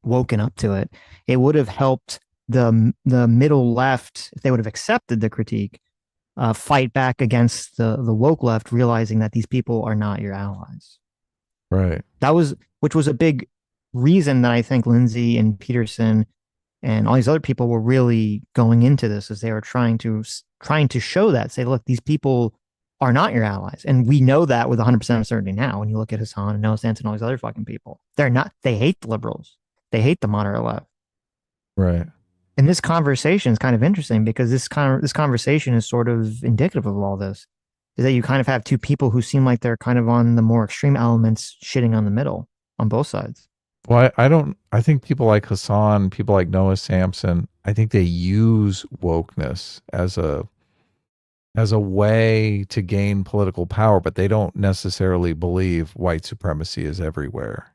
woken up to it. It would have helped the middle left, if they would have accepted the critique, fight back against the woke left, realizing that these people are not your allies. Right. Which was a big reason that I think Lindsay and Peterson and all these other people were really going into this, as they were trying to show that, say, look, these people are not your allies. And we know that with 100% of certainty now. When you look at Hassan and Noah Stanton and all these other fucking people, they hate the liberals. They hate the moderate left. Right. And this conversation is kind of interesting because this conversation is sort of indicative of all this, is that you kind of have two people who seem like they're kind of on the more extreme elements, shitting on the middle on both sides. Well, I think people like Hassan, people like Noah Sampson, I think they use wokeness as a way to gain political power, but they don't necessarily believe white supremacy is everywhere.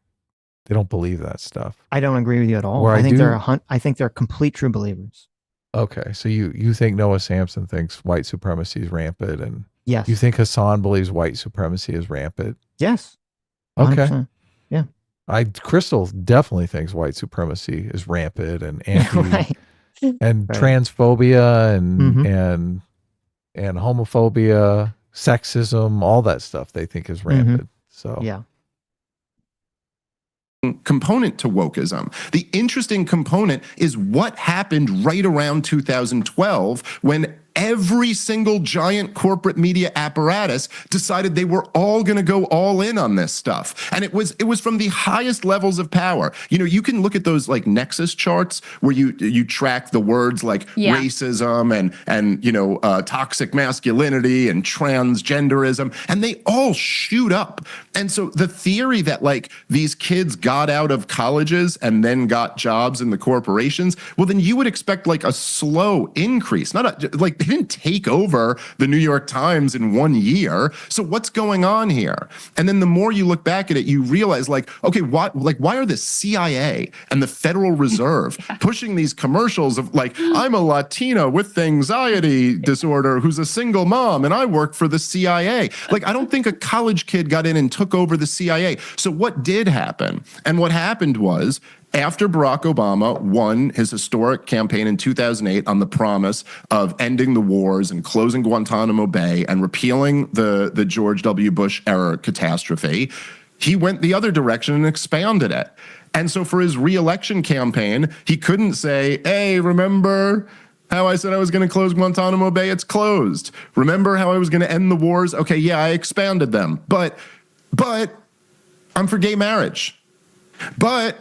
They don't believe that stuff. I don't agree with you at all. I think they're complete true believers. Okay, so you think Noah Sampson thinks white supremacy is rampant, and yes, you think Hassan believes white supremacy is rampant? Yes. 100%. Okay. Yeah. Krystal definitely thinks white supremacy is rampant and right. and right. transphobia and homophobia, sexism, all that stuff they think is rampant. So yeah. Component to wokeism. The interesting component is what happened right around 2012 when every single giant corporate media apparatus decided they were all going to go all in on this stuff. And it was from the highest levels of power. You can look at those like nexus charts where you track the words like racism and toxic masculinity and transgenderism, and they all shoot up. And so the theory that like these kids got out of colleges and then got jobs in the corporations, well, then you would expect like a slow increase, not like they didn't take over the New York Times in 1 year. So what's going on here? And then the more you look back at it, you realize like, okay, why are the CIA and the Federal Reserve pushing these commercials of like, I'm a Latina with anxiety disorder who's a single mom and I work for the CIA. Like, I don't think a college kid got in and took over the CIA. So what did happen? And what happened was, after Barack Obama won his historic campaign in 2008 on the promise of ending the wars and closing Guantanamo Bay and repealing the George W. Bush era catastrophe, he went the other direction and expanded it. And so for his re-election campaign, he couldn't say, hey, remember how I said I was going to close Guantanamo Bay? It's closed. Remember how I was going to end the wars? Okay, yeah, I expanded them. But I'm for gay marriage. But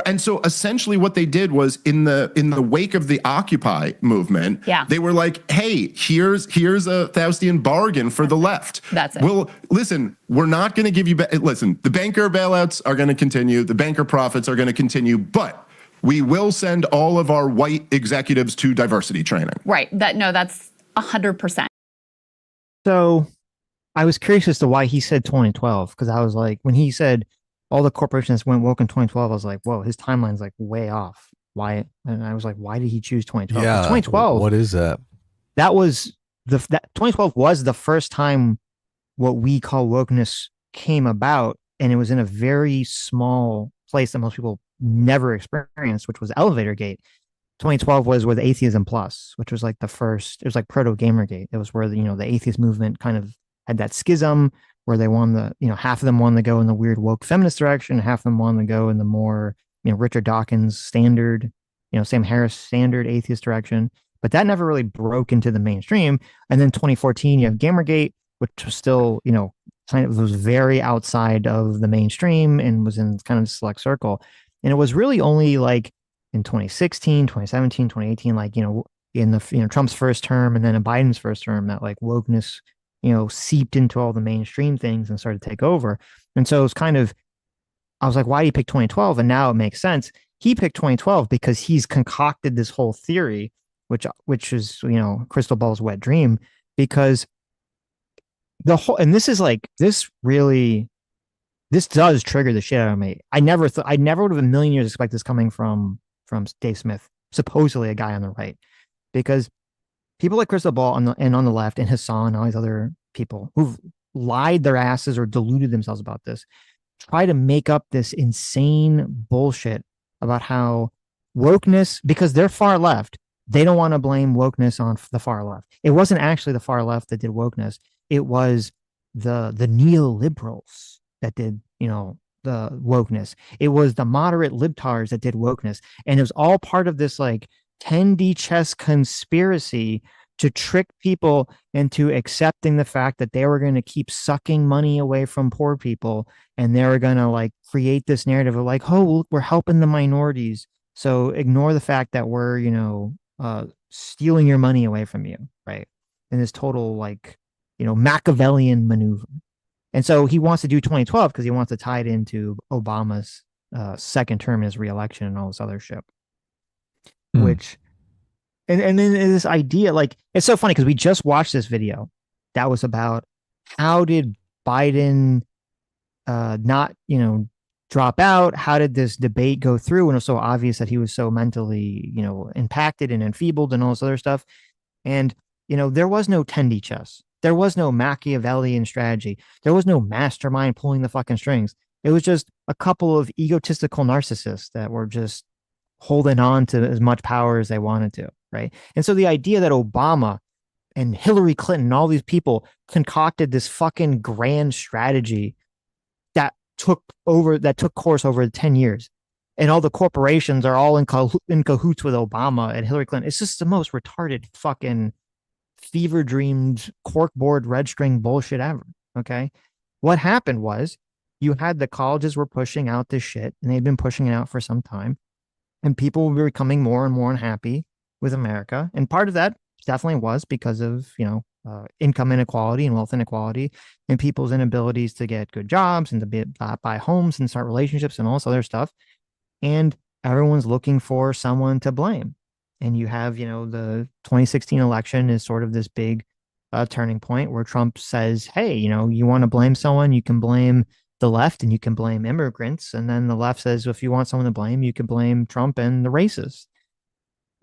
and so essentially what they did was in the wake of the Occupy movement, they were like, hey, here's a Faustian bargain for the left. That's it. Well, listen, we're not going to give you, listen, the banker bailouts are going to continue. The banker profits are going to continue, but we will send all of our white executives to diversity training. Right. That's 100%. So I was curious as to why he said 2012, because I was like, when he said all the corporations went woke in 2012, I was like, whoa, his timeline's like way off. Why? And I was like, why did he choose 2012? Yeah. 2012. What is that? That was that 2012 was the first time what we call wokeness came about, and it was in a very small place that most people never experienced, which was Elevator Gate. 2012 was with Atheism Plus, which was like the first. It was like proto Gamergate. It was where the atheist movement kind of had that schism where they half of them wanted to go in the weird woke feminist direction, half of them wanted to go in the more Richard Dawkins standard, Sam Harris standard atheist direction. But that never really broke into the mainstream. And then 2014, you have Gamergate, which was still kind of was very outside of the mainstream and was in kind of a select circle. And it was really only like in 2016, 2017, 2018, like, in the, Trump's first term and then in Biden's first term, that like wokeness, seeped into all the mainstream things and started to take over. And so it was kind of, I was like, why do you pick 2012? And now it makes sense. He picked 2012 because he's concocted this whole theory, which is, Crystal Ball's wet dream, because the whole, and this is like, this does trigger the shit out of me. I never would have a million years expect this coming from Dave Smith, supposedly a guy on the right, because people like Crystal Ball on the left and Hassan and all these other people who've lied their asses or deluded themselves about this try to make up this insane bullshit about how wokeness, because they're far left, they don't want to blame wokeness on the far left. It wasn't actually the far left that did wokeness. It was the neoliberals that did, the wokeness. It was the moderate libtards that did wokeness. And it was all part of this like 10D chess conspiracy to trick people into accepting the fact that they were going to keep sucking money away from poor people. And they were going to like create this narrative of like, oh, we're helping the minorities. So ignore the fact that we're, stealing your money away from you. Right. And this total like, Machiavellian maneuver. And so he wants to do 2012 because he wants to tie it into Obama's second term, his reelection and all this other shit. Which, and then this idea, like, it's so funny because we just watched this video that was about how did Biden not, drop out? How did this debate go through? And it was so obvious that he was so mentally, impacted and enfeebled and all this other stuff. And, there was no 10D chess. There was no Machiavellian strategy. There was no mastermind pulling the fucking strings. It was just a couple of egotistical narcissists that were just holding on to as much power as they wanted to, right? And so the idea that Obama and Hillary Clinton and all these people concocted this fucking grand strategy that took course over 10 years, and all the corporations are all in cahoots with Obama and Hillary Clinton. It's just the most retarded fucking fever dreamed corkboard red string bullshit ever. Okay. What happened was you had the colleges were pushing out this shit, and they'd been pushing it out for some time, and people were becoming more and more unhappy with America. And part of that definitely was because of, income inequality and wealth inequality and people's inabilities to get good jobs and to buy homes and start relationships and all this other stuff. And everyone's looking for someone to blame. And you have, the 2016 election is sort of this big turning point where Trump says, hey, you want to blame someone, you can blame the left and you can blame immigrants. And then the left says, if you want someone to blame, you can blame Trump and the racists.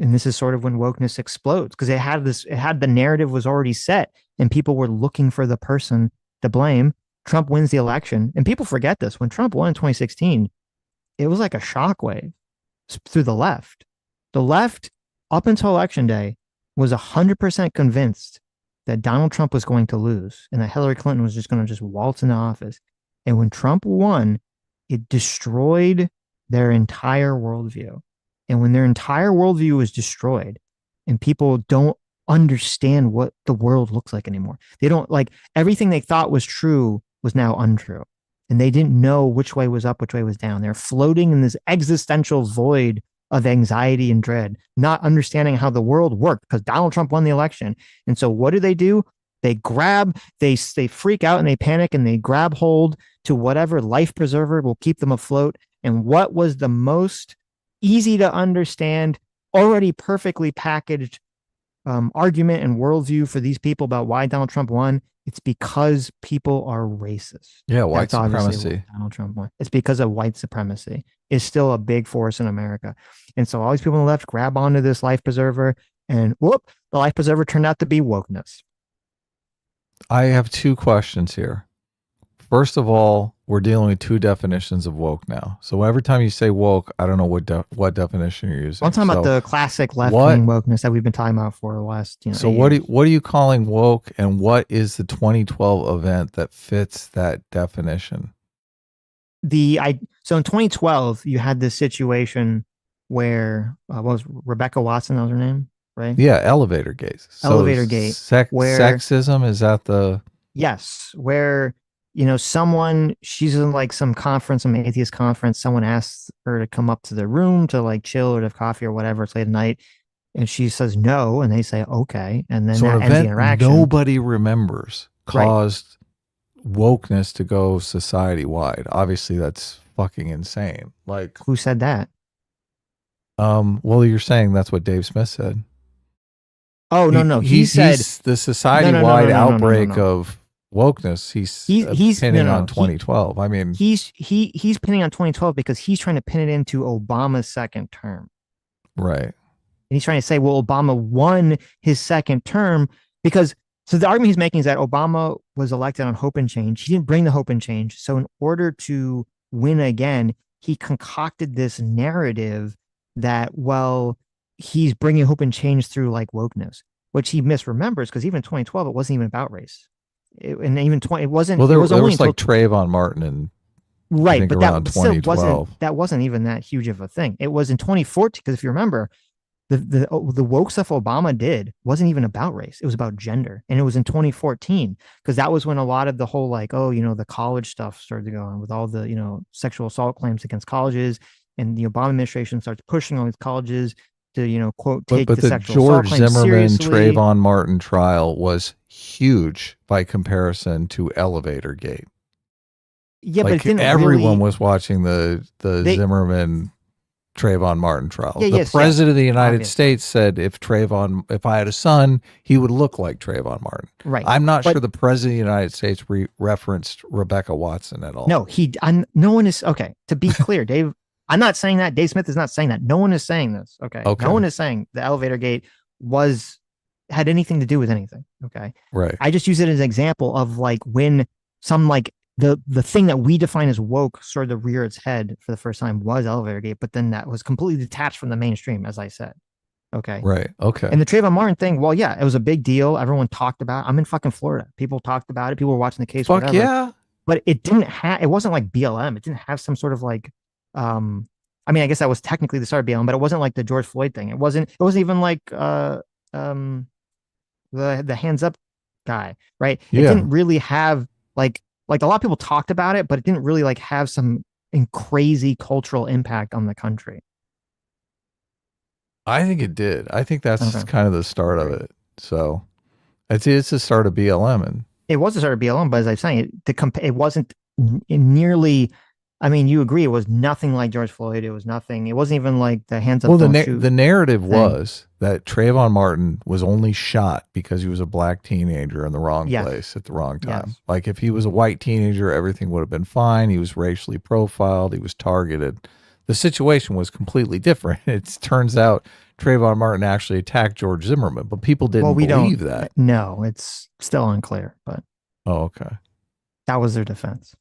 And this is sort of when wokeness explodes, because the narrative was already set and people were looking for the person to blame. Trump wins the election. And people forget this. When Trump won in 2016, it was like a shockwave through the left. The left, up until election day, was 100% convinced that Donald Trump was going to lose and that Hillary Clinton was just going to waltz into office. And when Trump won, it destroyed their entire worldview. And when their entire worldview was destroyed and people don't understand what the world looks like anymore, they don't, like, everything they thought was true was now untrue. And they didn't know which way was up, which way was down. They're floating in this existential void of anxiety and dread, not understanding how the world worked because Donald Trump won the election. And so what do? They freak out and they panic and they grab hold to whatever life preserver will keep them afloat. And what was the most easy to understand, already perfectly packaged argument and worldview for these people about why Donald Trump won, it's because people are racist. Yeah, white That's obviously supremacy. why Donald Trump won. It's because of white supremacy is still a big force in America. And so all these people on the left grab onto this life preserver, and whoop, the life preserver turned out to be wokeness. I have two questions here. First of all, we're dealing with two definitions of woke now. So every time you say woke, I don't know what definition you're using. I'm talking about the classic left-wing wokeness that we've been talking about for the last, So what are you calling woke, and what is the 2012 event that fits that definition? So in 2012, you had this situation where what was Rebecca Watson? That was her name, right? Yeah, elevator gate. Elevator gate. Sexism, is that the? Yes, where she's in like some conference, some atheist conference. Someone asks her to come up to the room to like chill or to have coffee or whatever. It's late at night, and she says no, and they say okay, and then that ends the interaction. Nobody remembers caused wokeness to go society wide. Obviously, that's fucking insane. Like, who said that? Well, you're saying that's what Dave Smith said. Oh no, he said the society-wide outbreak of wokeness. He's pinning on 2012. I mean, he's pinning on 2012 because he's trying to pin it into Obama's second term, right? And he's trying to say, well, Obama won his second term because. So the argument he's making is that Obama was elected on hope and change. He didn't bring the hope and change. So in order to win again, he concocted this narrative that, well, he's bringing hope and change through like wokeness, which he misremembers because even in 2012, it wasn't even about race. It wasn't. Well, there was only like Trayvon Martin and right, but that still 2012. That wasn't even that huge of a thing. It was in 2014 because if you remember, the woke stuff Obama did wasn't even about race. It was about gender. And it was in 2014 because that was when a lot of the whole like, the college stuff started to go on with all the, sexual assault claims against colleges. And the Obama administration starts pushing all these colleges to, quote, take but the sexual George assault claims Zimmerman, seriously. Trayvon Martin trial was huge by comparison to Elevator Gate. Yeah, like, but it didn't everyone was watching the Zimmerman Trayvon Martin trial. The president of the United States said if I had a son, he would look like Trayvon Martin. Right. I'm not sure the president of the United States referenced Rebecca Watson at all. No, no one is, okay, to be clear, Dave, I'm not saying that. Dave Smith is not saying that. No one is saying this. Okay. No one is saying the elevator gate had anything to do with anything. Okay. Right. I just use it as an example of like when some like the thing that we define as woke started to rear its head for the first time was elevator gate, but then that was completely detached from the mainstream, as I said. Okay. Right. Okay. And the Trayvon Martin thing, well, yeah, it was a big deal. Everyone talked about it. I'm in fucking Florida. People talked about it. People were watching the case. Fuck whatever. yeah. But it wasn't like BLM. It didn't have some sort of like, I mean, I guess that was technically the start of BLM, but it wasn't like the George Floyd thing. It wasn't even like, the hands up guy, right? Yeah. It didn't really have like a lot of people talked about it, but it didn't really like have some crazy cultural impact on the country. I think it did. I think that's kind of the start of it. So it's the start of BLM, and it was the start of BLM. But as I'm saying, it wasn't nearly. I mean, you agree, it was nothing like George Floyd. It was nothing. It wasn't even like the hands up. Well, the narrative was that Trayvon Martin was only shot because he was a black teenager in the wrong place at the wrong time. Yes. Like if he was a white teenager, everything would have been fine. He was racially profiled. He was targeted. The situation was completely different. It turns out Trayvon Martin actually attacked George Zimmerman, but people didn't believe that. No, it's still unclear, but. Oh, okay. That was their defense.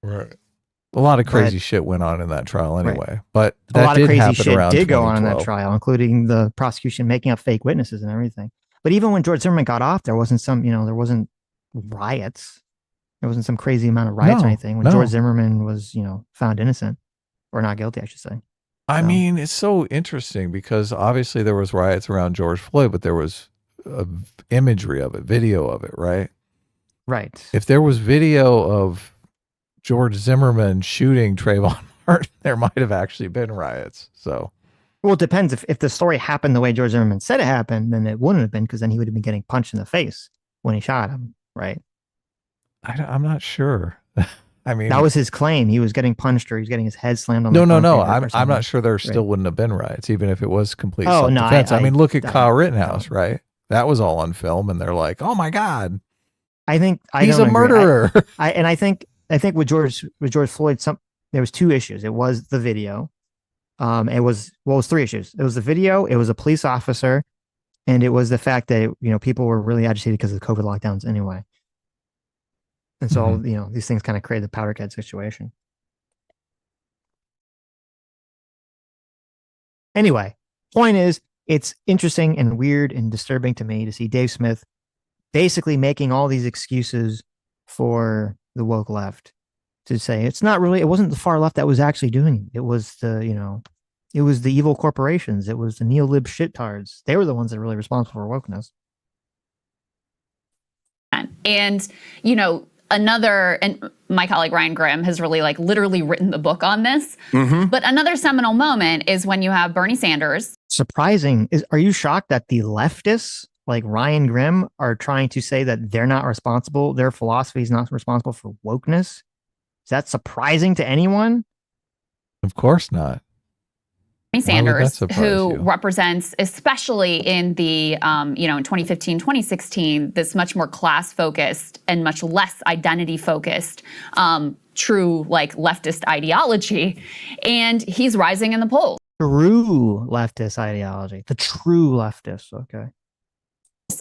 Right. A lot of crazy shit went on in that trial anyway, but a lot of crazy shit did go on in that 2012. trial, including the prosecution making up fake witnesses and everything. But even when George Zimmerman got off, there wasn't there wasn't riots. There wasn't some crazy amount of riots or anything when George Zimmerman was, found innocent or not guilty, I should say. I mean, it's so interesting because obviously there was riots around George Floyd, but there was imagery of it, video of it, right? Right. If there was video of George Zimmerman shooting Trayvon Martin, there might have actually been riots. So, well, it depends. If the story happened the way George Zimmerman said it happened, then it wouldn't have been because then he would have been getting punched in the face when he shot him, right? I'm not sure. I mean, that was his claim. He was getting punched or he was getting his head slammed on. No. I'm not sure there still wouldn't have been riots, even if it was complete self-defense. I mean, look at Kyle Rittenhouse, right? That was all on film, and they're like, "Oh my god, I think he's a murderer." I think with George Floyd, there was two issues. It was the video. It was three issues. It was the video. It was a police officer, and it was the fact that people were really agitated because of the COVID lockdowns anyway. And so these things kind of created the powder keg situation. Anyway, point is, it's interesting and weird and disturbing to me to see Dave Smith basically making all these excuses for the woke left, to say it wasn't the far left that was actually doing it. It was it was the evil corporations. It was the neo-lib shittards. They were the ones that are really responsible for wokeness. And, and my colleague Ryan Grimm has really literally written the book on this. Mm-hmm. But another seminal moment is when you have Bernie Sanders. Surprising. Are you shocked that the leftists like Ryan Grimm are trying to say that they're not responsible? Their philosophy is not responsible for wokeness? Is that surprising to anyone? Of course not. Bernie Sanders, who represents, especially in the, in 2015, 2016, this much more class-focused and much less identity-focused, true, leftist ideology. And he's rising in the polls. True leftist ideology. The true leftists, okay.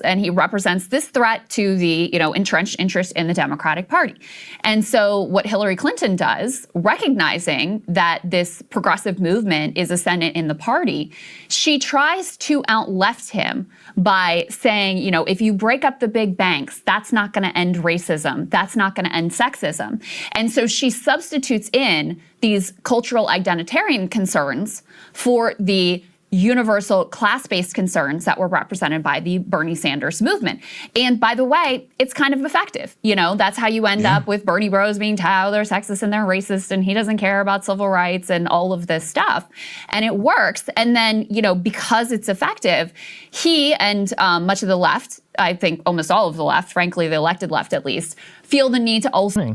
And he represents this threat to the, entrenched interest in the Democratic Party. And so what Hillary Clinton does, recognizing that this progressive movement is ascendant in the party, she tries to out-left him by saying, if you break up the big banks, that's not going to end racism. That's not going to end sexism. And so she substitutes in these cultural identitarian concerns for the universal class-based concerns that were represented by the Bernie Sanders movement. And by the way, it's kind of effective. That's how you end up with Bernie bros being they're sexist and they're racist and he doesn't care about civil rights and all of this stuff. And it works. And then, because it's effective, he and much of the left, I think almost all of the left, frankly, the elected left at least, feel the need to also...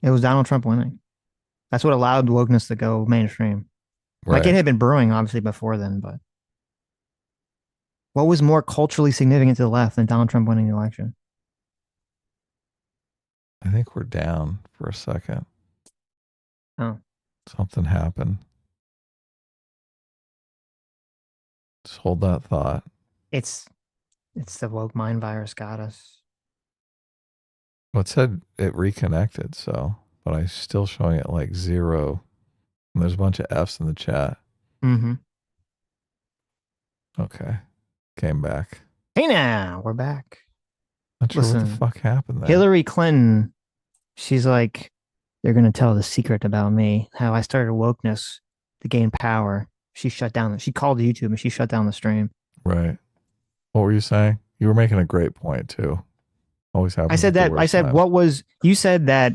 It was Donald Trump winning. That's what allowed wokeness to go mainstream. Right. It had been brewing, obviously, before then, but what was more culturally significant to the left than Donald Trump winning the election? I think we're down for a second. Oh. Something happened. Just hold that thought. It's the woke mind virus got us. Well, it said it reconnected, but I'm still showing it 0. And there's a bunch of F's in the chat. Mm-hmm. Okay. Came back. Hey now, we're back. Not sure what the fuck happened there. Hillary Clinton, she's like, they're going to tell the secret about me, how I started wokeness to gain power. She called YouTube and she shut down the stream. Right. What were you saying? You were making a great point too. Always happens. You said that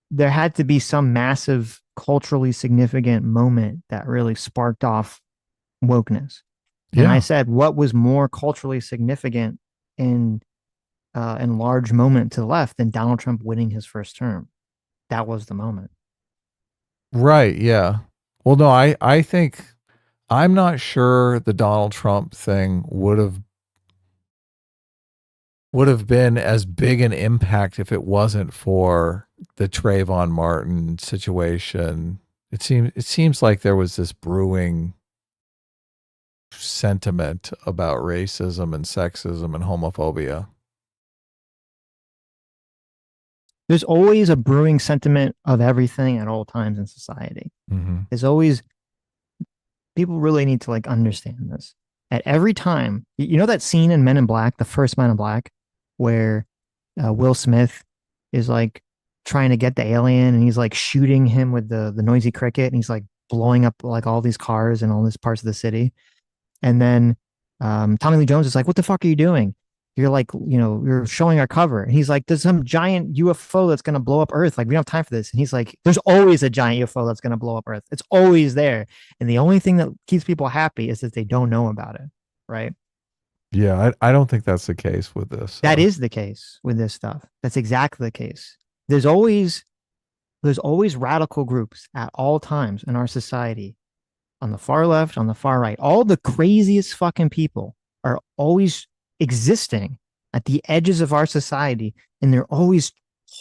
there had to be some massive culturally significant moment that really sparked off wokeness. And I said, what was more culturally significant and large moment to the left than Donald Trump winning his first term? That was the moment. Right. Yeah. Well, no, I think I'm not sure the Donald Trump thing would have been as big an impact if it wasn't for the Trayvon Martin situation. It seems like there was this brewing sentiment about racism and sexism and homophobia. There's always a brewing sentiment of everything at all times in society. Mm-hmm. There's always, people really need to understand this. At every time, that scene in Men in Black, the first Men in Black, where Will Smith is trying to get the alien and he's shooting him with the noisy cricket and he's blowing up all these cars and all these parts of the city. And then Tommy Lee Jones is like, what the fuck are you doing? You're you're showing our cover. And he's like, there's some giant UFO that's going to blow up Earth. We don't have time for this. And he's like, there's always a giant UFO that's going to blow up Earth. It's always there. And the only thing that keeps people happy is that they don't know about it. Right. Yeah. I don't think that's the case with this. That is the case with this stuff. That's exactly the case. There's always radical groups at all times in our society, on the far left, on the far right. All the craziest fucking people are always existing at the edges of our society, and they're always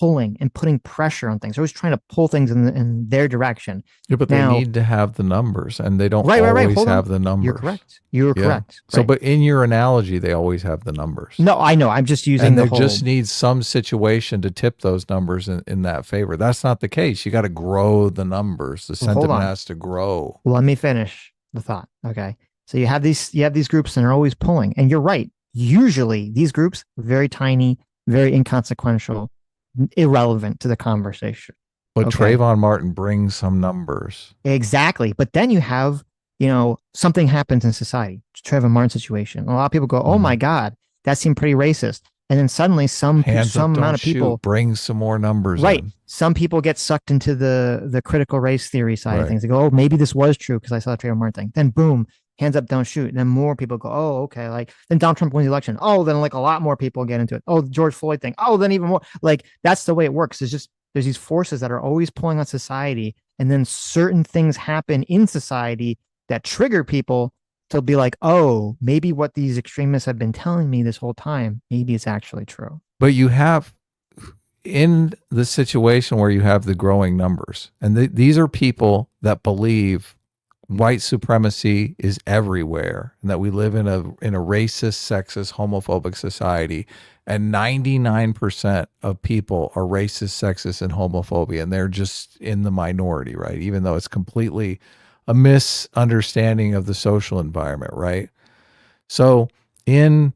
pulling and putting pressure on things. They're always trying to pull things in their direction. Yeah, but now, they need to have the numbers, and they don't right. always Hold on. have the numbers. You're correct. You're correct. So, Right. but in your analogy, they always have the numbers. No, I know. I'm just using and the there whole. just needs some situation to tip those numbers in that favor. That's not the case. You got to grow the numbers. The Well, hold sentiment on. has to grow. Well, let me finish the thought. Okay. So you have these groups, and they're always pulling. And you're right. Usually these groups, very tiny, very inconsequential, irrelevant to the conversation. But Okay. Trayvon Martin brings some numbers. Exactly. But then you have, something happens in society. Trayvon Martin situation. A lot of people go, "Oh my God, that seemed pretty racist." And then suddenly some Hands up, amount don't of people shoot. Bring some more numbers. right. in. Some people get sucked into the critical race theory side of Right. things. They go, "Oh, maybe this was true because I saw the Trayvon Martin thing." Then boom, hands up, don't shoot. And then more people go, "Oh, okay." Like then Donald Trump wins the election. Oh, then like a lot more people get into it. Oh, the George Floyd thing. Oh, then even more. Like that's the way it works. There's these forces that are always pulling on society, and then certain things happen in society that trigger people to be like, "Oh, maybe what these extremists have been telling me this whole time, maybe it's actually true." But you have in the situation where you have the growing numbers, and these are people that believe white supremacy is everywhere and that we live in a racist, sexist, homophobic society, and 99% of people are racist, sexist, and homophobia, and they're just in the minority, right? Even though it's completely a misunderstanding of the social environment, right? So when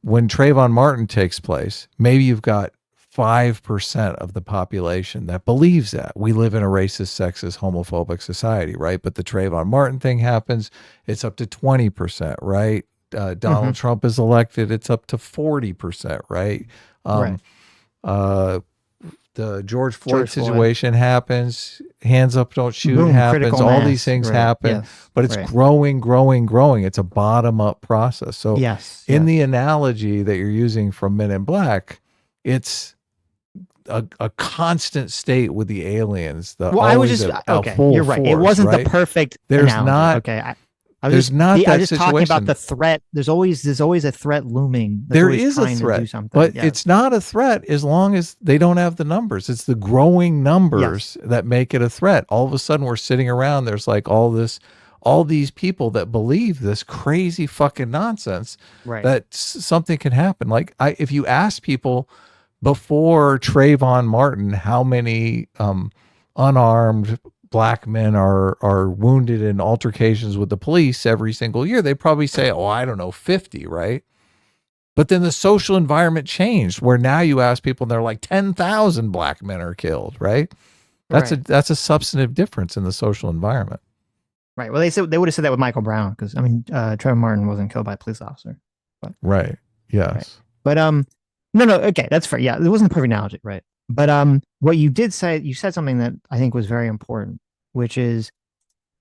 Trayvon Martin takes place, maybe you've got 5% of the population that believes that we live in a racist, sexist, homophobic society, right? But the Trayvon Martin thing happens, it's up to 20%, right? Donald Trump is elected, it's up to 40%, right? Right. The George Floyd situation happens, hands up, don't shoot Boom, happens, critical all mass. these things Right. happen, Yes. but it's Right. growing. It's a bottom-up process. So Yes. in yes. the analogy that you're using from Men in Black, it's a constant state with the aliens. Well, I was just okay. You're right. It wasn't the perfect. There's analogy. not. Okay. There's not that I was just talking situation. about the threat. There's always a threat looming. That's There always is a trying to do threat, something. but Yes. it's not a threat as long as they don't have the numbers. It's the growing numbers that make it a threat. All of a sudden, we're sitting around. There's like all these people that believe this crazy fucking nonsense Right. that something can happen. Like if you ask people before Trayvon Martin, how many unarmed black men are wounded in altercations with the police every single year, they probably say, "Oh, I don't know, 50, right?" But then the social environment changed where now you ask people and they're like 10,000 black men are killed, right? That's a substantive difference in the social environment. Right. Well, they would have said that with Michael Brown because Trayvon Martin wasn't killed by a police officer. But, Right. Yes. Right. But no, okay, that's fair. Yeah, it wasn't a perfect analogy, right? But what you did say, you said something that I think was very important, which is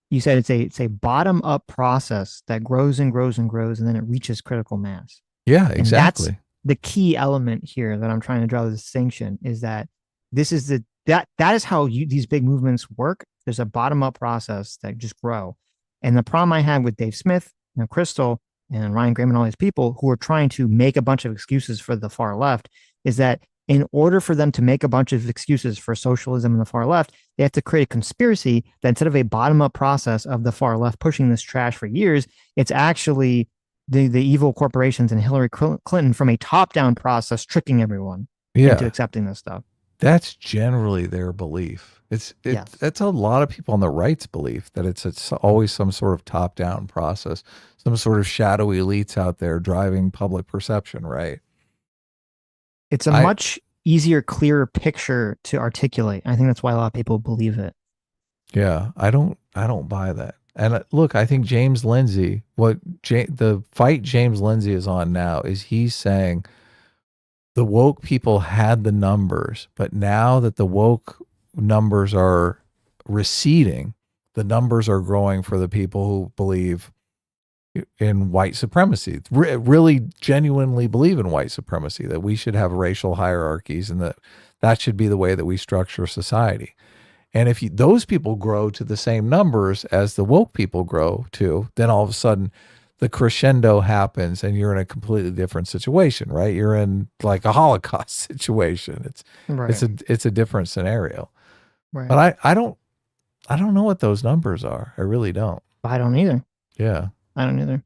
you said it's a bottom up process that grows and grows and grows, and then it reaches critical mass. Yeah, And exactly. that's the key element here that I'm trying to draw the distinction is that this is that is how these big movements work. There's a bottom up process that just grow. And the problem I had with Dave Smith and Krystal and Ryan Graham and all these people who are trying to make a bunch of excuses for the far left is that in order for them to make a bunch of excuses for socialism and the far left, they have to create a conspiracy that instead of a bottom-up process of the far left pushing this trash for years, it's actually the evil corporations and Hillary Clinton from a top-down process tricking everyone into accepting this stuff. That's generally their belief. It's a lot of people on the right's belief that it's always some sort of top-down process, some sort of shadowy elites out there driving public perception, right? It's a much easier, clearer picture to articulate. I think that's why a lot of people believe it. Yeah, I don't buy that. And look, I think James Lindsay, the fight James Lindsay is on now is he's saying the woke people had the numbers, but now that the woke numbers are receding, the numbers are growing for the people who believe in white supremacy, really genuinely believe in white supremacy, that we should have racial hierarchies and that should be the way that we structure society. And if those people grow to the same numbers as the woke people grow to, then all of a sudden the crescendo happens and you're in a completely different situation, right? You're in like a Holocaust situation. It's a different scenario. Right. But I don't know what those numbers are. I really don't. I don't either. Yeah. I don't either.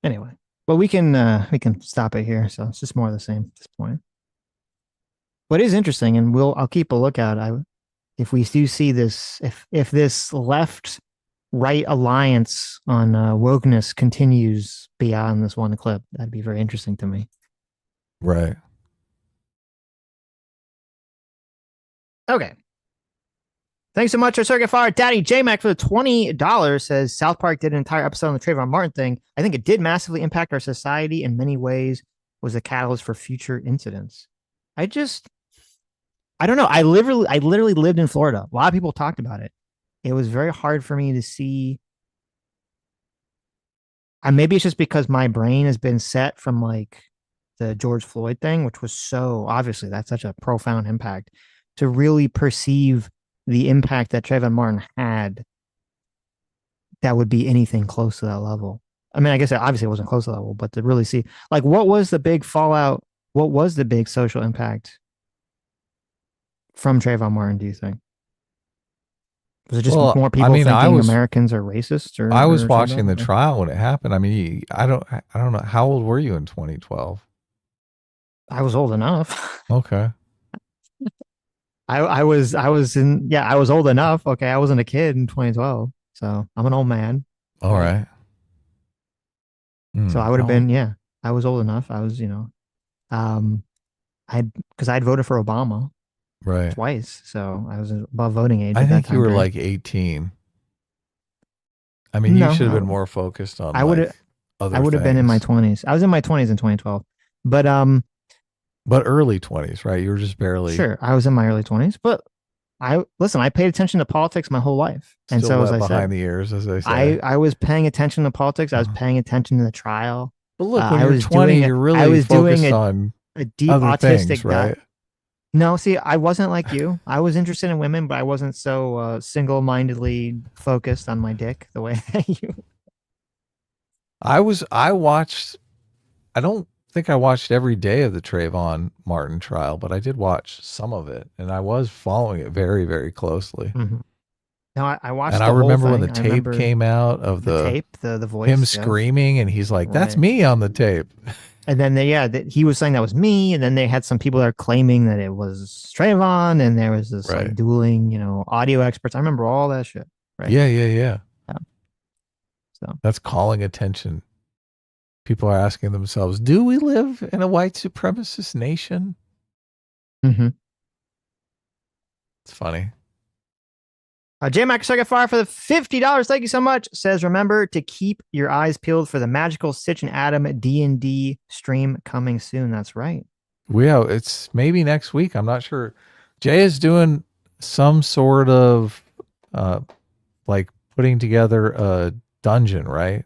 Anyway, but we can stop it here. So it's just more of the same at this point. What is interesting, and I'll keep a lookout. If we do see this, if this left-right alliance on wokeness continues beyond this one clip, that'd be very interesting to me. Right. Okay. Thanks so much, our Circuit Fire Daddy J-Mac for the $20. Says South Park did an entire episode on the Trayvon Martin thing. I think it did massively impact our society in many ways. Was a catalyst for future incidents. I don't know. I literally lived in Florida. A lot of people talked about it. It was very hard for me to see. And maybe it's just because my brain has been set from like the George Floyd thing, which was so obviously that's such a profound impact, to really perceive the impact that Trayvon Martin had that would be anything close to that level. I mean, I guess it obviously wasn't close to that level, but to really see, like, what was the big fallout? What was the big social impact from Trayvon Martin, do you think? Was it just more people thinking Americans are racist? Or I was watching the trial when it happened. I mean, I don't know. How old were you in 2012? I was old enough. Okay. I was old enough. Okay. I wasn't a kid in 2012. So I'm an old man. All right. So I would have been, I was old enough. I was, because I'd voted for Obama twice. So I was above voting age. I think you were like 18. I mean, you should have been more focused on I would have been in my 20s. I was in my 20s in 2012. But early 20s, right? You were just barely. Sure, I was in my early 20s, but I paid attention to politics my whole life, and so as I said, behind the ears, as I say, I was paying attention to politics. I was paying attention to the trial. But look, when you're 20, you're really focused on a deep other autistic things, right? No, see, I wasn't like you. I was interested in women, but I wasn't so single-mindedly focused on my dick the way you. I watched. I don't think I watched every day of the Trayvon Martin trial, but I did watch some of it, and I was following it very, very closely. Mm-hmm. No, I watched. And I remember when the tape came out of the tape, the voice, him screaming, and he's like, "That's me on the tape." And then he was saying that was me, and then they had some people that are claiming that it was Trayvon, and there was this like dueling, audio experts. I remember all that shit. Right? Yeah. So that's calling attention. People are asking themselves, do we live in a white supremacist nation? Mm-hmm. It's funny. J-Mac Second Fire for the $50. Thank you so much. Says, remember to keep your eyes peeled for the magical Sitch and Adam D&D stream coming soon. That's right. It's maybe next week. I'm not sure. Jay is doing some sort of like putting together a dungeon, right?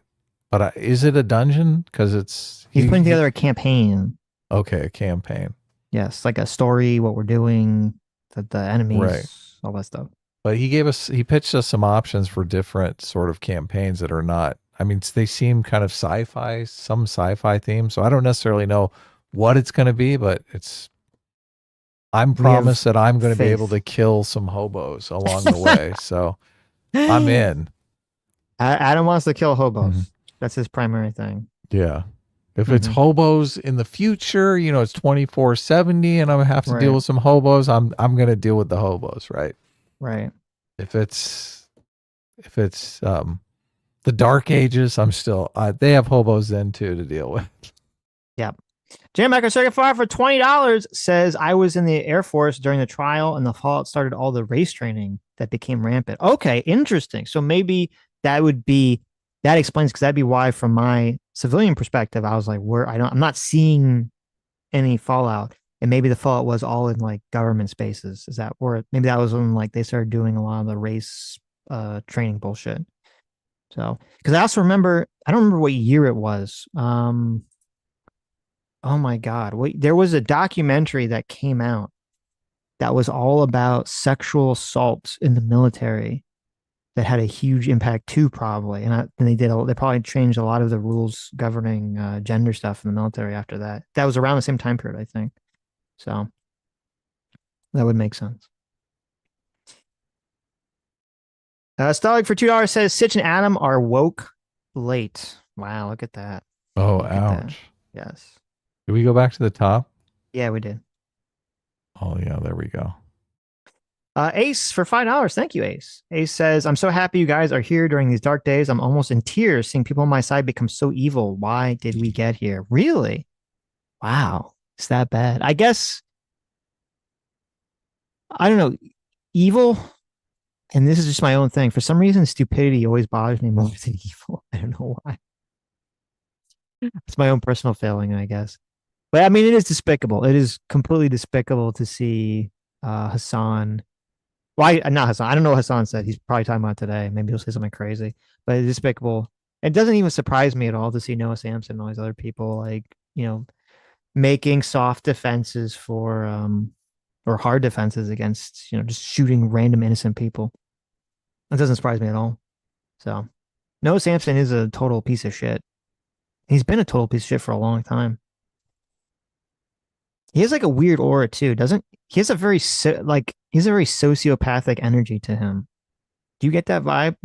But is it a dungeon? Because he's putting together a campaign. Okay, a campaign. Yes, like a story, what we're doing, the enemies, all that stuff. But he pitched us some options for different sort of campaigns that are not. I mean, they seem kind of sci-fi, some sci-fi themes. So I don't necessarily know what it's going to be, but I'm promised that I'm going to be able to kill some hobos along the way. So I'm in. Adam wants to kill hobos. Mm-hmm. That's his primary thing. Yeah. If it's hobos in the future, it's 24/70 and I'm going to have to deal with some hobos, I'm going to deal with the hobos, right? Right. If it's the dark ages, I'm still they have hobos then too to deal with. Yep. J-Mac Circuit Fire for $20 says, I was in the Air Force during the trial and the fallout started all the race training that became rampant. Okay, interesting. So maybe that explains, because that'd be why, from my civilian perspective, I was like, I'm not seeing any fallout. And maybe the fallout was all in like government spaces. Is that where maybe that was when like they started doing a lot of the race training bullshit. So, because I also remember, I don't remember what year it was. Oh my God. There was a documentary that came out that was all about sexual assault in the military. that had a huge impact too, probably. And they probably changed a lot of the rules governing gender stuff in the military after that. That was around the same time period, I think. So that would make sense. Stalag for $2 says Sitch and Adam are woke late. Wow, look at that. Oh, Look at ouch. that. Yes. Did we go back to the top? Yeah, we did. Oh, yeah, there we go. Ace for $5. Thank you, Ace. Ace says, I'm so happy you guys are here during these dark days. I'm almost in tears seeing people on my side become so evil. Why did we get here? Really? Wow. It's that bad. I guess, I don't know, evil, and this is just my own thing. For some reason, stupidity always bothers me more than evil. I don't know why. It's my own personal feeling, I guess. But I mean, it is despicable. It is completely despicable to see Hassan. Why not Hassan? I don't know what Hassan said. He's probably talking about today. Maybe he'll say something crazy. But it's despicable. It doesn't even surprise me at all to see Noah Samson and all these other people, like, making soft defenses for or hard defenses against, just shooting random innocent people. It doesn't surprise me at all. So Noah Samson is a total piece of shit. He's been a total piece of shit for a long time. He has like a weird aura too, doesn't he? Has a very sociopathic energy to him. Do you get that vibe?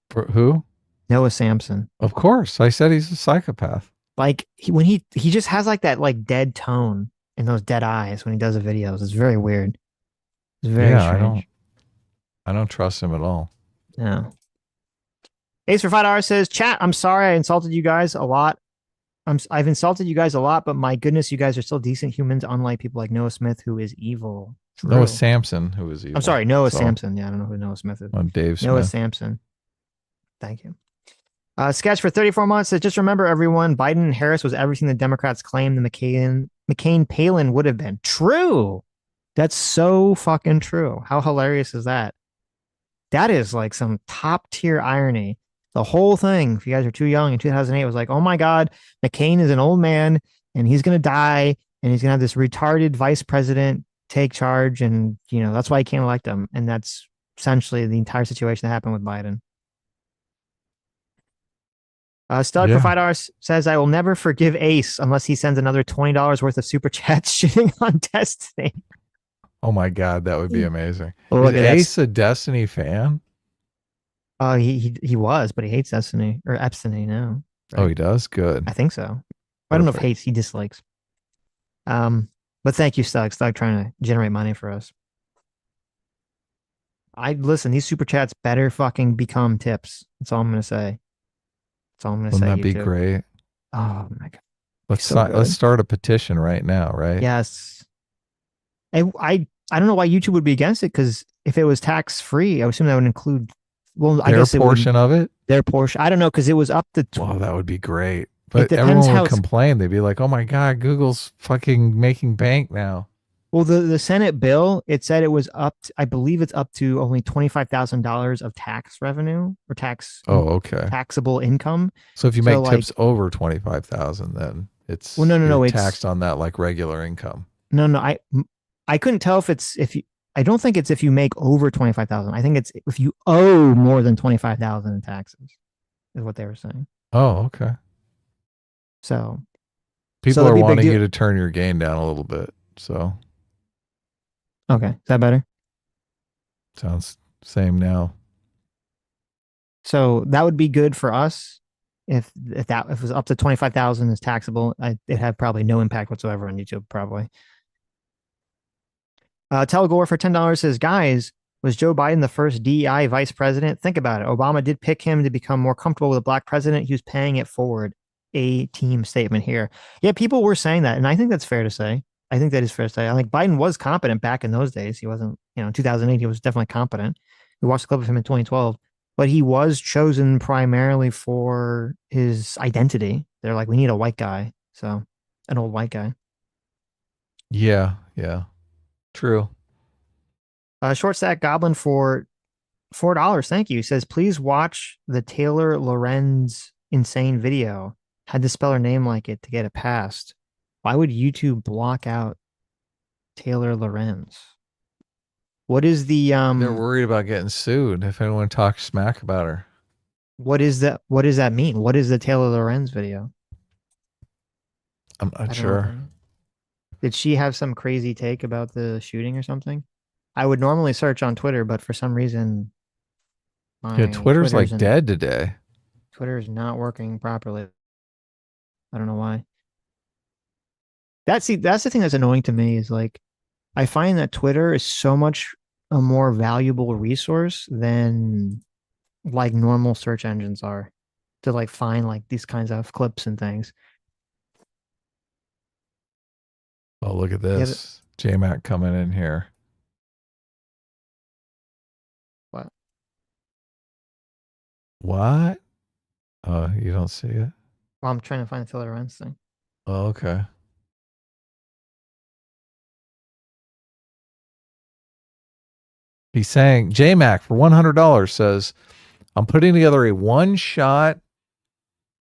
For who? Noah Samson. Of course. I said he's a psychopath. Like he just has like that like dead tone and those dead eyes when he does the videos. It's very weird. It's very strange. I don't trust him at all. No. Ace for $5 says, chat, I'm sorry I insulted you guys a lot. I've insulted you guys a lot, but my goodness, you guys are still decent humans, unlike people like Noah Smith, who is evil. True. Noah Samson, who is evil. I'm sorry, Noah Samson. Yeah, I don't know who Noah Smith is. Dave Smith. Noah Samson. Thank you. Sketch for 34 months says, just remember, everyone, Biden and Harris was everything the Democrats claimed the McCain-Palin would have been. True. That's so fucking true. How hilarious is that? That is like some top tier irony. The whole thing, if you guys are too young, in 2008 was like, oh my God, McCain is an old man and he's going to die and he's going to have this retarded vice president take charge. And, that's why he can't elect him. And that's essentially the entire situation that happened with Biden. Stud for $5 says, I will never forgive Ace unless he sends another $20 worth of super chats shitting on Destiny. Oh my God, that would be amazing. Well, is Ace a Destiny fan? He was, but he hates Destiny or Epstiny now. Right? Oh, he does? Good. I think so. Perfect. I don't know if hates, he dislikes. But thank you, Stug. Stug trying to generate money for us. Listen, these super chats better fucking become tips. That's all I'm gonna say. That's all I'm gonna say. Wouldn't that be great? Oh my God. Let's start a petition right now, right? Yes. I don't know why YouTube would be against it, because if it was tax free, I would assume that would include I guess portion of it. Their portion. I don't know, because it was up to. Wow, that would be great. But everyone would complain. They'd be like, "Oh my God, Google's fucking making bank now." Well, the Senate bill, it said it was up. I believe it's up to only $25,000 of tax revenue or taxable income. So if you make tips over 25,000, then it's it's taxed on that like regular income. No, I couldn't tell if you. I don't think it's if you make over 25,000. I think it's if you owe more than 25,000 in taxes, is what they were saying. Oh, okay. So people are wanting you to turn your gain down a little bit. So okay, is that better? Sounds same now. So that would be good for us if it was up to 25,000 is taxable. It had probably no impact whatsoever on YouTube, probably. Telegore for $10 says, guys, was Joe Biden the first DEI vice president? Think about it. Obama did pick him to become more comfortable with a black president. He was paying it forward. A team statement here. Yeah, people were saying that. And I think that's fair to say. I think that is fair to say. I think Biden was competent back in those days. He wasn't, in 2008, he was definitely competent. We watched a clip of him in 2012, but he was chosen primarily for his identity. They're like, we need a white guy. So an old white guy. Yeah. True. Short Stack Goblin for $4. Thank you. He says, please watch the Taylor Lorenz insane video. Had to spell her name like it to get it passed. Why would YouTube block out Taylor Lorenz? What is the They're worried about getting sued if anyone talks smack about her. what is that? What does that mean? What is the Taylor Lorenz video? I'm I not don't know what that sure. means. Did she have some crazy take about the shooting or something? I would normally search on Twitter, but for some reason, my Yeah, Twitter's like and dead today. Twitter is not working properly. I don't know why. That's the thing that's annoying to me is like I find that Twitter is so much a more valuable resource than like normal search engines are to like find like these kinds of clips and things. Oh, look at Yeah, this. J-Mac coming in here. what? What? Oh, you don't see it? Well, I'm trying to find the Taylor Lorenz thing. Oh, okay. He's saying, J-Mac for $100 says, I'm putting together a one-shot,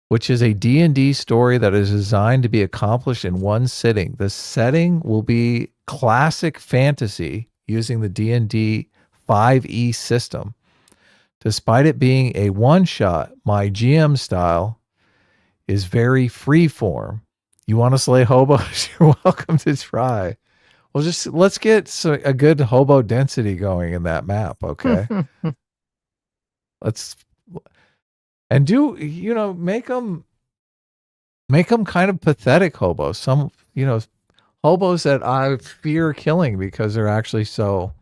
which is a D&D story that is designed to be accomplished in one sitting. The setting will be classic fantasy using the D&D 5e system. Despite it being a one-shot, my GM style is very free-form. You want to slay hobos? You're welcome to try. Well, just let's get a good hobo density going in that map, okay? Let's and do make them kind of pathetic hobos. Some hobos that I fear killing because they're actually so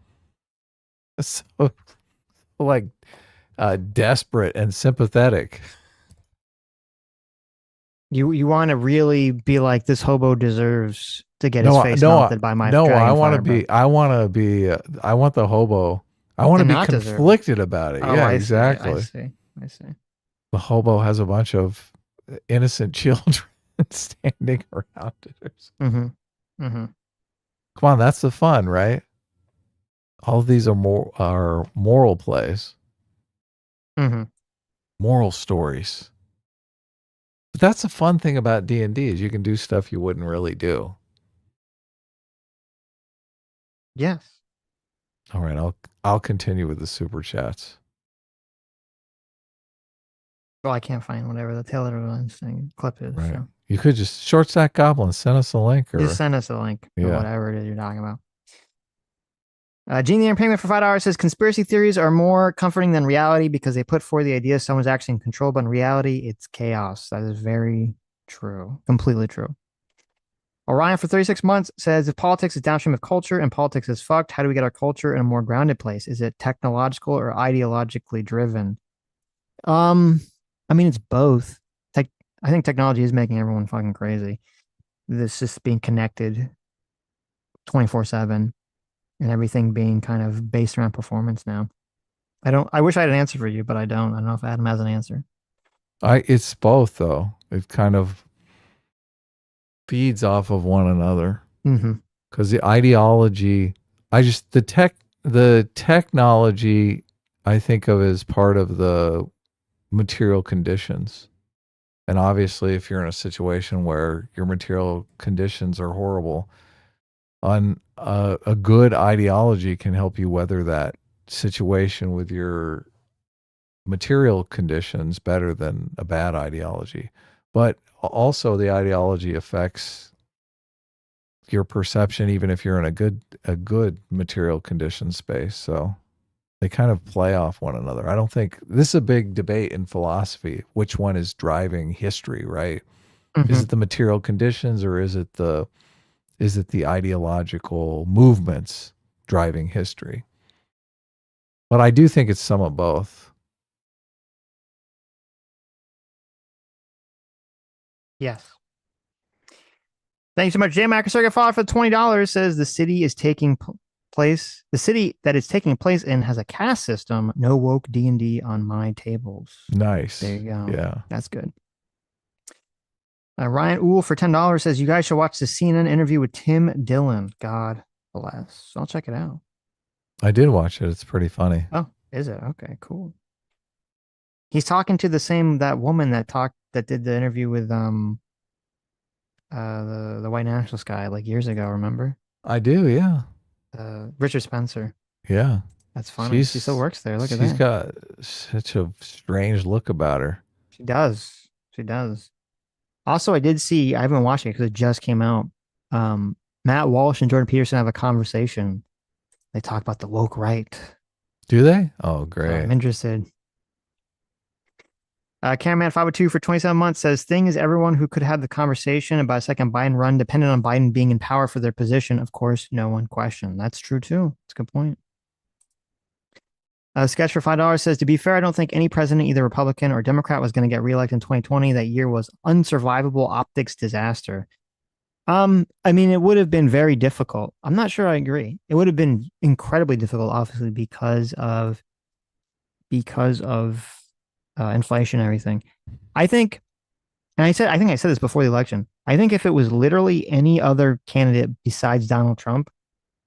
like desperate and sympathetic. You want to really be like this hobo deserves to get his face melted by my dragon I want to fire be. I want to be. I want the hobo. I want to be conflicted about it. Oh, yeah, I exactly. See. The hobo has a bunch of innocent children standing around it. Mm-hmm. Mm-hmm. Come on, that's the fun, right? All of these are moral plays, Mm-hmm. moral stories. But that's the fun thing about D&D is you can do stuff you wouldn't really do. Yes. All right, I'll continue with the super chats. Well, I can't find whatever the Taylor Lorenz thing clip is. Right. So. You could just short stack goblin, send us a link, or Just send us a link or Yeah. whatever it is you're talking about. Gene the Entertainment for $5 says conspiracy theories are more comforting than reality because they put forward the idea someone's actually in control, but in reality, it's chaos. That is very true. Completely true. Orion for 36 months says if politics is downstream of culture and politics is fucked, how do we get our culture in a more grounded place? Is it technological or ideologically driven? I mean, it's both. I think technology is making everyone fucking crazy. This just being connected 24/7 and everything being kind of based around performance now. I wish I had an answer for you, but I don't. I don't know if Adam has an answer. It's both though. It kind of feeds off of one another. Mm-hmm. Because the ideology, the technology I think of as part of the material conditions. And obviously if you're in a situation where your material conditions are horrible, a good ideology can help you weather that situation with your material conditions better than a bad ideology. But also the ideology affects your perception even if you're in a good material condition space. So they kind of play off one another. I don't think this is a big debate in philosophy, which one is driving history, right? Mm-hmm. Is it the material conditions or is it the ideological movements driving history? But I do think it's some of both. Yes. Thanks so much. J. Macrosurga followed for $20 says the city is taking place. The city that it's taking place in has a caste system. No woke D&D on my tables. Nice. There you go. Yeah. That's good. Ryan Uhl for $10 says you guys should watch the CNN interview with Tim Dillon. God bless. I'll check it out. I did watch it. It's pretty funny. Oh, is it? Okay, cool. He's talking to that woman that did the interview with the white nationalist guy like years ago, remember? I do, yeah. Richard Spencer. Yeah. That's funny. She still works there. Look at that. She's got such a strange look about her. She does. She does. Also, I did see, I haven't watched it because it just came out. Matt Walsh and Jordan Peterson have a conversation. They talk about the woke right. Do they? Oh, So great. I'm interested. Cameraman 502 for 27 months says, thing is, everyone who could have the conversation about a second Biden run depended on Biden being in power for their position. Of course, no one questioned. That's true too. That's a good point. Sketch for $5 says, to be fair, I don't think any president, either Republican or Democrat, was going to get reelected in 2020. That year was unsurvivable optics disaster. I mean, it would have been very difficult. I'm not sure I agree. It would have been incredibly difficult, obviously, because of inflation and everything. I think I said this before the election. I think if it was literally any other candidate besides Donald Trump,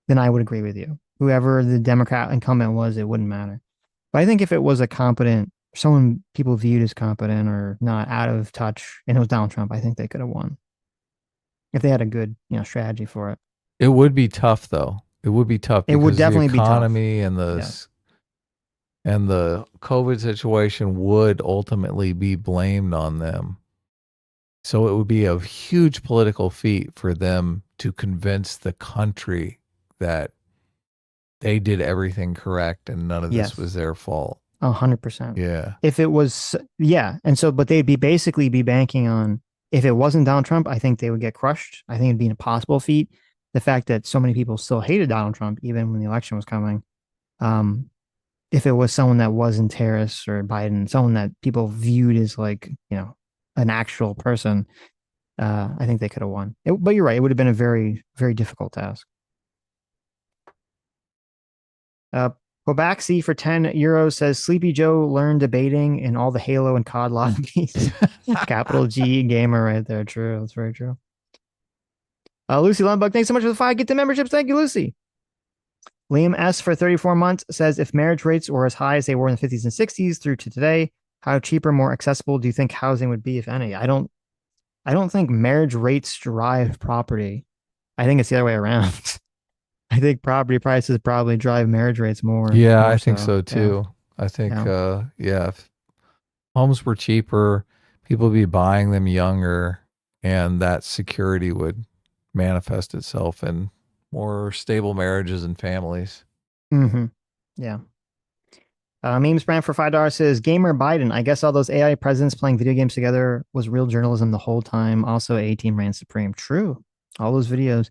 then I would agree with you. Whoever the Democrat incumbent was, it wouldn't matter. But I think if it was a competent, someone people viewed as competent or not out of touch, and it was Donald Trump, I think they could have won. If they had a good, strategy for it. It would be tough, though. It would be tough. It would because definitely the be tough. economy and the COVID situation would ultimately be blamed on them. So it would be a huge political feat for them to convince the country that they did everything correct and none of this was their fault. 100%. Yeah. If it was, and so, but they'd basically be banking on, if it wasn't Donald Trump, I think they would get crushed. I think it'd be an impossible feat. The fact that so many people still hated Donald Trump, even when the election was coming. If it was someone that wasn't Harris or Biden, someone that people viewed as like, an actual person, I think they could have won. But you're right. It would have been a very, very difficult task. Quebaxi for €10 says, Sleepy Joe learned debating in all the Halo and COD lobbies. Capital G gamer right there. True. That's very true. Lucy Lundbug, thanks so much for the 5. Get the memberships. Thank you, Lucy. Liam S for 34 months says, if marriage rates were as high as they were in the 50s and 60s through to today, how cheaper, more accessible do you think housing would be, if any? I don't think marriage rates drive property. I think it's the other way around. I think property prices probably drive marriage rates more. Yeah, more I think so too. Yeah. I think, if homes were cheaper, people would be buying them younger, and that security would manifest itself in more stable marriages and families. Mm-hmm. Yeah. Memes brand for $5 says, Gamer Biden, I guess all those AI presidents playing video games together was real journalism the whole time. Also, A-Team ran supreme. True. All those videos.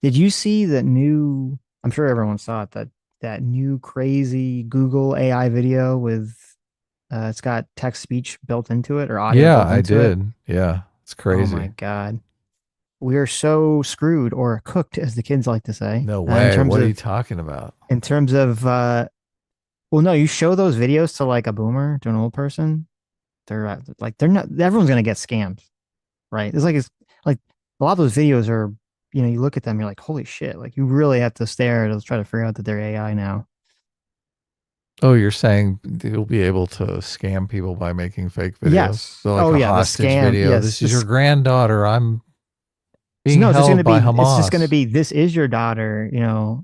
Did you see that new, I'm sure everyone saw it, that new crazy Google AI video with, it's got text speech built into it or audio? Yeah, I did. Yeah. It's crazy. Oh my God. We are so screwed, or cooked, as the kids like to say. No way. What are you talking about? In terms of, well, no, you show those videos to like a boomer, to an old person, they're not, everyone's going to get scammed, right? It's like a lot of those videos are, you look at them, you're like, holy shit. Like, you really have to stare to try to figure out that they're AI now. Oh, you're saying you'll be able to scam people by making fake videos? Yes. So like a hostage video. Yes, this is your granddaughter. I'm being held by Hamas. It's just going to be, this is your daughter,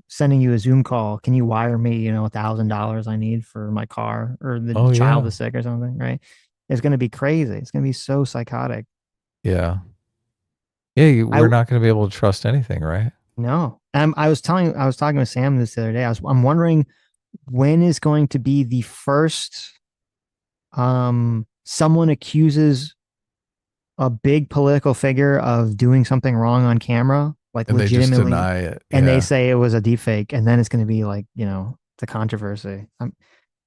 sending you a Zoom call. Can you wire me, $1,000 I need for my car, or the child is sick or something, right? It's going to be crazy. It's going to be so psychotic. Yeah. Yeah, we're not going to be able to trust anything, right? No. I was talking with Sam this the other day. I'm wondering when is going to be the first someone accuses a big political figure of doing something wrong on camera, like and legitimately, they just deny it. And they say it was a deep fake, and then it's going to be like, the controversy.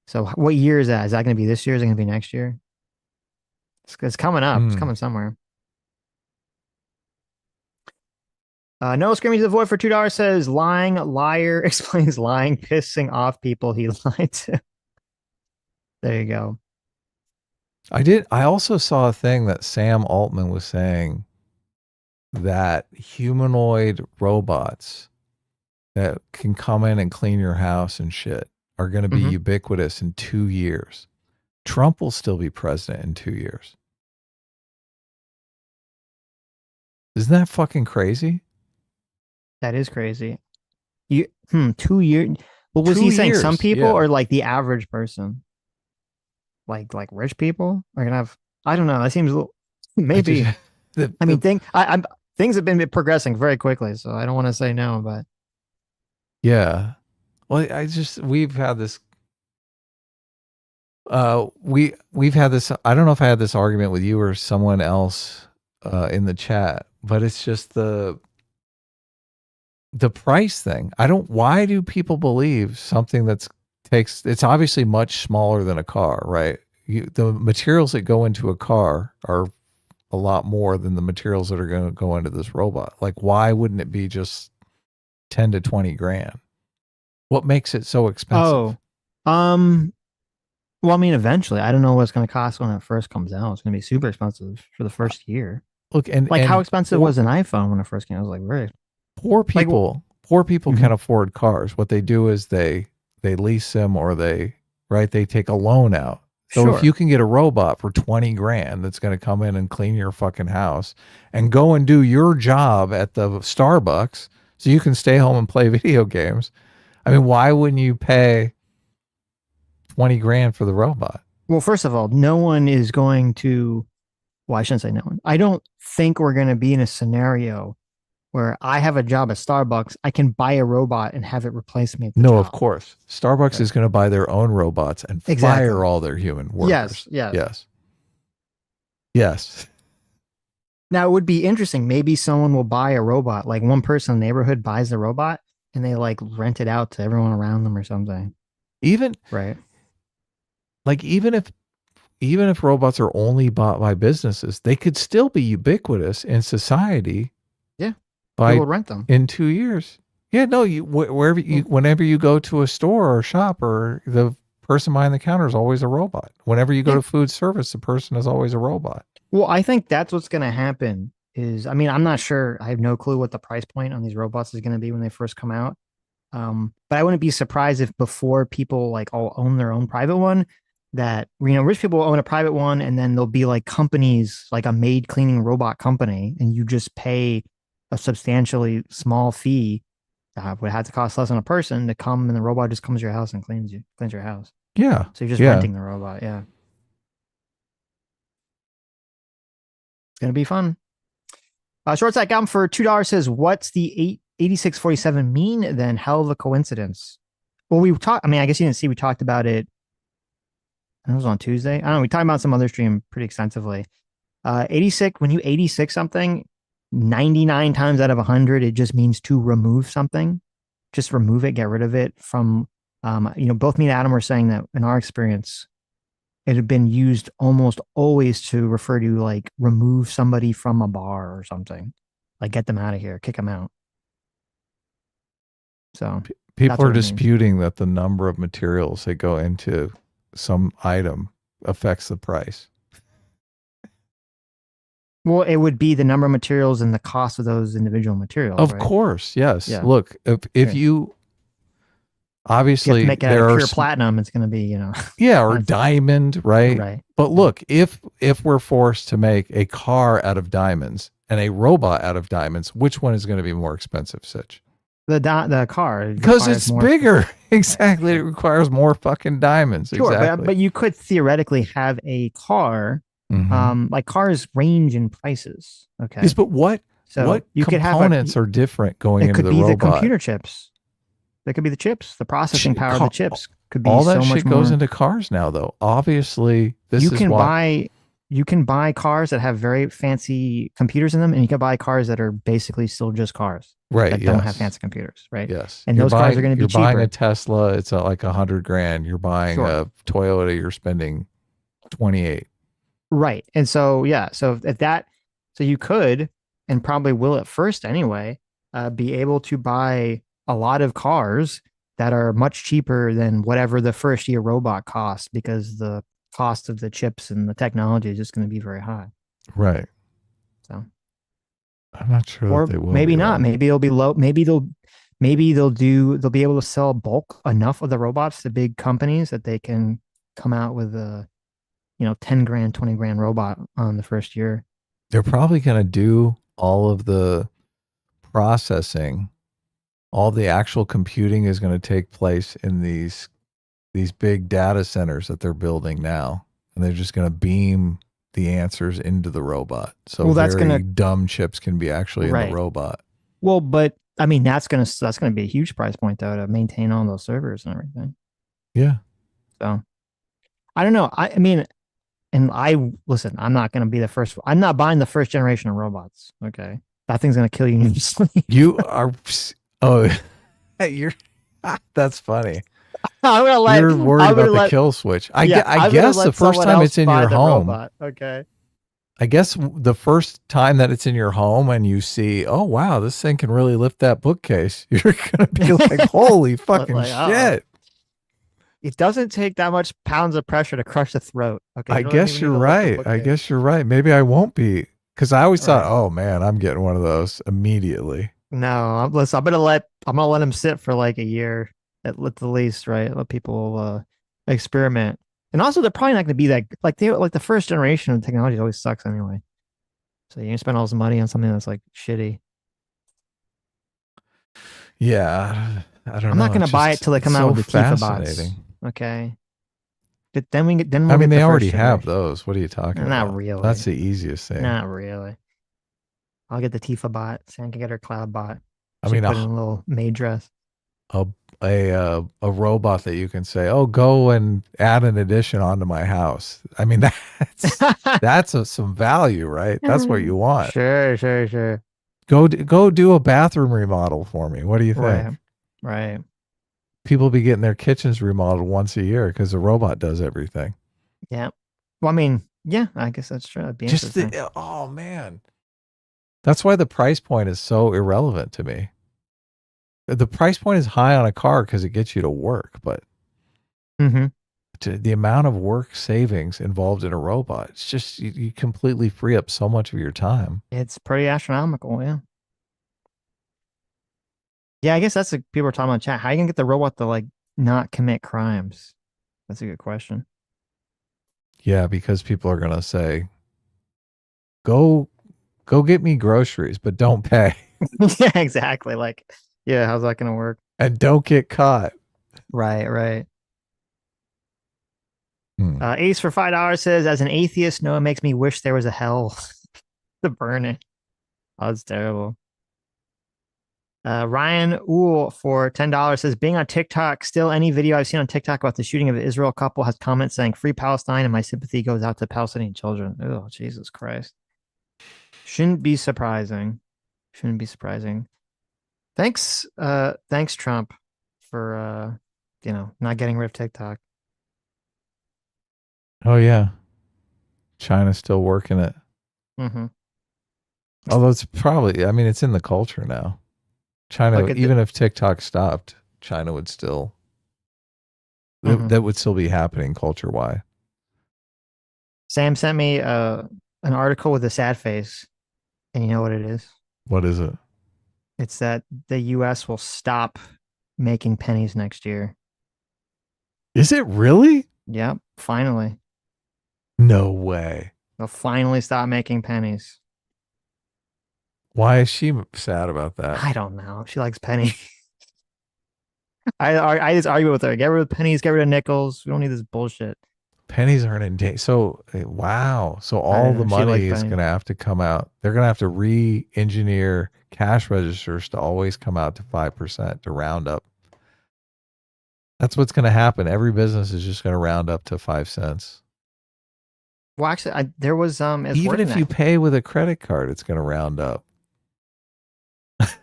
So what year is that? Is that going to be this year? Is it going to be next year? It's coming up. It's coming somewhere. No Screaming to the Void for $2 says, lying liar explains lying, pissing off people he lied to. There you go. I also saw a thing that Sam Altman was saying, that humanoid robots that can come in and clean your house and shit are going to be ubiquitous in 2 years. Trump will still be president in 2 years. Isn't that fucking crazy? That is crazy. 2 years. Well, was 2 he saying some years, people yeah. or like the average person? Like rich people are gonna have. I don't know. That seems a little, maybe. I mean, things have been progressing very quickly, so I don't want to say no, but yeah. Well, we've had this. We've had this. I don't know if I had this argument with you or someone else in the chat, but it's just the price thing. Why do people believe something it's obviously much smaller than a car, right? The materials that go into a car are a lot more than the materials that are going to go into this robot. Like, why wouldn't it be just 10 to 20 grand? What makes it so expensive? well, I mean, eventually, I don't know what it's going to cost when it first comes out. It's going to be super expensive for the first year. Look, and how expensive was an iPhone when it first came out? It was like very poor people. Poor people Mhm. can afford cars. What they do is they lease them, or they take a loan out. So if Sure. you can get a robot for 20 grand that's going to come in and clean your fucking house and go and do your job at the Starbucks so you can stay home and play video games. I mean, why wouldn't you pay 20 grand for the robot? Well, first of all, no one is going to. Well, I shouldn't say no one. I don't think we're going to be in a scenario where I have a job at Starbucks. I can buy a robot and have it replace me. At the No, job. of course. Starbucks is going to buy their own robots and fire all their human workers. Yes. Now, it would be interesting. Maybe someone will buy a robot. Like one person in the neighborhood buys the robot and they like rent it out to everyone around them or something. Right. Like even if robots are only bought by businesses, they could still be ubiquitous in society. Yeah. By People rent them in 2 years. Yeah, no, whenever you go to a store or shop, or the person behind the counter is always a robot. Whenever you go to food service, the person is always a robot. Well, I think that's what's going to happen is, I mean, I'm not sure. I have no clue what the price point on these robots is going to be when they first come out. But I wouldn't be surprised if before people like all own their own private one, that, rich people will own a private one, and then there'll be like companies, like a maid cleaning robot company, and you just pay a substantially small fee, would have to cost less than a person to come, and the robot just comes to your house and cleans your house. Yeah. So you're just renting the robot. Yeah. It's going to be fun. Short Side Gum for $2 says, what's the 8647 mean then? Hell of a coincidence. Well, I guess you didn't see, we talked about it. It was on Tuesday. I don't know. We talked about some other stream pretty extensively. 86, when you 86 something, 99 times out of 100, it just means to remove something. Just remove it, get rid of it from, both me and Adam were saying that in our experience, it had been used almost always to refer to like remove somebody from a bar or something, like get them out of here, kick them out. So people are disputing that the number of materials that go into some item affects the price. Well, it would be the number of materials and the cost of those individual materials. Of course, yes. Yeah. Look, if you obviously you have to make it out of pure platinum, it's going to be, or diamond, right? Right. But look, if we're forced to make a car out of diamonds and a robot out of diamonds, which one is going to be more expensive, Sitch? The car, because it's bigger. Exactly, it requires more fucking diamonds. Sure, exactly. but you could theoretically have a car. Like cars range in prices. Okay. Yes, but what you components are different going into the robot? It could be the computer chips. That could be the chips. The processing power of the chips could be all that so much shit goes more. into cars now, though. Obviously, you can buy cars that have very fancy computers in them, and you can buy cars that are basically still just cars, right? That don't have fancy computers, right? Yes, and those cars are going to be cheaper. You're buying a Tesla, it's like $100 grand. You're buying a Toyota, you're spending 28. Right. And so, so you could, and probably will at first anyway, be able to buy a lot of cars that are much cheaper than whatever the first year robot costs, because the cost of the chips and the technology is just going to be very high. Right. So I'm not sure or that they will. Maybe not. Maybe it'll be low. Maybe they'll be able to sell bulk enough of the robots to big companies that they can come out with a 10 grand, 20 grand robot on the first year. They're probably going to do all of the processing all the actual computing is going to take place in these big data centers that they're building now, and they're just going to beam the answers into the robot. So Well, that's very gonna- dumb chips can be actually in Right. the robot. Well, but I mean, that's gonna be a huge price point though to maintain all those servers and everything. Yeah. So I don't know. I mean, and listen, I'm not gonna be the first. I'm not buying the first generation of robots. Okay, that thing's gonna kill you in your sleep. You are. Oh, you're. That's funny. I'm gonna let. You're worried about the kill switch. I guess the first time it's in your home. Robot. Okay. I guess the first time that it's in your home and you see, oh wow, this thing can really lift that bookcase, you're gonna be like, holy fucking shit. It doesn't take that much pounds of pressure to crush the throat. Okay. I guess you're right. I guess you're right. Maybe I won't be, because I always thought, oh man, I'm getting one of those immediately. No, I'm gonna let him sit for like a year at the least, right? Let people experiment. And also, they're probably not going to be that like the first generation of technology always sucks anyway. So you can spend all this money on something that's like shitty. Yeah, I don't know. I'm not going to buy it till they come out with the Tifa bots. Fascinating. Okay. But then we'll I mean, get they the already first have generation. those. What are you talking about? Not really. That's the easiest thing. Not really. I'll get the Tifa bot. Sam can get her cloud bot. I She mean, put in a little maid dress. A robot that you can say, oh, go and add an addition onto my house. I mean, that's some value, right? That's what you want. Sure. Go do a bathroom remodel for me. What do you think? Right. People be getting their kitchens remodeled once a year because the robot does everything. Yeah. Well, I mean, yeah, I guess that's true. That'd be interesting. Oh man, that's why the price point is so irrelevant to me. The price point is high on a car because it gets you to work, but the amount of work savings involved in a robot, it's just you completely free up so much of your time. It's pretty astronomical, yeah. Yeah, I guess that's what people are talking about in chat. How are you gonna get the robot to like not commit crimes? That's a good question. Yeah, because people are gonna say, "Go get me groceries, but don't pay." Yeah, exactly. Like, yeah, how's that gonna work? And don't get caught. Right. Ace for $5 says, as an atheist, no, it makes me wish there was a hell to burn it. Oh, that's terrible. Ryan Uhl for $10 says, being on TikTok, still any video I've seen on TikTok about the shooting of the Israel couple has comments saying free Palestine and my sympathy goes out to Palestinian children. Oh, Jesus Christ. Shouldn't be surprising. Thanks, Trump, for not getting rid of TikTok. Oh yeah, China's still working it. Although it's probably, I mean, it's in the culture now. China, even if TikTok stopped, China would still, that would still be happening culture-wide. Sam sent me an article with a sad face, and you know what it is? What is it? It's that the U.S. will stop making pennies next year. Is it really? Yep, finally. No way. They'll finally stop making pennies. Why is she sad about that? I don't know. She likes pennies. I just argue with her. Get rid of pennies, get rid of nickels. We don't need this bullshit. Pennies aren't in date. So, wow. So all the money is going to have to come out. They're going to have to re-engineer cash registers to always come out to 5% to round up. That's what's going to happen. Every business is just going to round up to 5 cents. Well, actually, there was even if you pay with a credit card, it's going to round up.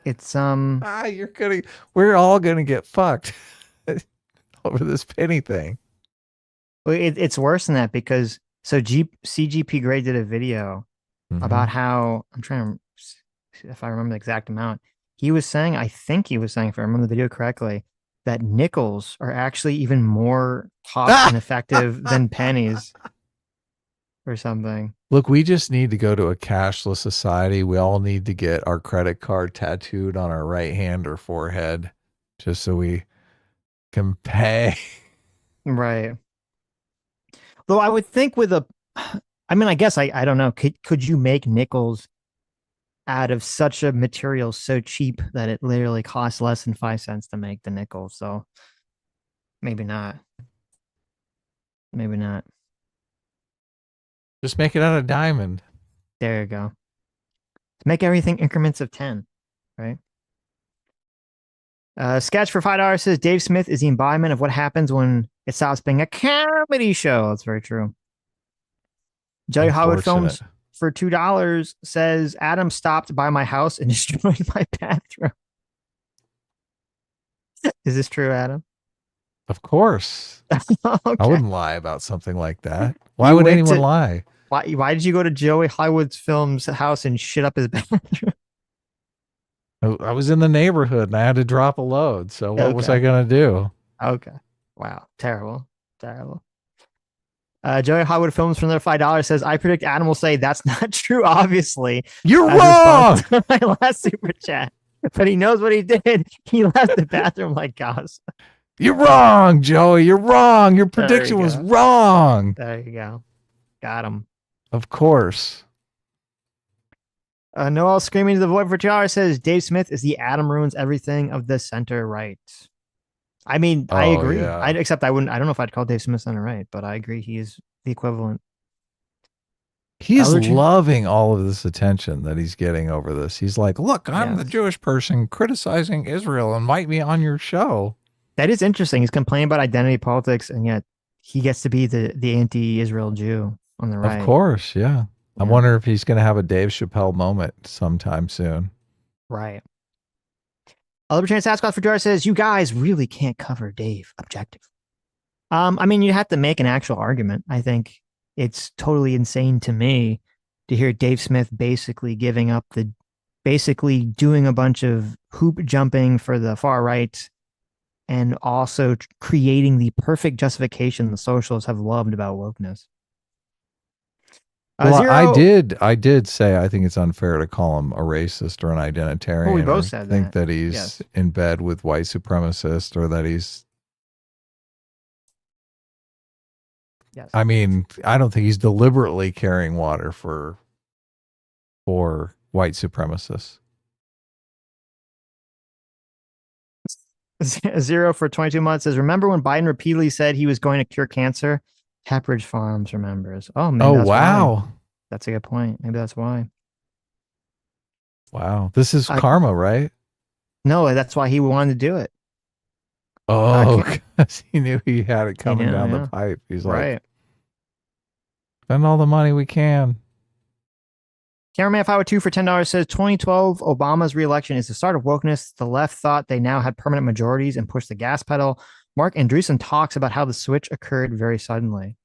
It's we're all gonna get fucked over this penny thing. Well, it's worse than that because CGP Grey did a video about how, I'm trying to, if I remember the exact amount, I think he was saying, if I remember the video correctly, that nickels are actually even more cost and effective than pennies or something. Look, we just need to go to a cashless society. We all need to get our credit card tattooed on our right hand or forehead just so we can pay. Right. Though I would think I guess I don't know. Could you make nickels out of such a material so cheap that it literally costs less than 5 cents to make the nickel. So maybe not. Maybe not. Just make it out of diamond. There you go. Make everything increments of 10, right? Sketch for $5 says Dave Smith is the embodiment of what happens when it stops being a comedy show. That's very true. Joey Hollywood Films for $2 says Adam stopped by my house and destroyed my bathroom. Is this true, Adam? Of course. Okay. I wouldn't lie about something like that. Why would anyone lie? Why did you go to Joey Hollywood Films' house and shit up his bathroom? I was in the neighborhood and I had to drop a load. So what was I going to do? Okay. Wow. Terrible. Terrible. Joey Hollywood Films from their $5 says, I predict Adam will say that's not true, obviously. You're wrong! My last super chat. But he knows what he did. He left the bathroom like Goss. You're wrong, Joey. You're wrong. Your prediction was wrong. There you go. Got him. Of course. Noel Screaming to the Void for $2 says Dave Smith is the Adam ruins everything of the center right. I mean, I agree. Yeah. Except I don't know if I'd call Dave Smith center right, but I agree he is the equivalent. He's loving all of this attention that he's getting over this. He's like, look, I'm the Jewish person criticizing Israel. Invite me on your show. That is interesting. He's complaining about identity politics, and yet he gets to be the anti-Israel Jew on the right. Of course, yeah. I wonder if he's going to have a Dave Chappelle moment sometime soon. Right. Libertarian Sasquatch for $2 says, you guys really can't cover Dave objective. I mean, you have to make an actual argument. I think it's totally insane to me to hear Dave Smith basically giving up basically doing a bunch of hoop jumping for the far right and also creating the perfect justification the socialists have loved about wokeness. Well, I did say I think it's unfair to call him a racist or an identitarian. Well, we both said think that he's in bed with white supremacists or that he's. Yes. I mean, I don't think he's deliberately carrying water for white supremacists. Zero for 22 months says, remember when Biden repeatedly said he was going to cure cancer? Pepperidge Farms remembers. Oh, man. Oh, wow. Why. That's a good point. Maybe that's why. Wow. This is karma, right? No, that's why he wanted to do it. Oh, because he knew he had it coming down the pipe. He's like, spend all the money we can. Cameraman 502 for $10 says 2012 Obama's reelection is the start of wokeness. The left thought they now had permanent majorities and pushed the gas pedal. Mark Andreessen talks about how the switch occurred very suddenly.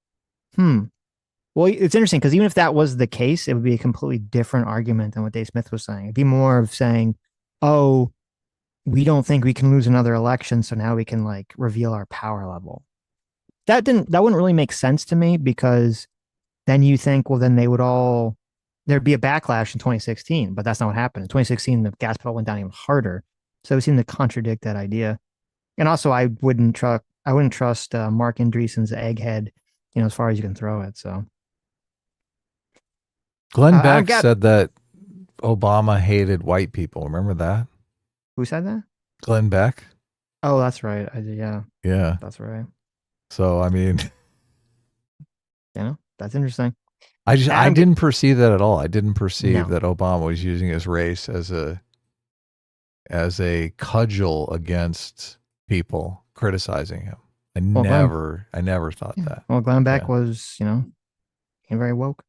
Well, it's interesting because even if that was the case, it would be a completely different argument than what Dave Smith was saying. It'd be more of saying, oh, we don't think we can lose another election, so now we can like reveal our power level. That wouldn't really make sense to me because then you think, well, then there'd be a backlash in 2016, but that's not what happened. In 2016, the gas pedal went down even harder. So it seemed to contradict that idea. And also, I wouldn't trust Mark Andreessen's egghead, as far as you can throw it. So, Glenn Beck said that Obama hated white people. Remember that? Who said that? Glenn Beck. Oh, that's right. Yeah, that's right. So, I mean, that's interesting. I didn't perceive that at all. I didn't perceive that Obama was using his race as a cudgel against people criticizing him. I never thought that. Well, Glenn Beck was, very woke.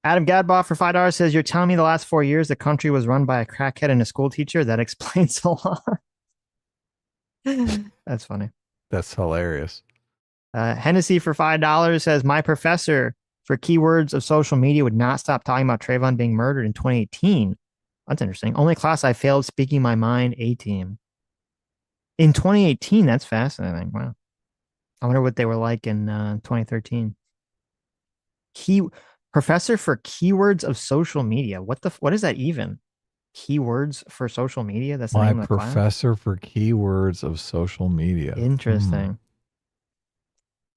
Adam Gadbaugh for $5 says, you're telling me the last 4 years the country was run by a crackhead and a school teacher? That explains a lot. That's funny. That's hilarious. Hennessy for $5 says, my professor for keywords of social media would not stop talking about Trayvon being murdered in 2018. That's interesting. Only class I failed speaking my mind, A-team. In 2018, that's fascinating. Wow. I wonder what they were like in 2013. Professor for keywords of social media. What is that even? Keywords for social media? That's the name of the class? Professor for keywords of social media. Interesting.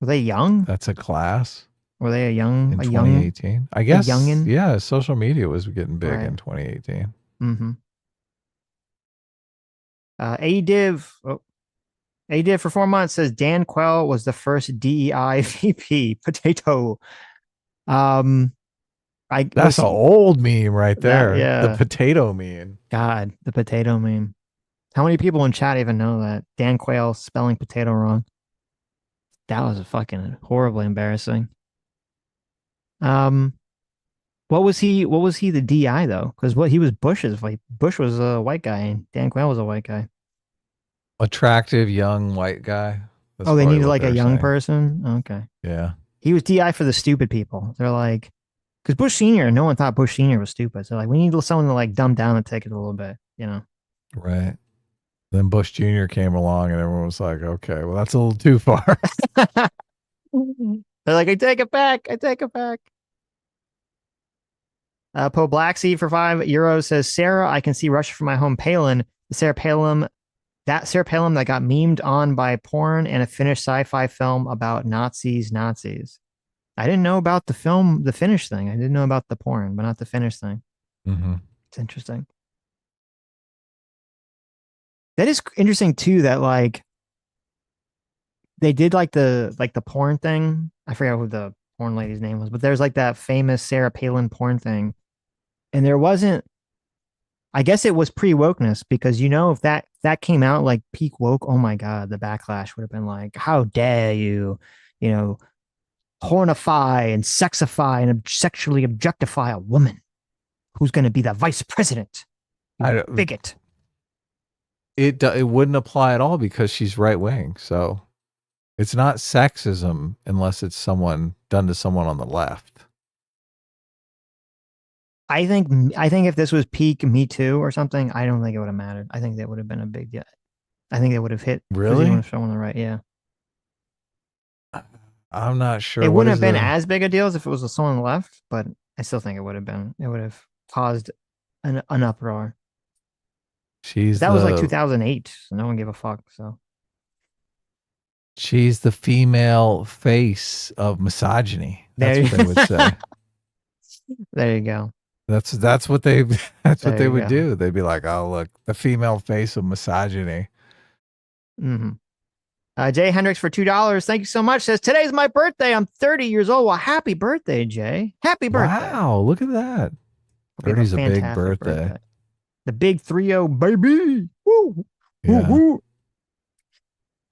Were they young? That's a class. Were they a young? In A 2018, I guess. youngin? Yeah, social media was getting big Right. in 2018. Mm-hmm. ADiv for 4 months says Dan Quell was the first DEI VP. Potato. That's an old meme right there. yeah. The potato meme. God, the potato meme. How many people in chat even know that? Dan Quayle spelling potato wrong. That was fucking horribly embarrassing. What was he the DI though? Because he was Bush's, like Bush was a white guy and Dan Quayle was a white guy. Attractive young white guy. That's They probably needed what like a they're young saying. person. Okay. Yeah. He was DI for the stupid people. They're like, because Bush Senior, no one thought Bush Senior was stupid. So like, we need someone to like dumb down and take it a little bit, you know? Right. Then Bush Jr. came along and everyone was like, okay, well, that's a little too far. They're like, I take it back. I take it back. Po Black Sea for €5 says, Sarah, I can see Russia from my home Palin. The Sarah Palin that got memed on by porn and a Finnish sci-fi film about Nazis. I didn't know about the film, the Finnish thing. I didn't know about the porn, but not the Finnish thing. Mm-hmm. It's interesting. That is interesting too, that like they did like the porn thing. I forgot who the porn lady's name was, but there's like that famous Sarah Palin porn thing. And there wasn't, I guess it was pre-wokeness, because if that came out like peak woke, oh my God, the backlash would have been like, how dare you, pornify and sexify and sexually objectify a woman who's going to be the vice president. You bigot. It wouldn't apply at all because she's right wing. So it's not sexism unless it's done to someone on the left. I think if this was peak Me Too or something, I don't think it would have mattered. I think that would have been a big deal. I think they would have hit. Really? Shown on the right, yeah. I'm not sure. It wouldn't have been as big a deal as if it was someone on the left, but I still think it would have been. It would have caused an uproar. That was like 2008, so no one gave a fuck. So she's the female face of misogyny. That's what they would say. There you go. That's what they would do. They'd be like, "Oh, look, the female face of misogyny." Mm-hmm. Jay Hendricks for $2. Thank you so much. Says, today's my birthday. I'm 30 years old. Well, happy birthday, Jay. Happy birthday. Wow, look at that. 30's a big birthday. The big 3-0, baby. Woo. Yeah. Woo,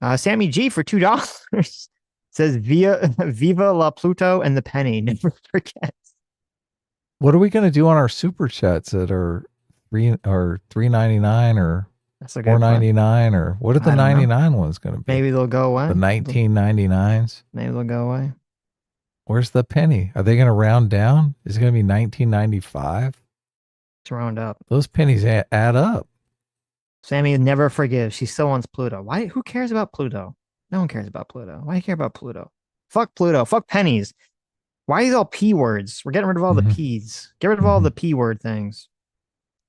woo. Sammy G for $2 says, Viva la Pluto and the penny. Never forget. What are we going to do on our super chats that are $3.99 or $4.99 or what are the 99 ones going to be? Maybe they'll go away. The 1999s. Maybe they'll go away. Where's the penny? Are they going to round down? Is it going to be 1995? Let's round up. Those pennies add up. Sammy never forgives. She still wants Pluto. Why? Who cares about Pluto? No one cares about Pluto. Why do you care about Pluto? Fuck Pluto. Fuck pennies. Why are these all P words? We're getting rid of all the P's. Get rid of all the P word things.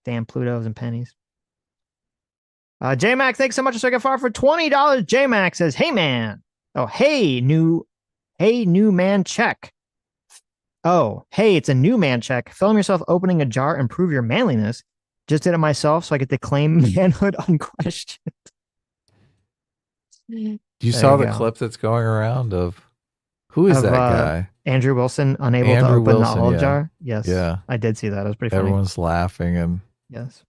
Damn Plutos and pennies. J-Mac, thanks so much for Circuit Far for $20. J-Mac says, hey man. Oh, hey new man check. Oh, hey, it's a new man check. Film yourself opening a jar, improve your manliness. Just did it myself so I get to claim manhood unquestioned. You saw the clip that's going around of who is that guy? Andrew Wilson, unable to open the olive jar. Yes. Yeah. I did see that. It was pretty funny. Everyone's laughing and yes.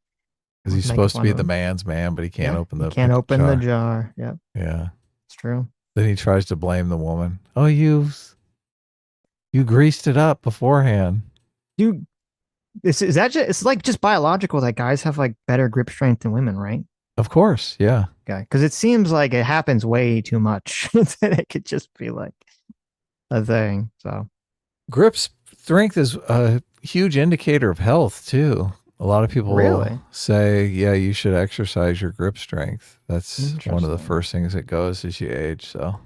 Because he's supposed to be the man's man, but he can't open the can't open the jar. Yep. Yeah. It's true. Then he tries to blame the woman. Oh, you greased it up beforehand. Dude, is that just, it's like just biological that guys have like better grip strength than women, right? Of course, yeah. Okay. Because it seems like it happens way too much that it could just be like a thing. So grip strength is a huge indicator of health too. A lot of people say, yeah, you should exercise your grip strength. That's one of the first things that goes as you age. So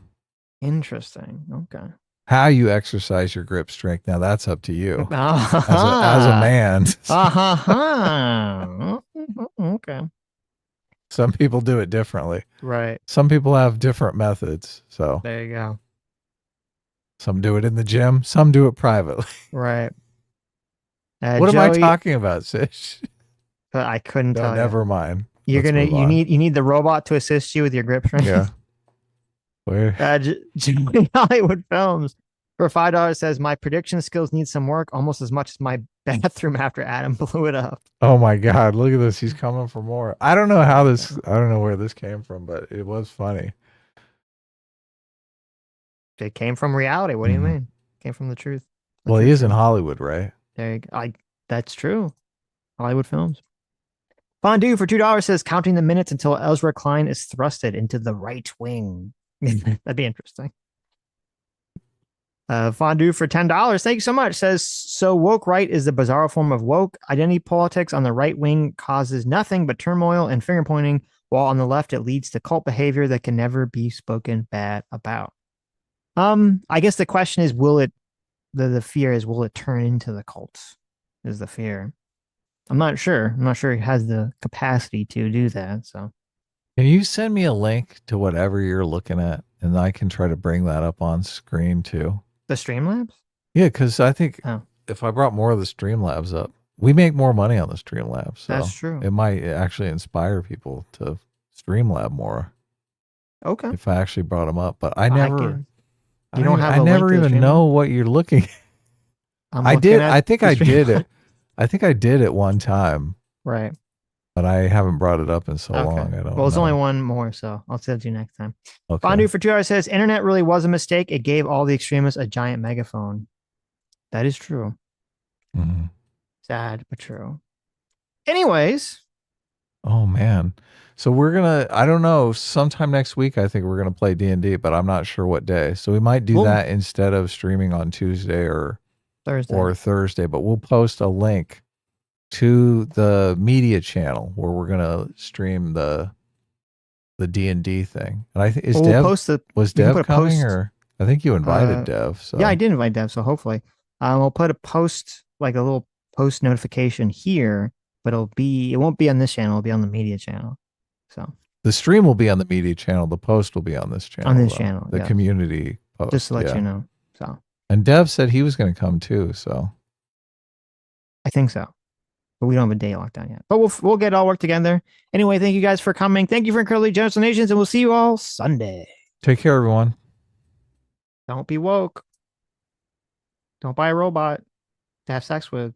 interesting. Okay. How you exercise your grip strength, now that's up to you as a man. Okay. Some people do it differently. Right. Some people have different methods. So there you go. Some do it in the gym. Some do it privately. Right. What am I Joey, talking about, Sitch? I couldn't No, tell you. never mind. You're Let's move on. you need the robot to assist you with your grip strength. Yeah. Where? Joey Hollywood Films for $5 says my prediction skills need some work almost as much as my bathroom after Adam blew it up. Oh my God! Look at this. He's coming for more. I don't know how this. I don't know where this came from, but it was funny. It came from reality. What do you mean? It came from the truth. Well, he is in Hollywood, right? There you go. That's true. Hollywood Films. Fondue for $2 says counting the minutes until Ezra Klein is thrusted into the right wing. That'd be interesting. Fondue for $10. Thank you so much. Says, so woke right is the bizarre form of woke. Identity politics on the right wing causes nothing but turmoil and finger pointing, while on the left it leads to cult behavior that can never be spoken bad about. I guess the question is, will it, the fear is, will it turn into the cults? Is the fear. I'm not sure. I'm not sure it has the capacity to do that. So, can you send me a link to whatever you're looking at, and I can try to bring that up on screen too? The Streamlabs? Yeah, because I think if I brought more of the Streamlabs up, we make more money on the Streamlabs. So that's true. It might actually inspire people to Streamlab more. Okay. If I actually brought them up, but I never. You don't have. I never even know what you're looking at. I did. I think I did it. I think I did it one time. Right. But I haven't brought it up in so long. I don't know. Well, it's only one more, so I'll send you next time. Okay. Fondue for $2 says, internet really was a mistake. It gave all the extremists a giant megaphone. That is true. Mm-hmm. Sad, but true. Anyways. Oh, man. So we're going to, I don't know, sometime next week, I think we're going to play D&D, but I'm not sure what day. So we might do that instead of streaming on Tuesday or Thursday, but we'll post a link to the media channel where we're gonna stream the D&D thing. And I think was Dev coming, or I think you invited Dev. So yeah, I did invite Dev. So hopefully, we'll put a post, like a little post notification here, but it won't be on this channel. It'll be on the media channel. So the stream will be on the media channel. The post will be on this channel. On this channel, the community post. Just to let you know. So and Dev said he was going to come too. So I think so. But we don't have a day locked down yet. But we'll get it all worked together. Anyway, thank you guys for coming. Thank you for incredibly generous donations, and we'll see you all Sunday. Take care, everyone. Don't be woke. Don't buy a robot to have sex with.